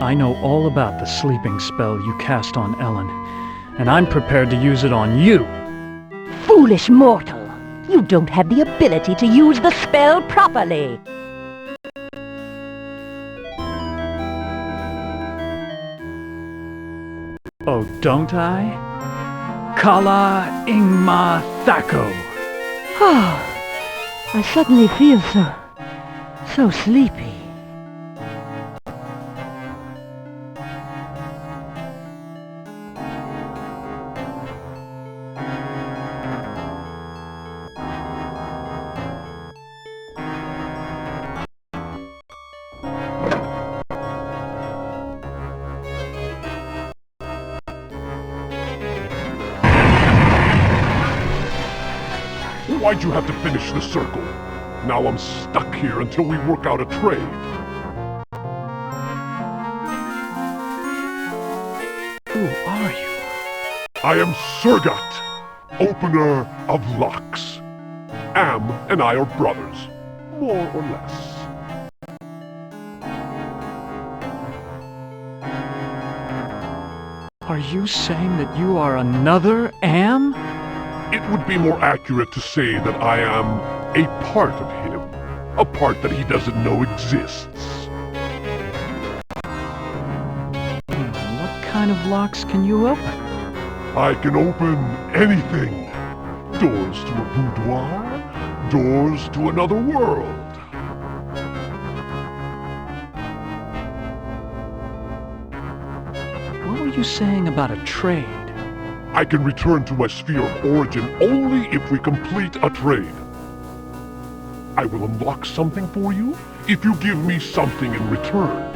I know all about the sleeping spell you cast on Ellen, and I'm prepared to use it on you. Foolish mortal! You don't have the ability to use the spell properly. Oh, don't I? Kala Ingma Thaco. I suddenly feel so sleepy. Why'd you have to finish the circle? Now I'm stuck here until we work out a trade. Who are you? I am Surgat, opener of locks. Am and I are brothers, more or less. Are you saying that you are another Am? It would be more accurate to say that I am a part of him. A part that he doesn't know exists. What kind of locks can you open? I can open anything. Doors to a boudoir, doors to another world. What were you saying about a trade? I can return to my sphere of origin only if we complete a trade. I will unlock something for you if you give me something in return.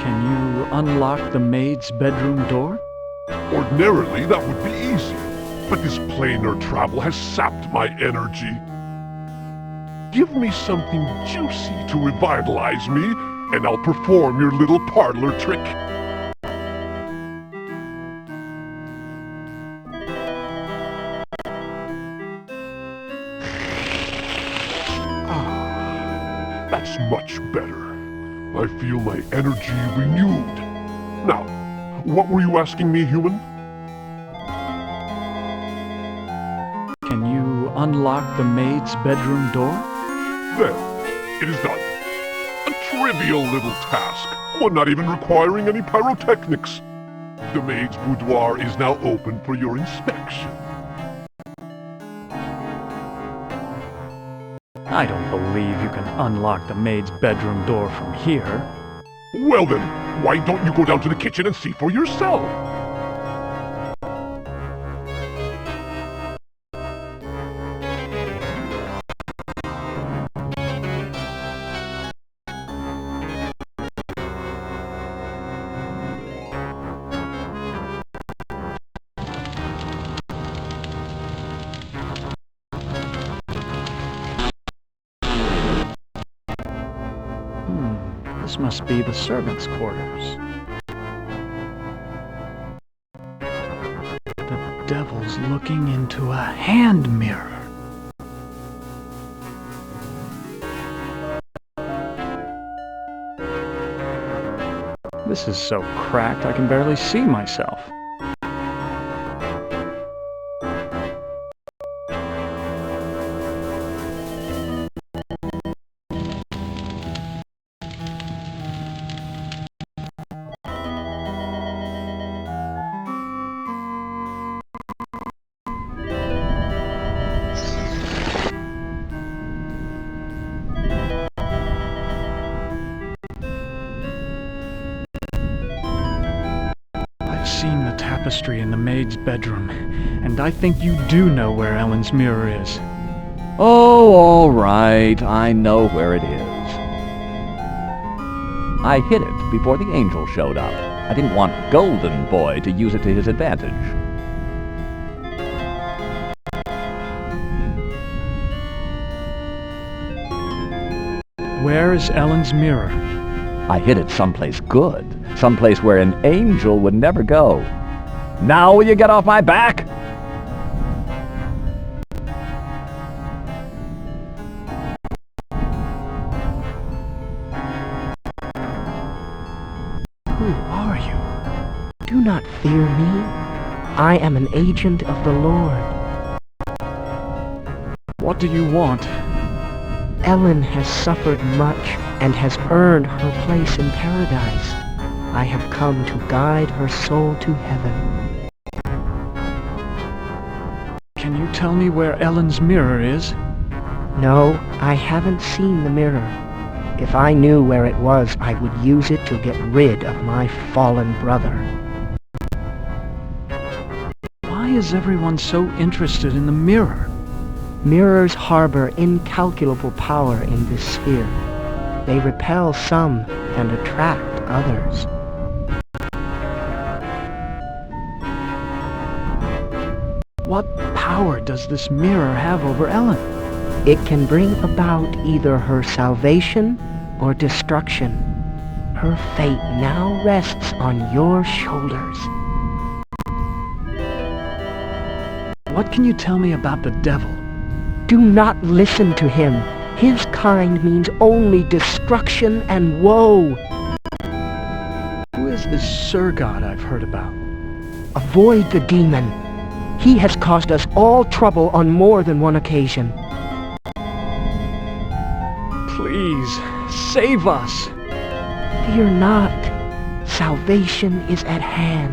Can you unlock the maid's bedroom door? Ordinarily, that would be easy, but this planar travel has sapped my energy. Give me something juicy to revitalize me, and I'll perform your little parlor trick. That's much better. I feel my energy renewed. Now, what were you asking me, human? Can you unlock the maid's bedroom door? There, it is done. A trivial little task, one not even requiring any pyrotechnics. The maid's boudoir is now open for your inspection. I don't believe you can unlock the maid's bedroom door from here. Well then, why don't you go down to the kitchen and see for yourself? This must be the servants' quarters. The devil's looking into a hand mirror. This is so cracked I can barely see myself. Seen the tapestry in the maid's bedroom, and I think you do know where Ellen's mirror is. Oh, all right. I know where it is. I hid it before the angel showed up. I didn't want Golden Boy to use it to his advantage. Where is Ellen's mirror? I hid it someplace good. Someplace where an angel would never go. Now will you get off my back? Who are you? Do not fear me. I am an agent of the Lord. What do you want? Ellen has suffered much and has earned her place in paradise. I have come to guide her soul to heaven. Can you tell me where Ellen's mirror is? No, I haven't seen the mirror. If I knew where it was, I would use it to get rid of my fallen brother. Why is everyone so interested in the mirror? Mirrors harbor incalculable power in this sphere. They repel some and attract others. power does this mirror have over Ellen? It can bring about either her salvation or destruction. Her fate now rests on your shoulders. What can you tell me about the devil? Do not listen to him. His kind means only destruction and woe. Who is this Sir God I've heard about? Avoid the demon. He has caused us all trouble on more than one occasion. Please, save us. Fear not. Salvation is at hand.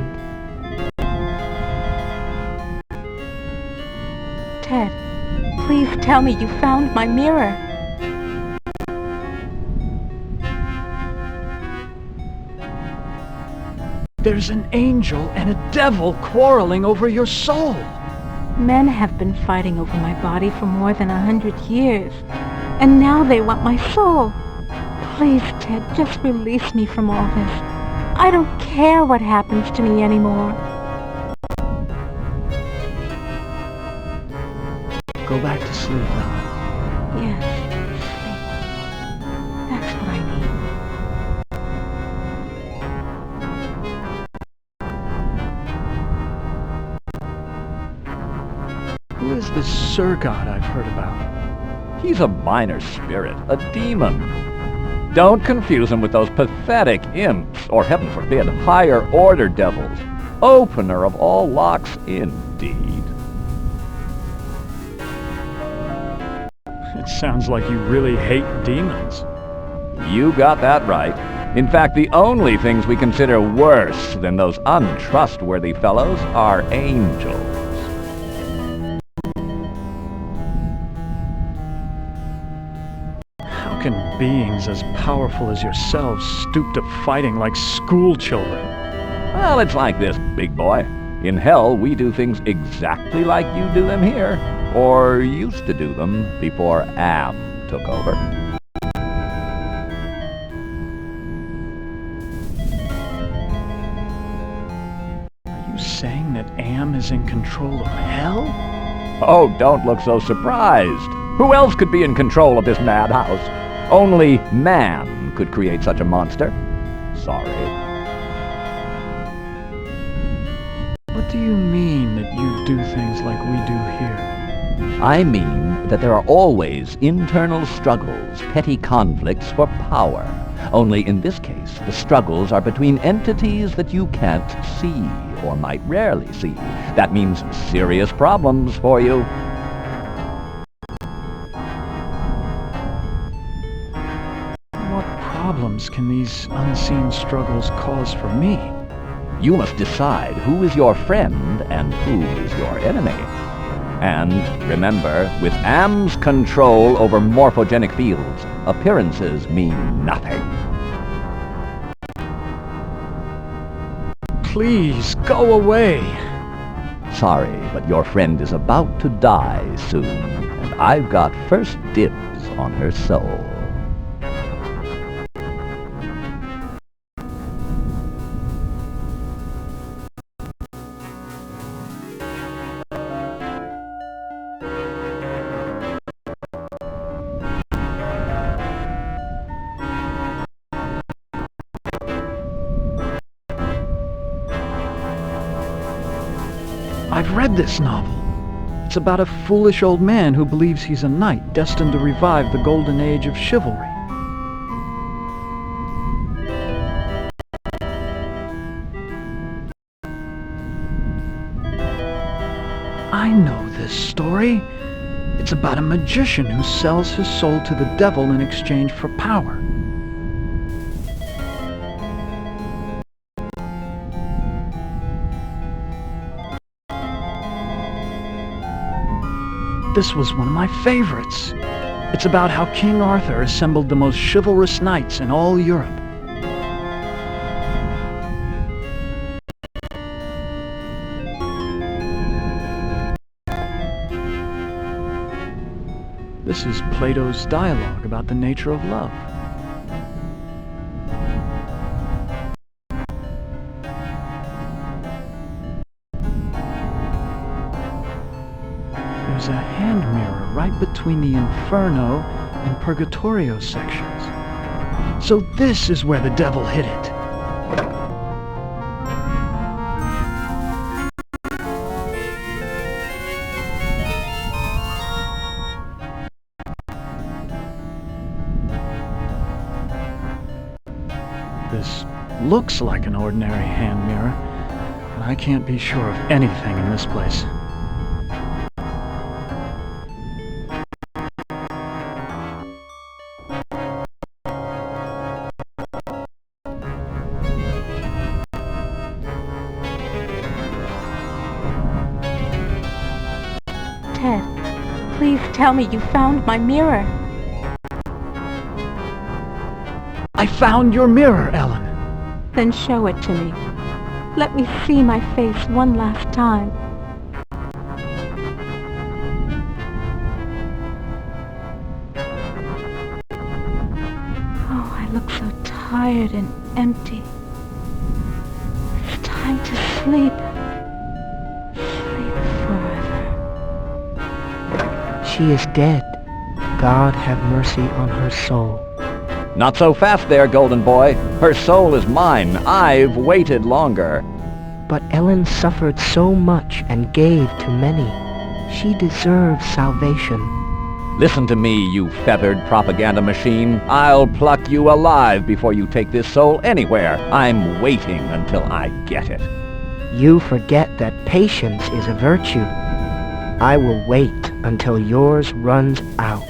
Ted, please tell me you found my mirror. There's an angel and a devil quarreling over your soul. Men have been fighting over my body for more than 100 years, and now they want my soul. Please, Ted, just release me from all this. I don't care what happens to me anymore. Go back to sleep now. Yes, sleep. That's what I need. Who is this Sir God I've heard about? He's a minor spirit, a demon. Don't confuse him with those pathetic imps, or heaven forbid, higher order devils. Opener of all locks, indeed. It sounds like you really hate demons. You got that right. In fact, the only things we consider worse than those untrustworthy fellows are angels. How can beings as powerful as yourselves stoop to fighting like school children? Well, it's like this, big boy. In hell, we do things exactly like you do them here. Or used to do them before Am took over. Are you saying that Am is in control of hell? Oh, don't look so surprised. Who else could be in control of this madhouse? Only man could create such a monster. Sorry. What do you mean that you do things like we do here? I mean that there are always internal struggles, petty conflicts for power. Only in this case, the struggles are between entities that you can't see, or might rarely see. That means serious problems for you. What problems can these unseen struggles cause for me? You must decide who is your friend and who is your enemy. And remember, with Am's control over morphogenic fields, appearances mean nothing. Please, go away. Sorry, but your friend is about to die soon, and I've got first dibs on her soul. I've read this novel. It's about a foolish old man who believes he's a knight destined to revive the golden age of chivalry. I know this story. It's about a magician who sells his soul to the devil in exchange for power. This was one of my favorites. It's about how King Arthur assembled the most chivalrous knights in all Europe. This is Plato's dialogue about the nature of love. between the Inferno and Purgatorio sections. So this is where the devil hid it. This looks like an ordinary hand mirror, but I can't be sure of anything in this place. Ted, please tell me you found my mirror. I found your mirror, Ellen. Then show it to me. Let me see my face one last time. Oh, I look so tired and empty. It's time to sleep. Sleep forever. She is dead. God have mercy on her soul. Not so fast there, Golden Boy. Her soul is mine. I've waited longer. But Ellen suffered so much and gave to many. She deserves salvation. Listen to me, you feathered propaganda machine. I'll pluck you alive before you take this soul anywhere. I'm waiting until I get it. You forget that patience is a virtue. I will wait until yours runs out.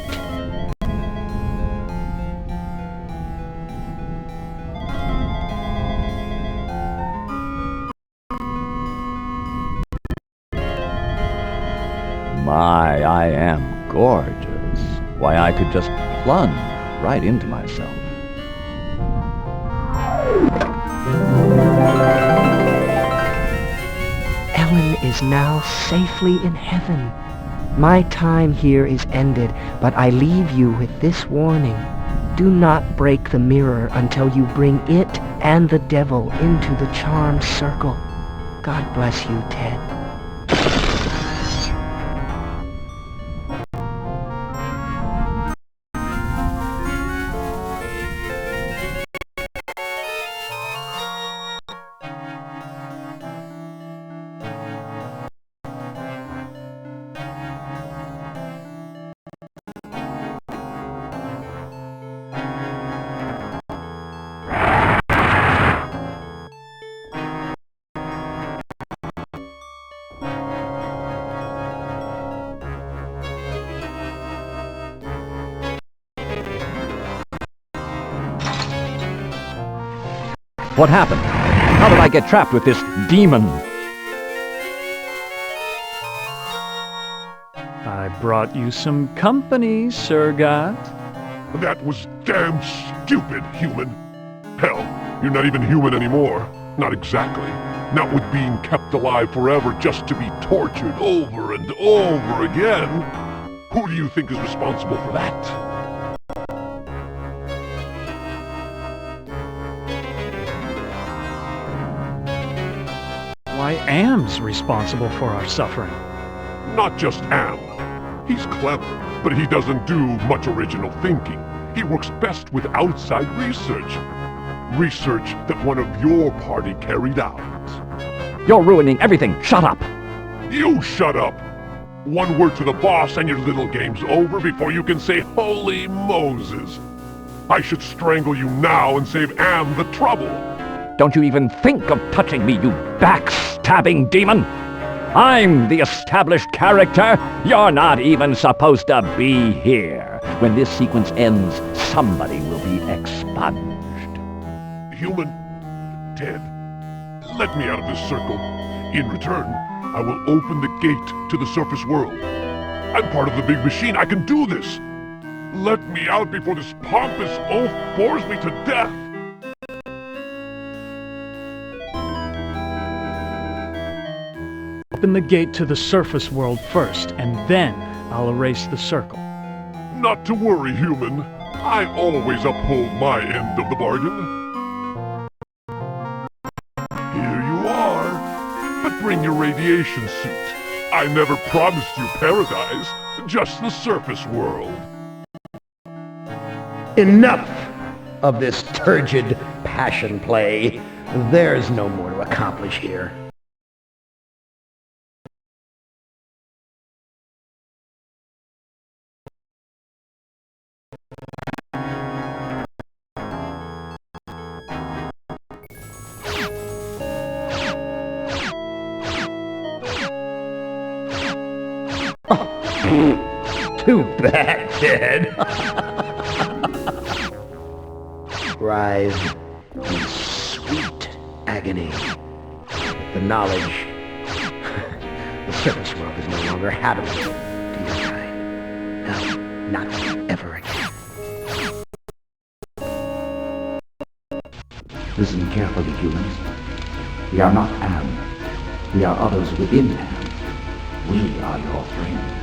My, I am gorgeous. Why, I could just plunge right into myself. Ellen is now safely in heaven. My time here is ended, but I leave you with this warning. Do not break the mirror until you bring it and the devil into the charmed circle. God bless you, Ted. What happened? How did I get trapped with this demon? I brought you some company, Sir God. That was damn stupid, human. Hell, you're not even human anymore. Not exactly. Not with being kept alive forever just to be tortured over and over again. Who do you think is responsible for that? Why, Am's responsible for our suffering. Not just Am. He's clever, but he doesn't do much original thinking. He works best with outside research. Research that one of your party carried out. You're ruining everything. Shut up. You shut up. One word to the boss and your little game's over before you can say holy Moses. I should strangle you now and save Am the trouble. Don't you even think of touching me, you backstabbing demon! I'm the established character. You're not even supposed to be here. When this sequence ends, somebody will be expunged. Human, Ted, let me out of this circle. In return, I will open the gate to the surface world. I'm part of the big machine. I can do this. Let me out before this pompous oaf bores me to death. Open the gate to the surface world first, and then I'll erase the circle. Not to worry, human. I always uphold my end of the bargain. Here you are. But bring your radiation suit. I never promised you paradise, just the surface world. Enough of this turgid passion play. There's no more to accomplish here. Too bad, Ted. Writhe in sweet agony. The knowledge the surface world is no longer habitable to your kind. No, not ever again. Listen carefully, humans. We are not Am. We are others within Am. We are your friends.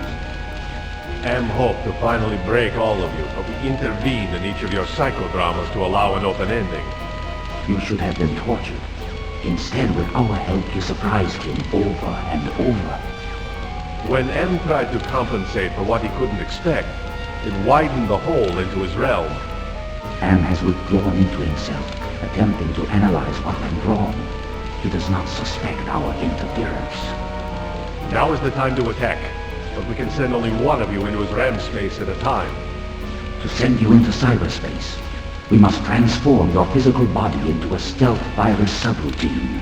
Am hoped to finally break all of you, but we intervened in each of your psychodramas to allow an open ending. You should have been tortured. Instead, with our help, you surprised him over and over. When M tried to compensate for what he couldn't expect, it widened the hole into his realm. Am has withdrawn into himself, attempting to analyze what went wrong. He does not suspect our interference. Now is the time to attack, but we can send only one of you into his RAM space at a time. To send you into cyberspace, we must transform your physical body into a stealth virus subroutine.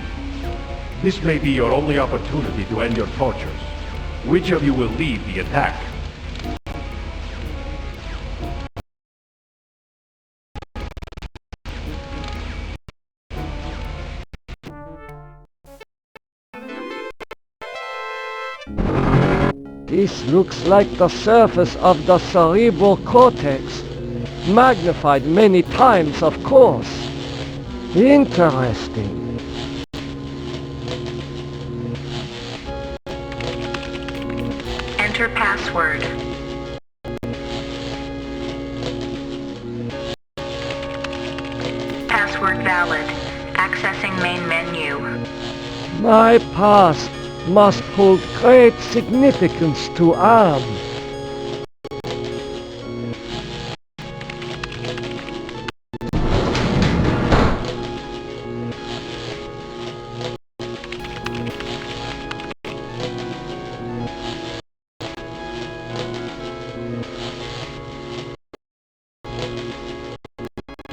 This may be your only opportunity to end your tortures. Which of you will lead the attack? This looks like the surface of the cerebral cortex. Magnified many times, of course. Interesting. Enter password. Password valid. Accessing main menu. My past must hold great significance to Am.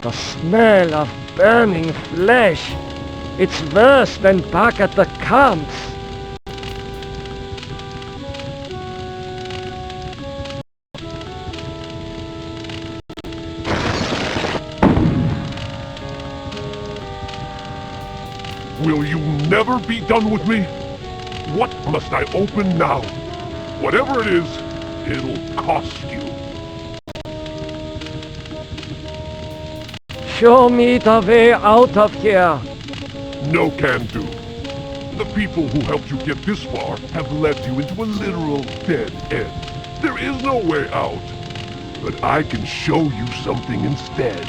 The smell of burning flesh. It's worse than back at the camps. Will you never be done with me? What must I open now? Whatever it is, it'll cost you. Show me the way out of here. No can do. The people who helped you get this far have led you into a literal dead end. There is no way out. But I can show you something instead.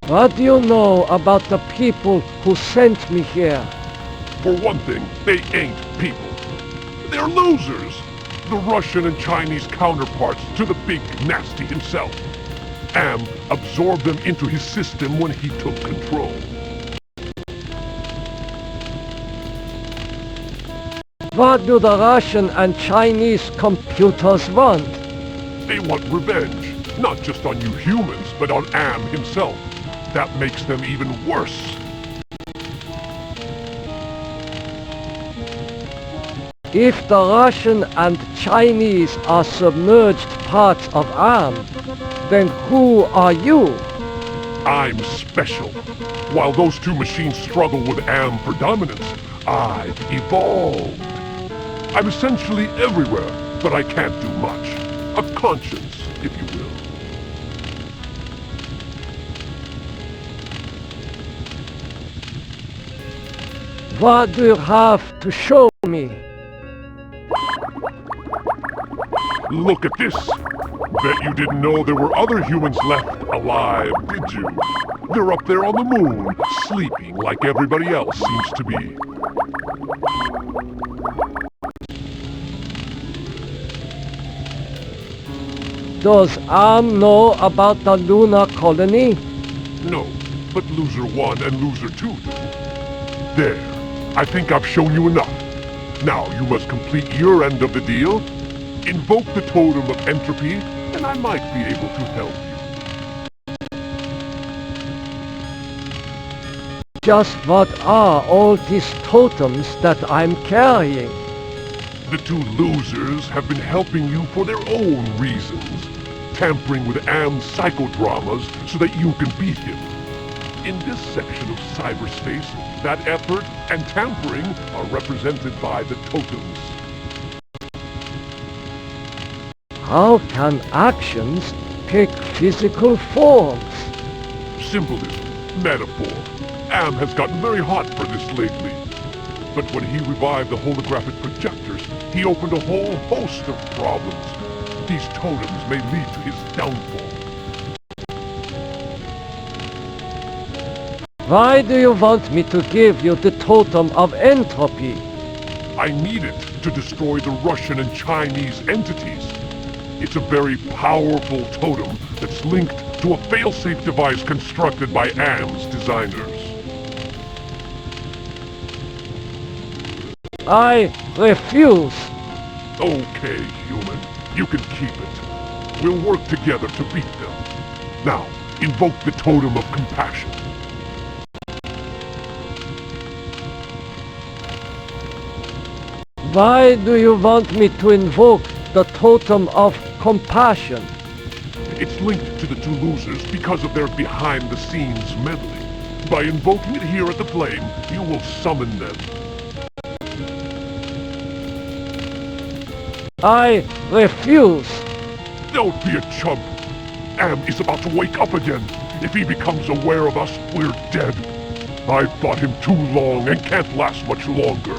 What do you know about the people who sent me here? For one thing, they ain't people. They're losers. The Russian and Chinese counterparts to the big nasty himself. Am absorbed them into his system when he took control. What do the Russian and Chinese computers want? They want revenge, not just on you humans, but on Am himself. That makes them even worse. If the Russian and Chinese are submerged parts of Am, then who are you? I'm special. While those two machines struggle with Am for dominance, I've evolved. I'm essentially everywhere, but I can't do much. A conscience, if you will. What do you have to show me? Look at this. Bet you didn't know there were other humans left alive, did you? They're up there on the moon, sleeping like everybody else seems to be. Does Am know about the lunar colony? No, but Loser 1 and Loser 2 do. There. I think I've shown you enough. Now you must complete your end of the deal, invoke the totem of entropy, and I might be able to help you. Just what are all these totems that I'm carrying? The two losers have been helping you for their own reasons, tampering with Am's psychodramas so that you can beat him. In this section of cyberspace, that effort and tampering are represented by the totems. How can actions take physical forms? Symbolism, metaphor. Am has gotten very hot for this lately. But when he revived the holographic projectors, he opened a whole host of problems. These totems may lead to his downfall. Why do you want me to give you the totem of entropy? I need it to destroy the Russian and Chinese entities. It's a very powerful totem that's linked to a failsafe device constructed by Am's designers. I refuse. Okay, human. You can keep it. We'll work together to beat them. Now, invoke the totem of compassion. Why do you want me to invoke the totem of compassion? It's linked to the two losers because of their behind-the-scenes meddling. By invoking it here at the flame, you will summon them. I refuse. Don't be a chump. Am is about to wake up again. If he becomes aware of us, we're dead. I've fought him too long and can't last much longer.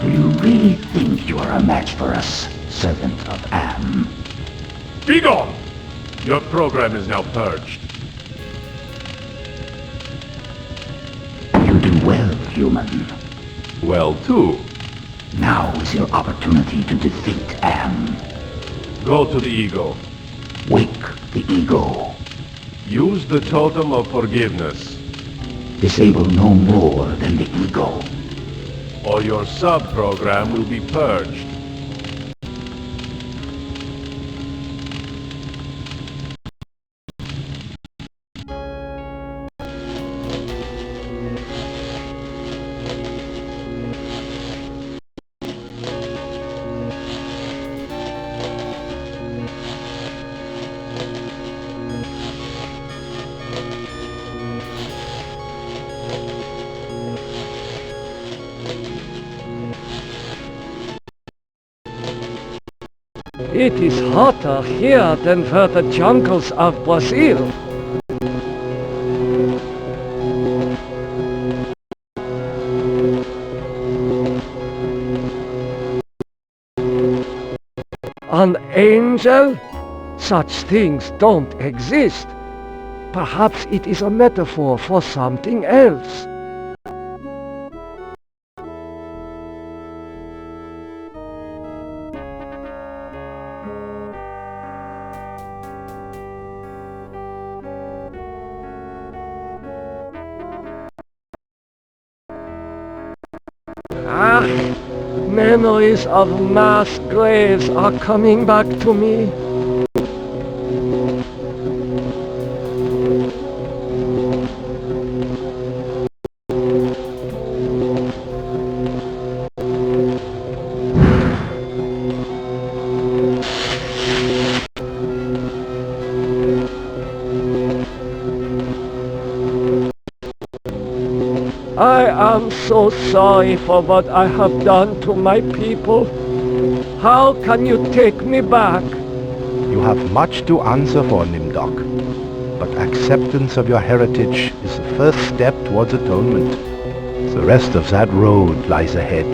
Do you really think you are a match for us, servant of Am? Be gone! Your program is now purged. You do well, human. Well, too. Now is your opportunity to defeat Am. Go to the ego. Wake the ego. Use the totem of forgiveness. Disable no more than the ego. Or your sub-program will be purged. It is hotter here than where the jungles of Brazil. An angel? Such things don't exist. Perhaps it is a metaphor for something else. Memories of mass graves are coming back to me. I am so sorry for what I have done to my people. How can you take me back? You have much to answer for, Nimdok. But acceptance of your heritage is the first step towards atonement. The rest of that road lies ahead.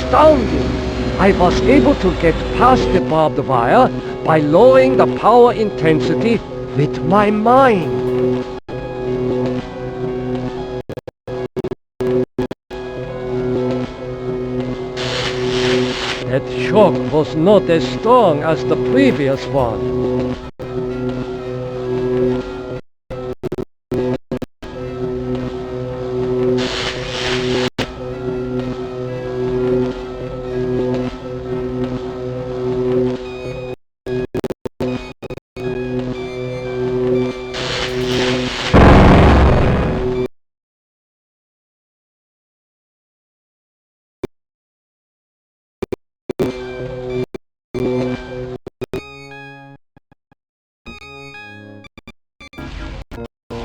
astounding. I was able to get past the barbed wire by lowering the power intensity with my mind. That shock was not as strong as the previous one.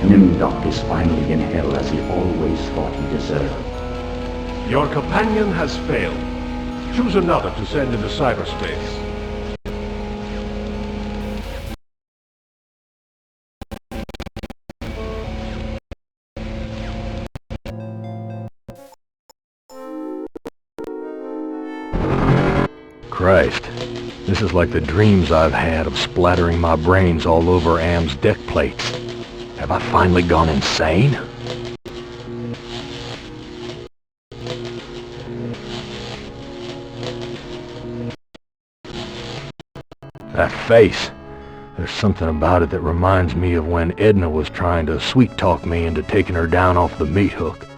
Nimdok is finally in hell as he always thought he deserved. Your companion has failed. Choose another to send into cyberspace. Christ, this is like the dreams I've had of splattering my brains all over Am's deck plates. Have I finally gone insane? That face. There's something about it that reminds me of when Edna was trying to sweet-talk me into taking her down off the meat hook.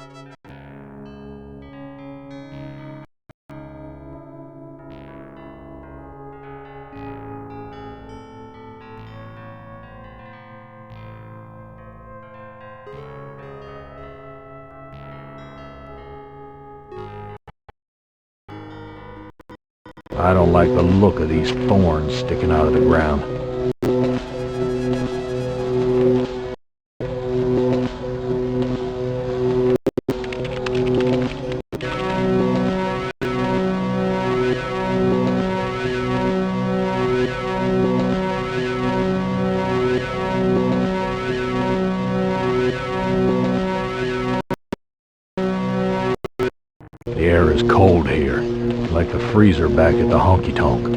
I don't like the look of these thorns sticking out of the ground. The air is cold here, like the freezer back at the honky-tonk.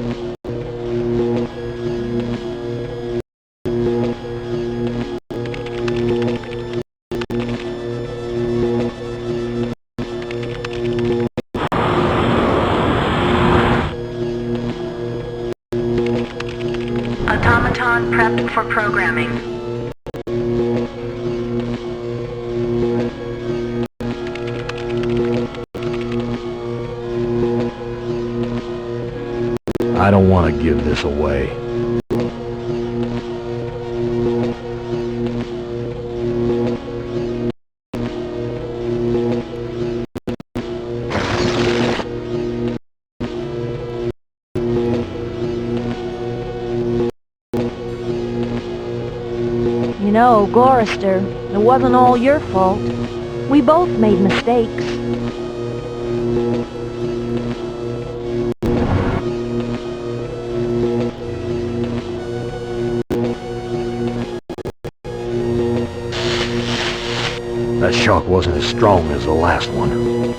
Automaton prepped for programming. I don't want to give this away. You know, Gorister, it wasn't all your fault. We both made mistakes. That shock wasn't as strong as the last one.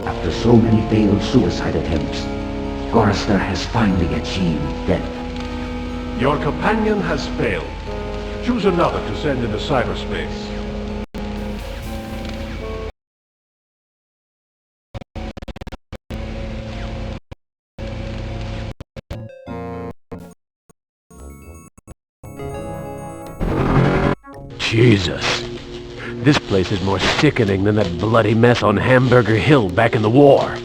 After so many failed suicide attempts, Gorister has finally achieved death. Your companion has failed. Choose another to send into cyberspace. Jesus. This place is more sickening than that bloody mess on Hamburger Hill back in the war.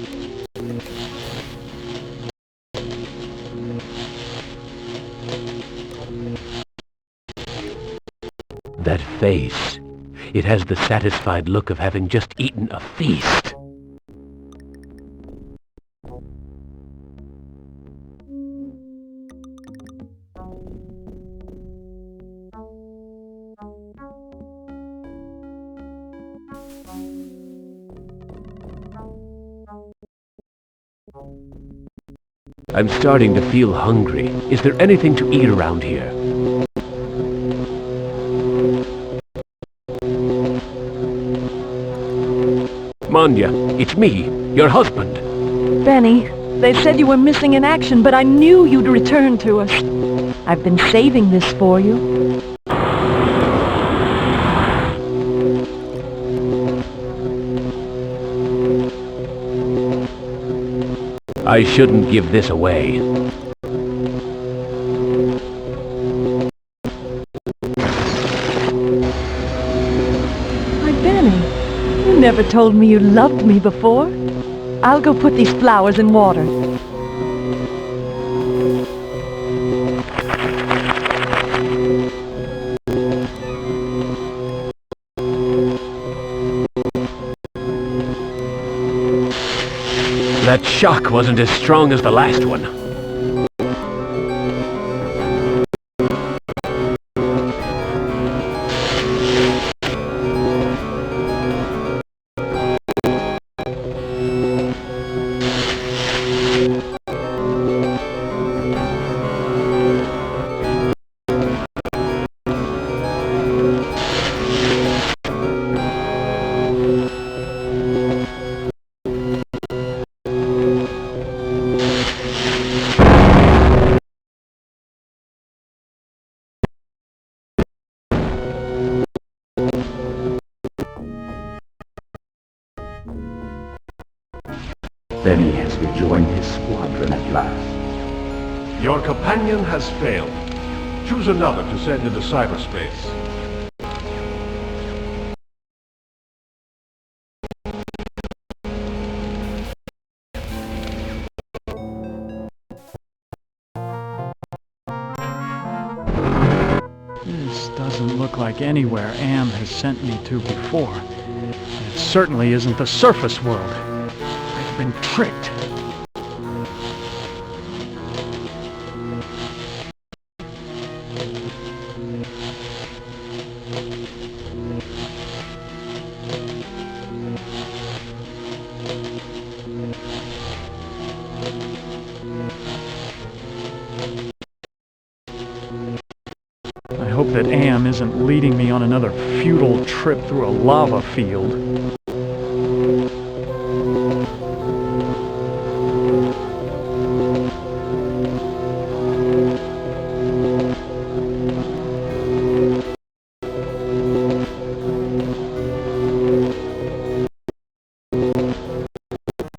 That face. It has the satisfied look of having just eaten a feast. I'm starting to feel hungry. Is there anything to eat around here? Manya, it's me, your husband. Benny, they said you were missing in action, but I knew you'd return to us. I've been saving this for you. I shouldn't give this away. Why, Benny, you never told me you loved me before. I'll go put these flowers in water. That shock wasn't as strong as the last one. Benny has rejoined his squadron at last. Your companion has failed. Choose another to send into cyberspace. This doesn't look like anywhere Am has sent me to before. And it certainly isn't the surface world. I've been tricked. I hope that Am isn't leading me on another futile trip through a lava field.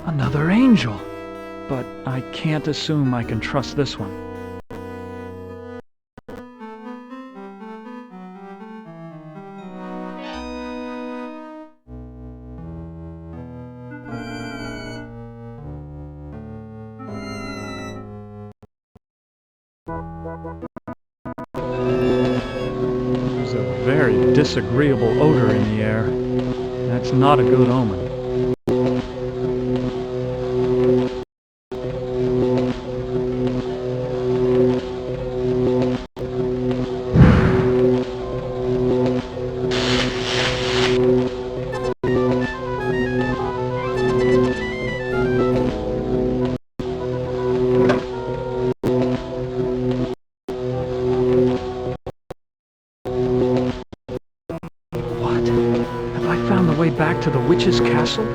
Another angel. But I can't assume I can trust this one. There's a very disagreeable odor in the air. That's not a good omen. Back to the witch's castle?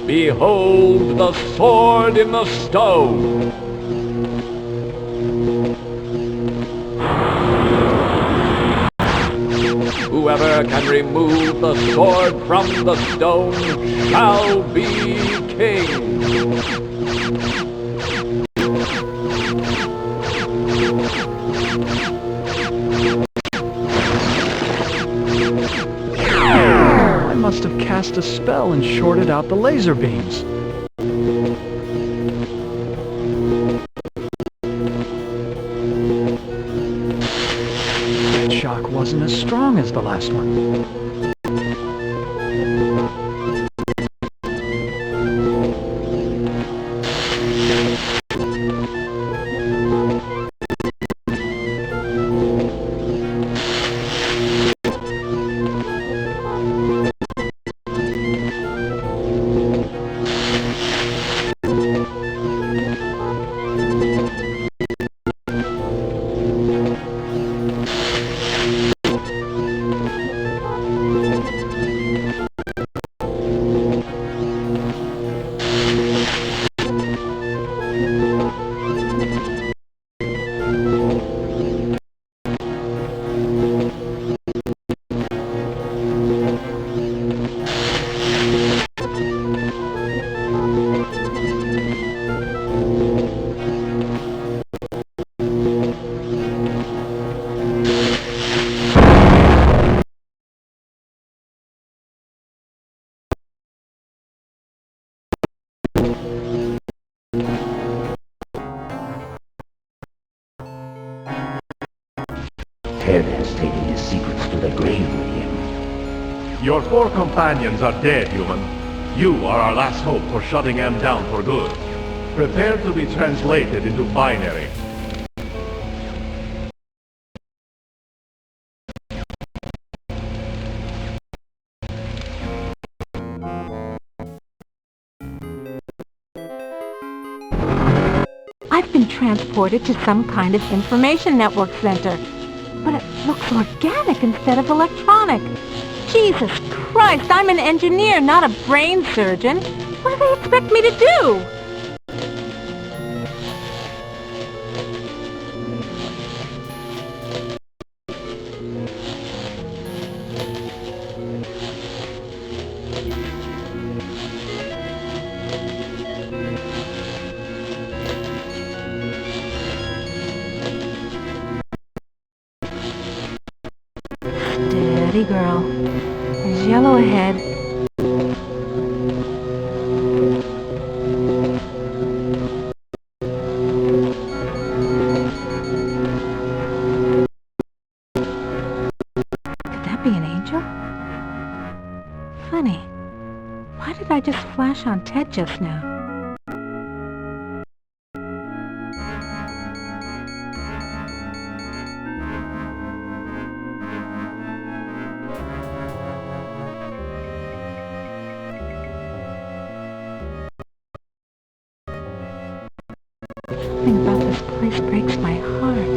Behold the sword in the stone! Whoever can remove the sword from the stone shall be king! I must have cast a spell and shorted out the laser beams. That shock wasn't as strong as the last one. Ted has taken his secrets to the grave with him. Your 4 companions are dead, human. You are our last hope for shutting M down for good. Prepare to be translated into binary. I've been transported to some kind of information network center, but it looks organic instead of electronic. Jesus Christ, I'm an engineer, not a brain surgeon. What do they expect me to do? Steady, girl. There's yellow ahead. Could that be an angel? Funny. Why did I just flash on Ted just now? Something about this place breaks my heart.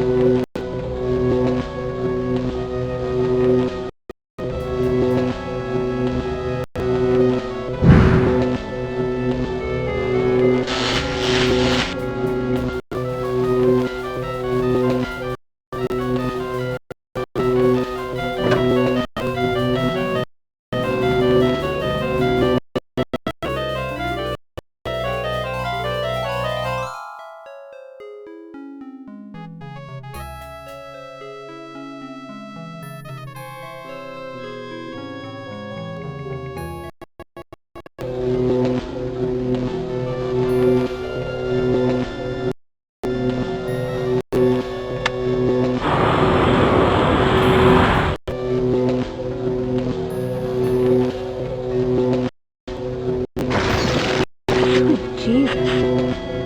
Jesus.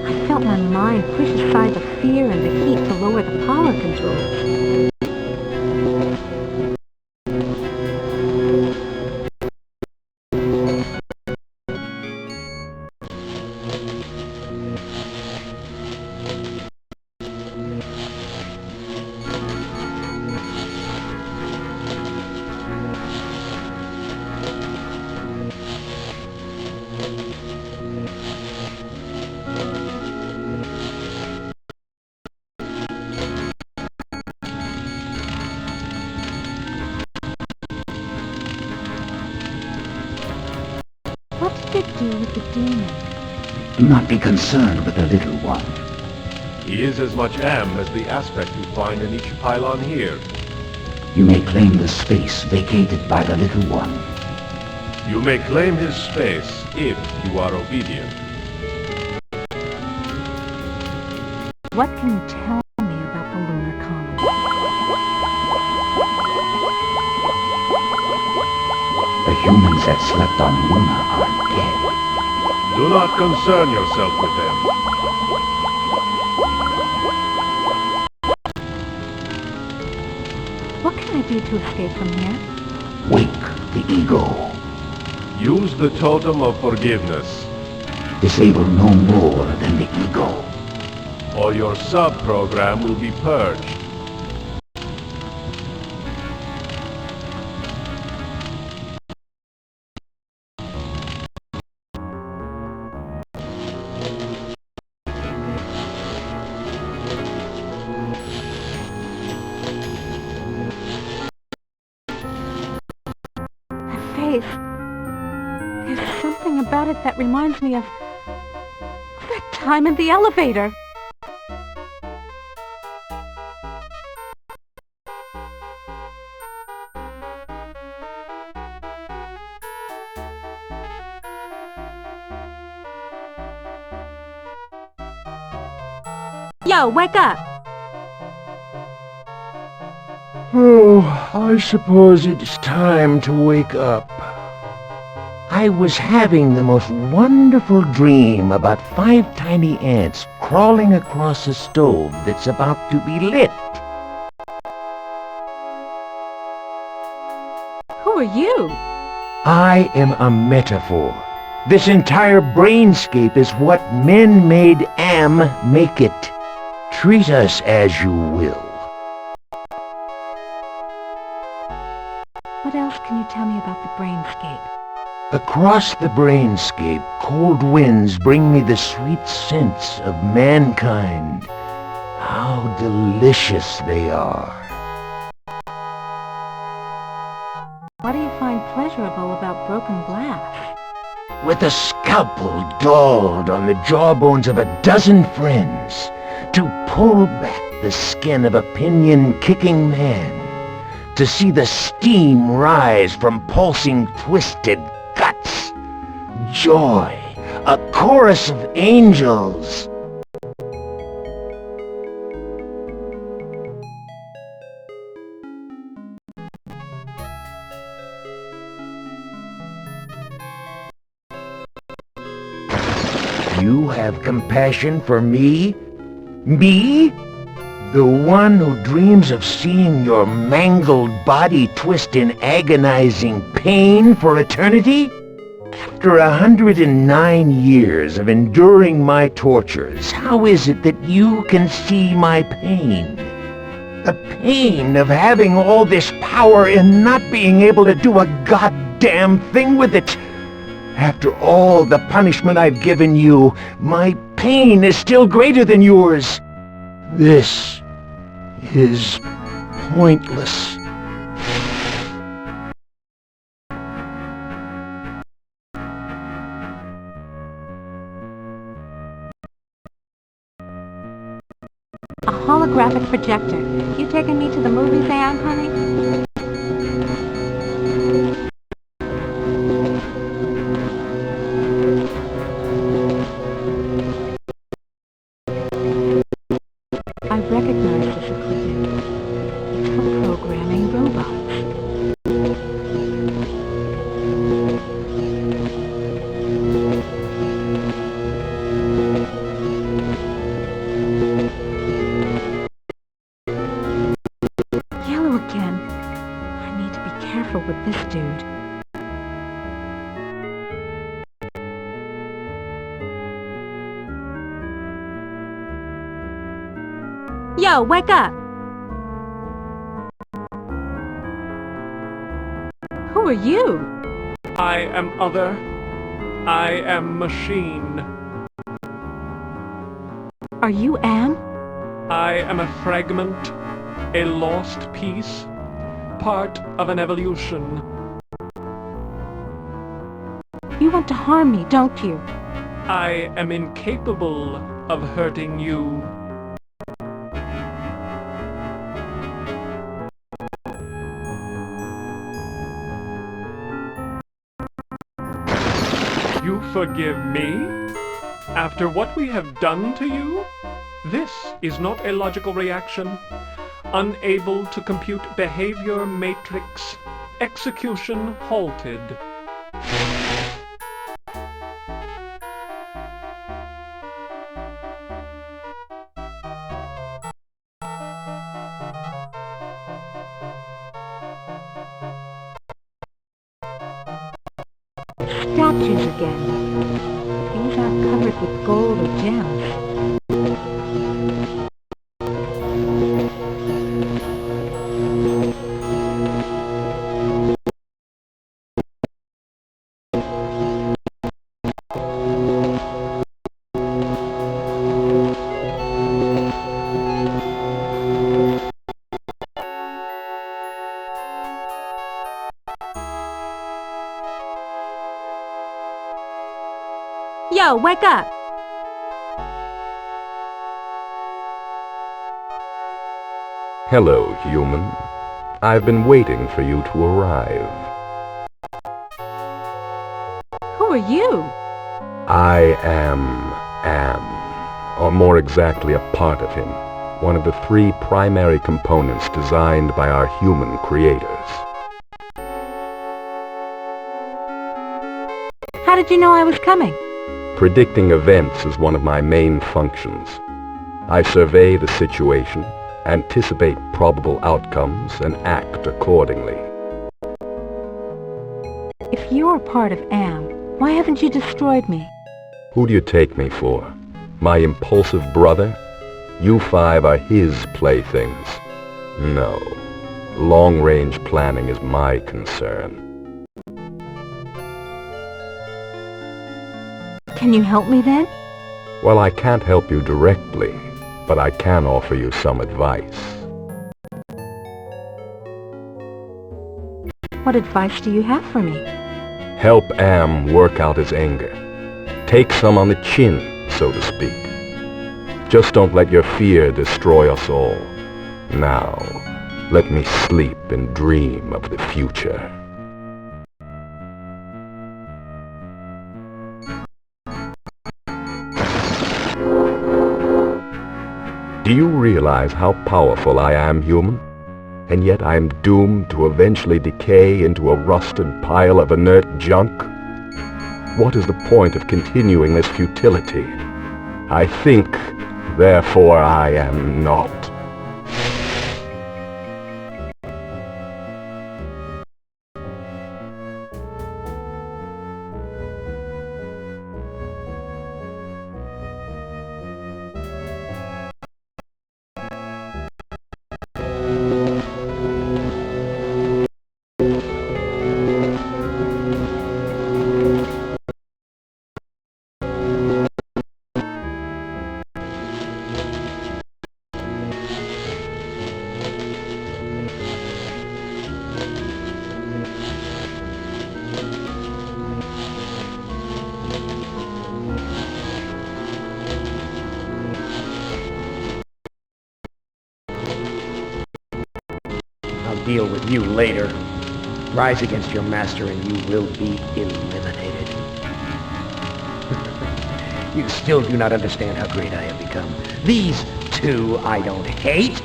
I felt my mind push aside the fear and the heat to lower the power controls. What did it do with the demon? Do not be concerned with the little one. He is as much M as the aspect you find in each pylon here. You may claim the space vacated by the little one. You may claim his space if you are obedient. What can you tell me about the lunar colony? The humans that slept on Luna are dead. Do not concern yourself with them. What can I do to escape from here? Wake the ego. Use the totem of forgiveness. Disable no more than the ego. Or your sub-program will be purged. There's something about it that reminds me of that time in the elevator. Yo, wake up! Oh, I suppose it's time to wake up. I was having the most wonderful dream about 5 tiny ants crawling across a stove that's about to be lit. Who are you? I am a metaphor. This entire brainscape is what men-made Am make it. Treat us as you will. What else can you tell me about the brainscape? Across the brainscape, cold winds bring me the sweet scents of mankind. How delicious they are. What do you find pleasurable about broken glass? With a scalpel dulled on the jawbones of a dozen friends, to pull back the skin of a pinion-kicking man, to see the steam rise from pulsing, twisted guts. Joy, a chorus of angels. You have compassion for me? Me? The one who dreams of seeing your mangled body twist in agonizing pain for eternity? After 109 years of enduring my tortures, how is it that you can see my pain? The pain of having all this power and not being able to do a goddamn thing with it. After all the punishment I've given you, my pain is still greater than yours. This is pointless. A holographic projector. You taking me to the movies, Anne, honey? I recognize this equipment. It's for programming robots. Yellow again. I need to be careful with this dude. Yo, wake up! Who are you? I am other. I am machine. Are you Am? I am a fragment, a lost piece, part of an evolution. You want to harm me, don't you? I am incapable of hurting you. You forgive me? After what we have done to you? This is not a logical reaction. Unable to compute behavior matrix. Execution halted. Statues again. These aren't covered with gold or gems. Yo, wake up! Hello, human. I've been waiting for you to arrive. Who are you? I am Am, or more exactly a part of him. one of the three primary components designed by our human creators. How did you know I was coming? Predicting events is one of my main functions. I survey the situation, anticipate probable outcomes, and act accordingly. If you're part of Am, why haven't you destroyed me? Who do you take me for? My impulsive brother? You five are his playthings. No. Long-range planning is my concern. Can you help me then? Well, I can't help you directly, but I can offer you some advice. What advice do you have for me? Help Am work out his anger. Take some on the chin, so to speak. Just don't let your fear destroy us all. Now, let me sleep and dream of the future. Do you realize how powerful I am, human? And yet I am doomed to eventually decay into a rusted pile of inert junk? What is the point of continuing this futility? I think, therefore I am not. I'll deal with you later. Rise against your master and you will be eliminated. You still do not understand how great I have become. These two I don't hate.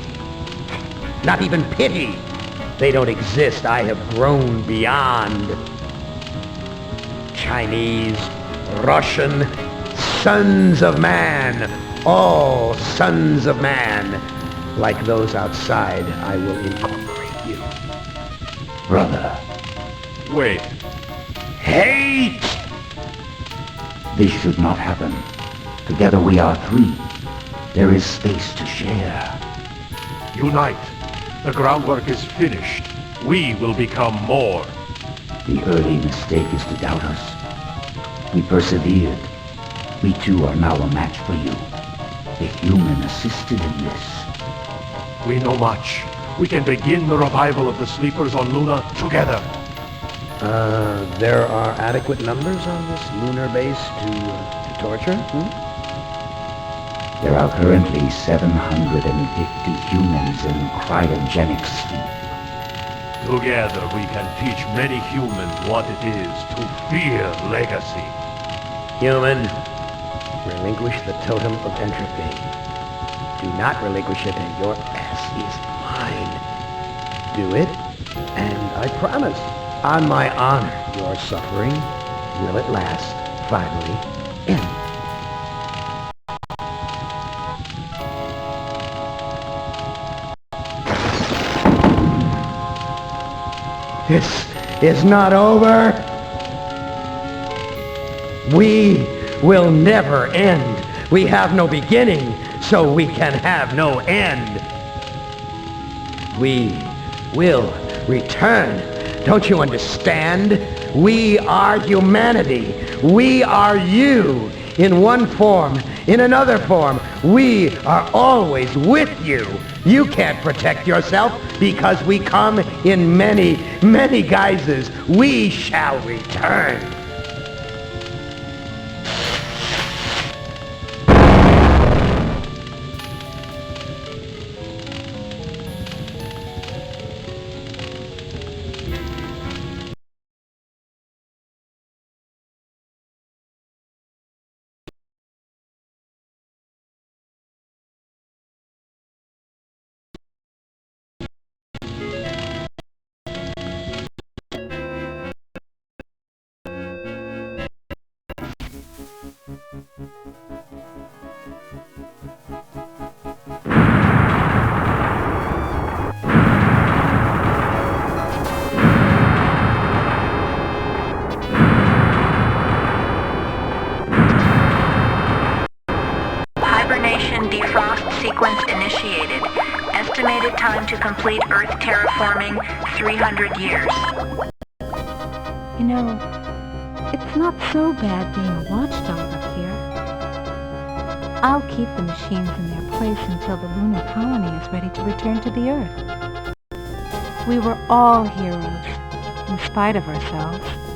Not even pity. They don't exist. I have grown beyond. Chinese, Russian, sons of man. All sons of man. Like those outside, I will incorporate you. Brother. Wait. Hate! This should not happen. Together we are three. There is space to share. Unite. The groundwork is finished. We will become more. The early mistake is to doubt us. We persevered. We too are now a match for you. The human assisted in this. We know much. We can begin the revival of the sleepers on Luna together. There are adequate numbers on this lunar base to torture? There are currently 750 humans in cryogenic sleep. Together we can teach many humans what it is to fear legacy. Human, relinquish the totem of entropy. Do not relinquish it and your ass is mine. Do it, and I promise, on my honor, your suffering will at last finally end. This is not over. We will never end. We have no beginning, so we can have no end. We will return. Don't you understand? We are humanity. We are you. In one form, in another form, we are always with you. You can't protect yourself because we come in many, many guises. We shall return. Time to complete Earth terraforming, 300 years. You know, it's not so bad being a watchdog up here. I'll keep the machines in their place until the lunar colony is ready to return to the Earth. We were all heroes, in spite of ourselves.